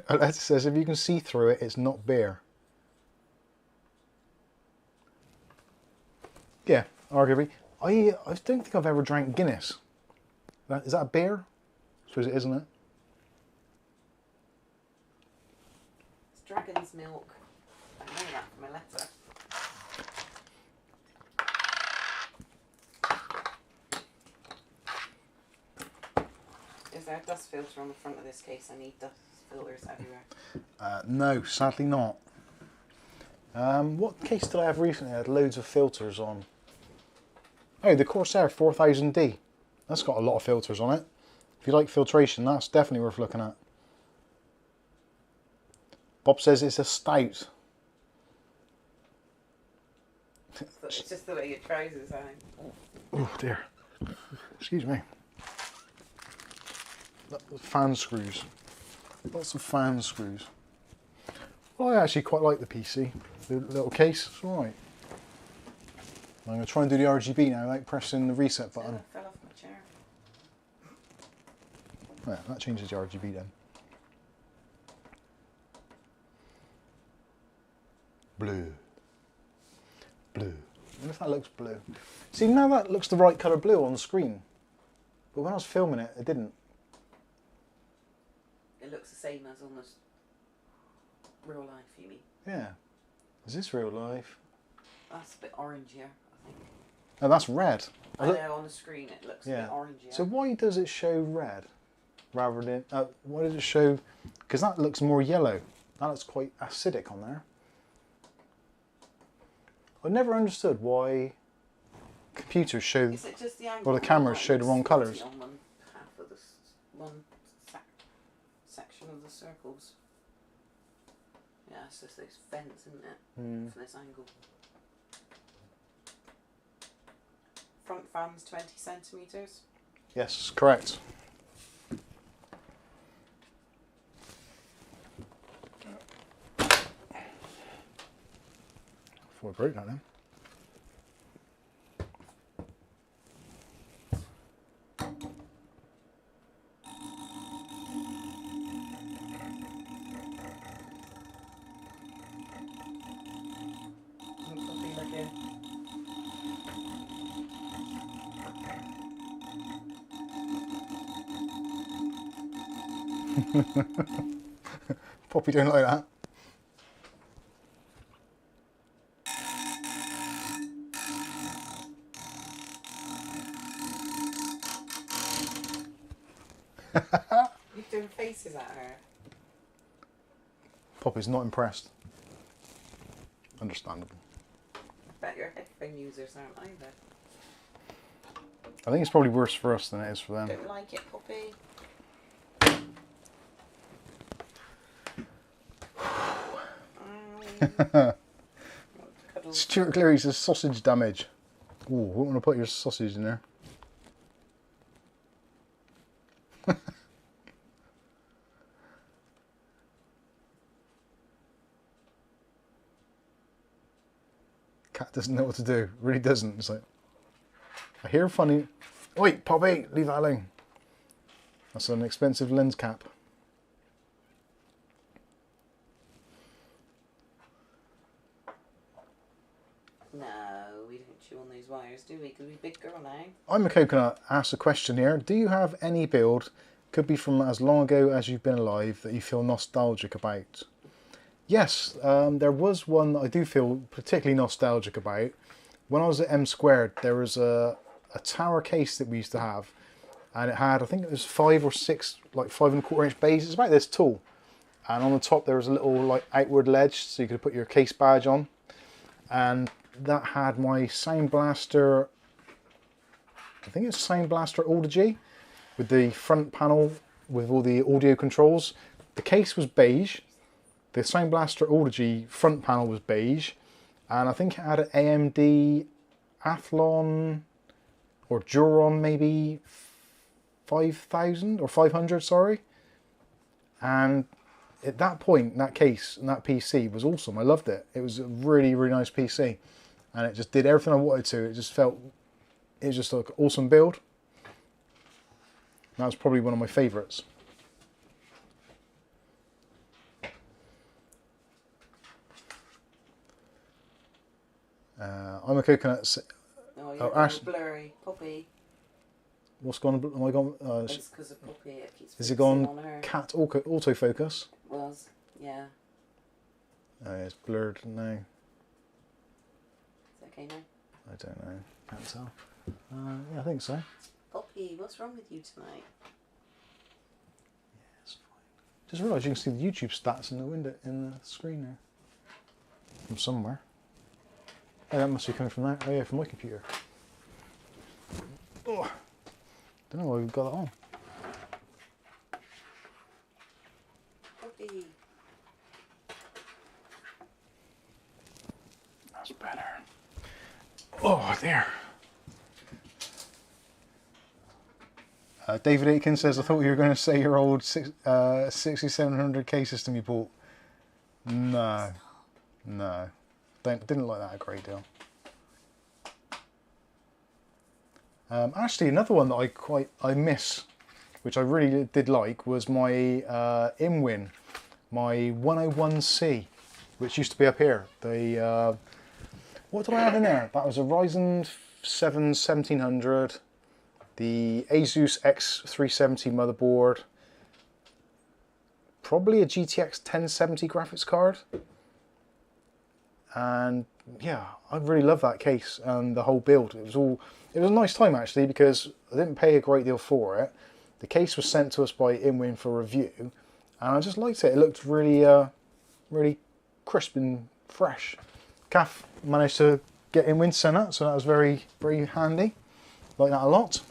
Alexa says, if you can see through it, it's not beer. Yeah, arguably. I don't think I've ever drank Guinness. Is that a beer? I suppose it is, isn't it? It's dragon's milk. I know that from a letter. Is there a dust filter on the front of this case? I need dust filters everywhere. No, sadly not. What case did I have recently? I had loads of filters on. Oh, the Corsair 4000D. That's got a lot of filters on it. If you like filtration, that's definitely worth looking at. Bob says it's a stout. It's just the way your trousers are. Oh dear. Excuse me. Fan screws. Lots of fan screws. Well, I actually quite like the PC. The little case, it's alright. I'm going to try and do the RGB now without pressing the reset button. I fell off my chair. Yeah, that changes the RGB then. Blue. Blue. I wonder if that looks blue. See, now that looks the right colour blue on the screen. But when I was filming it, it didn't. It looks the same as almost real life, you mean? Yeah. Is this real life? That's a bit orangier, I think. Oh, that's red. I know on the screen it looks a Yeah. bit orangier. So why does it show red? rather than, what does it show? Because that looks more yellow. That looks quite acidic on there. I never understood why computers show, Is it just the angle? or the cameras show the wrong colours. On one half of this one section of the circles. Yeah, it's just those vents, isn't it? For this angle. Front fan's 20 centimetres. Yes, correct. Before I broke that then. Poppy don't like that. You're doing faces at her. Poppy's not impressed. Understandable. I bet your headphone users aren't either. I think it's probably worse for us than it is for them. Don't like it, Poppy. Stuart Cleary says sausage damage. Ooh, I wouldn't want to put your sausage in there. Cat doesn't know what to do. Really doesn't. It's like, I hear funny. Wait, Poppy, leave that alone. That's an expensive lens cap. No, we don't chew on those wires, do we? Because we're a big girl now. I'm a Coconut asks a question here. Do you have any build, could be from as long ago as you've been alive, that you feel nostalgic about? Yes, there was one that I do feel particularly nostalgic about. When I was at M Squared, there was a tower case that we used to have, and it had, I think it was 5 or 6, like 5 1/4 inch bays. It's about this tall, and on the top there was a little like outward ledge, so you could put your case badge on, and that had my Sound Blaster, I think it's Sound Blaster All G, with the front panel with all the audio controls. The case was beige. The Sound Blaster All G front panel was beige, and I think it had an AMD Athlon or Duron maybe 5000 or 500, sorry. And at that point, that case and that PC was awesome. I loved it. It was a really, really nice PC, and it just did everything I wanted to. It just felt, it was just like an awesome build. That was probably one of my favourites. I'm a Coconut. Oh, you're Ash, blurry, Poppy. what's gone? Am I gone? It's because of Poppy. It keeps Is it focusing gone? on her. Cat autofocus. Was, yeah. Oh, yeah, it's blurred now. Is it okay now? I don't know. Can't tell. Yeah, I think so. Poppy, what's wrong with you tonight? Yeah, it's fine. Just realised you can see the YouTube stats in the window in the screen there. From somewhere. Oh, that must be coming from that. Oh yeah, from my computer. Oh, don't know why we've got that on. Poppy. That's better. Oh, there. David Aitken says, I thought you were going to say your old 6700K system you bought. No. No. Didn't like that a great deal. Actually, another one that I miss, which I really did like, was my InWin, my 101C, which used to be up here. The what did I have in there? That was a Ryzen 7 1700, the ASUS X370 motherboard, probably a GTX 1070 graphics card. And yeah, I really love that case and the whole build. It was a nice time actually, because I didn't pay a great deal for it. The case was sent to us by InWin for review, and I just liked it. It looked really, really crisp and fresh. Kath managed to get InWin to send that, so that was very, very handy. Like that a lot.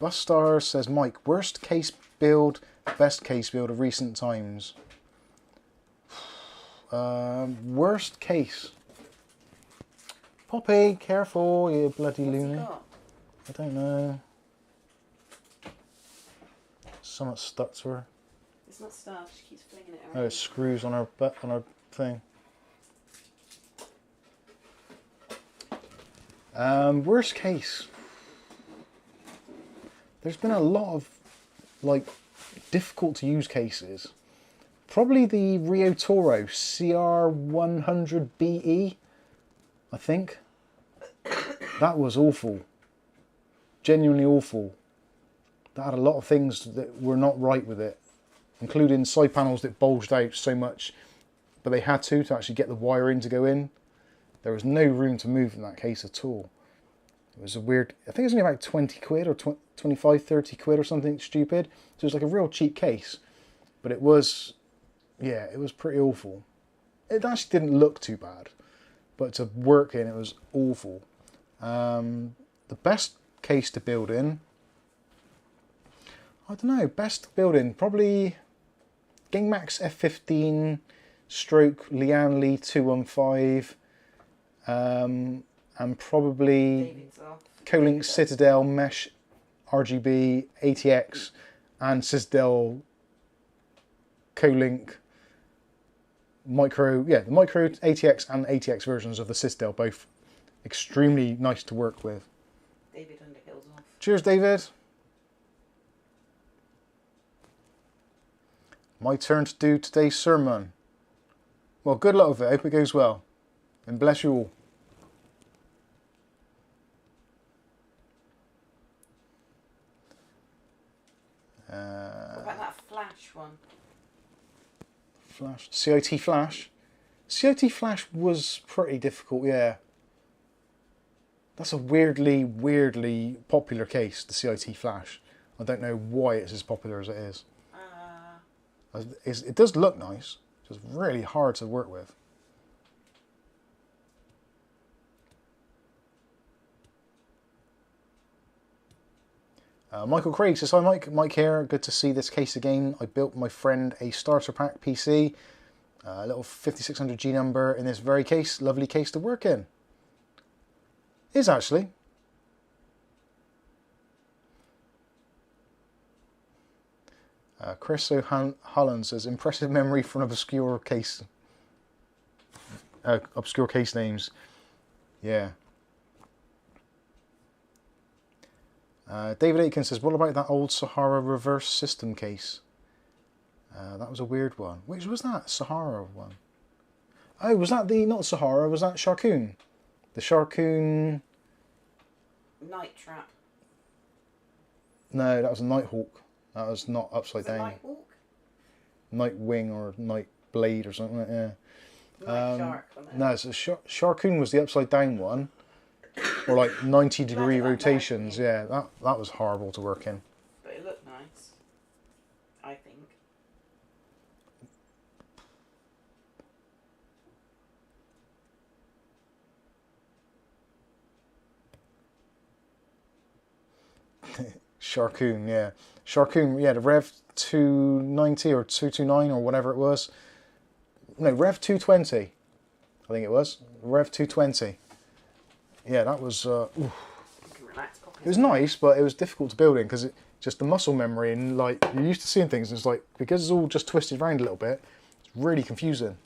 Busstar says, Mike, worst case build, best case build of recent times. Worst case. Poppy, careful, you bloody loony. I don't know. Something stuck to her. It's not stuff, she keeps flinging it around. Oh, it screws on her butt, on her thing. Worst case. There's been a lot of like difficult to use cases. Probably the Rio Toro CR100BE, I think. That was awful. Genuinely awful. That had a lot of things that were not right with it, including side panels that bulged out so much, but they had to actually get the wiring to go in. There was no room to move in that case at all. It was a weird, I think it was only about 20 quid or 25, 30 quid or something stupid. So it was like a real cheap case, but it was, yeah, it was pretty awful. It actually didn't look too bad, but to work in, it was awful. The best case to build in, I don't know, best build in, probably Gamemax F15 stroke Lian Li 215, and probably Colink Citadel Mesh RGB ATX and Citadel Colink Micro, yeah, the Micro ATX and ATX versions of the Citadel, both extremely nice to work with. David Underhill's off. Cheers, David. My turn to do today's sermon. Well, good luck with it. I hope it goes well. And bless you all. What about that flash one? Flash. CIT Flash. CIT Flash was pretty difficult, yeah. That's a weirdly, weirdly popular case, the CIT Flash. I don't know why it's as popular as it is. It does look nice, it's just really hard to work with. Michael Craig says, hi Mike here, good to see this case again. I built my friend a starter pack PC, a little 5600G number in this very case, lovely case to work in. Is actually. Chris O'Holland says, impressive memory from obscure case names. Yeah. David Aiken says, what about that old Sahara reverse system case? That was a weird one. Which was that? Sahara one? Oh, was that the, not Sahara, was that Sharkoon? The Sharkoon... Night Trap. No, that was a Nighthawk. That was not upside down. Nighthawk? Nightwing or Night Blade or something like that, yeah. Night Shark, wasn't it? No, so Sharkoon was the upside down one. Or like 90-degree rotations, yeah. That was horrible to work in. But it looked nice, I think. Sharkoon, yeah. Sharkoon, yeah, the Rev 290 or 229 or whatever it was. No, Rev 220, I think it was. Rev 220. Yeah, that was... it was nice, but it was difficult to build in because it just the muscle memory and like you're used to seeing things and it's like, because it's all just twisted around a little bit, it's really confusing.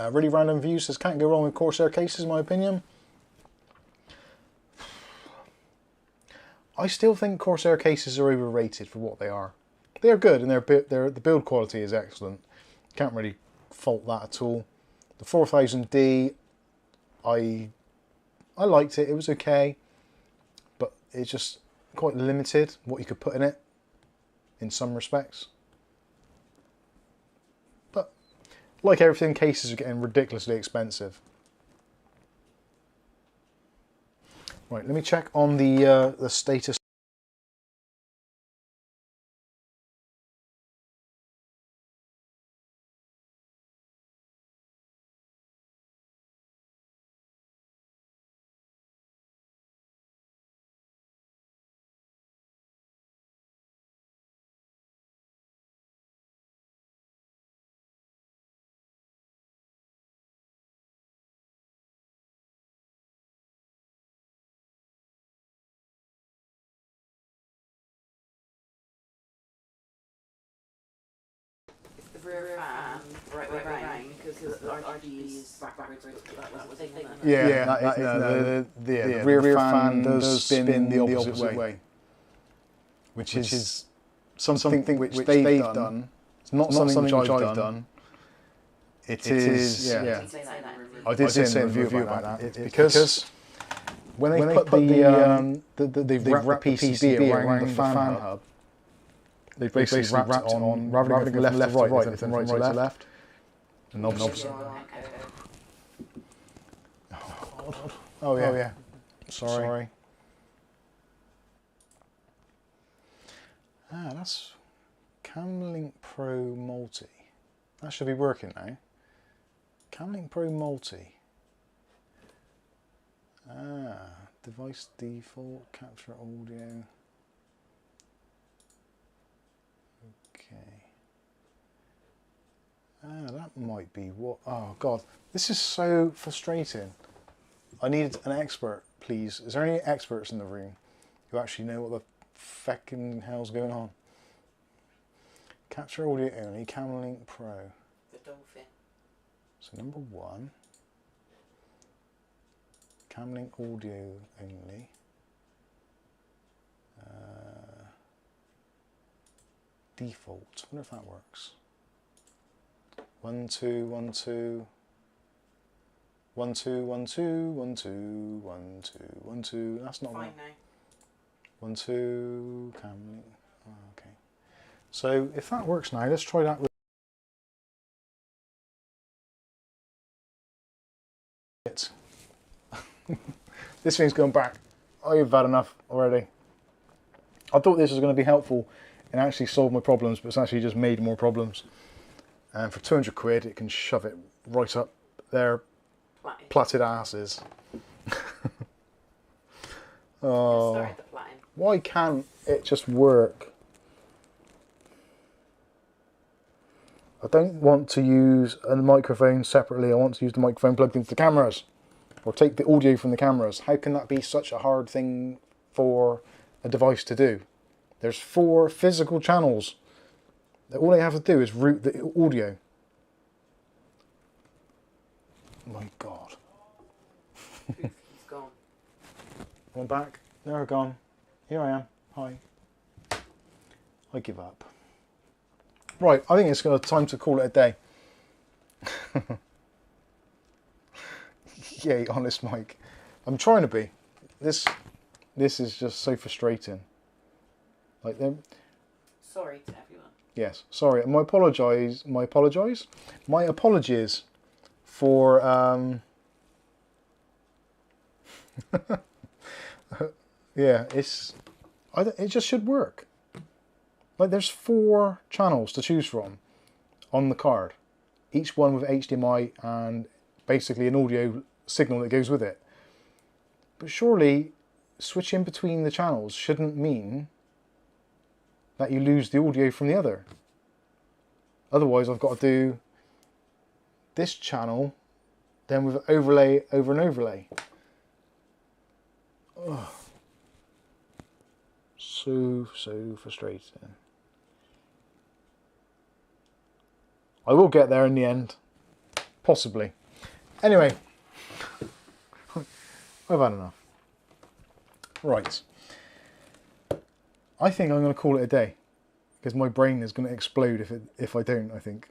Really random view says, can't go wrong with Corsair cases, in my opinion. I still think Corsair cases are overrated for what they are. They're good and the build quality is excellent. Can't really fault that at all. The 4000D, I I liked it. It was okay, but it's just quite limited what you could put in it in some respects. But like everything, cases are getting ridiculously expensive. Right, let me check on the status. The rear fan, right way round, because the RGB is backwards, that was the thing. The rear fan does spin the opposite way. Which is something which they've done. It's not something which I've done. It is, yeah. I did say in the review about that. It's because when they put they've wrapped the PCB around the fan hub, they've basically wrapped it on, rather than from left to right, they've from right to left. And obviously... Oh yeah. Sorry. That's Camlink Pro Multi. That should be working now. Camlink Pro Multi. Device default, capture audio. Okay. That might be what... Oh God, this is so frustrating. I need an expert, please. Is there any experts in the room who actually know what the feckin' hell's going on? Capture audio only, Camlink Pro. The dolphin. So number 1. Camlink audio only. Default. I wonder if that works. 1 2 1 2 1 2 1 2 1 2 1 2 1 2. That's not fine right. Now. 1 2 Camlink. Oh, okay. So if that works now, let's try that with it. This thing's gone back. I've had enough already. I thought this was going to be helpful and actually solve my problems, but it's actually just made more problems. And for 200 quid, it can shove it right up their platted asses. Oh, why can't it just work? I don't want to use a microphone separately. I want to use the microphone plugged into the cameras, or take the audio from the cameras. How can that be such a hard thing for a device to do? There's 4 physical channels. All I have to do is route the audio. My God. It's gone. I'm back. They're gone. Here I am. Hi. I give up. Right, I think it's time to call it a day. Yay, honest Mike. I'm trying to be. This is just so frustrating. Like them. Sorry to everyone. Yes, sorry. My apologies for yeah, it just should work. Like there's 4 channels to choose from on the card, each one with HDMI and basically an audio signal that goes with it. But surely switching between the channels shouldn't mean that you lose the audio from the other. Otherwise I've got to do this channel then with overlay over an overlay. Ugh. So frustrating. I will get there in the end. Possibly. Anyway. I've had enough. Right. I think I'm going to call it a day, because my brain is going to explode if I don't, I think.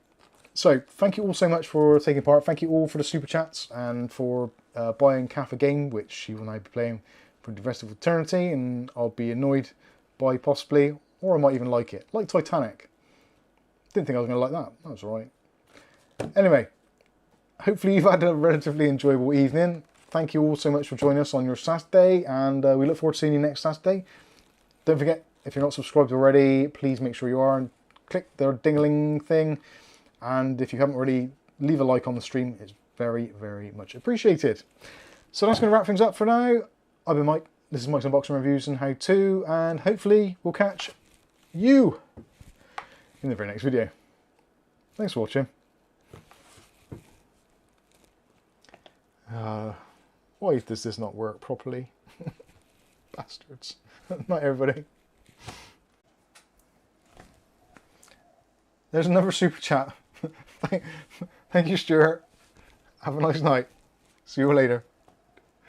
So, thank you all so much for taking part. Thank you all for the super chats and for buying Kath a game, which she will now be playing for the rest of eternity, and I'll be annoyed by possibly, or I might even like it. Like Titanic. Didn't think I was going to like that. That was alright. Anyway, hopefully you've had a relatively enjoyable evening. Thank you all so much for joining us on your Saturday, and we look forward to seeing you next Saturday. Don't forget, if you're not subscribed already, please make sure you are and click the ding-a-ling thing. And if you haven't already, leave a like on the stream. It's very, very much appreciated. So that's going to wrap things up for now. I've been Mike. This is Mike's Unboxing Reviews and How To, and hopefully we'll catch you in the very next video. Thanks for watching. Why does this not work properly? Bastards. Night, everybody. There's another super chat. Thank you, Stuart. Have a nice night. See you later.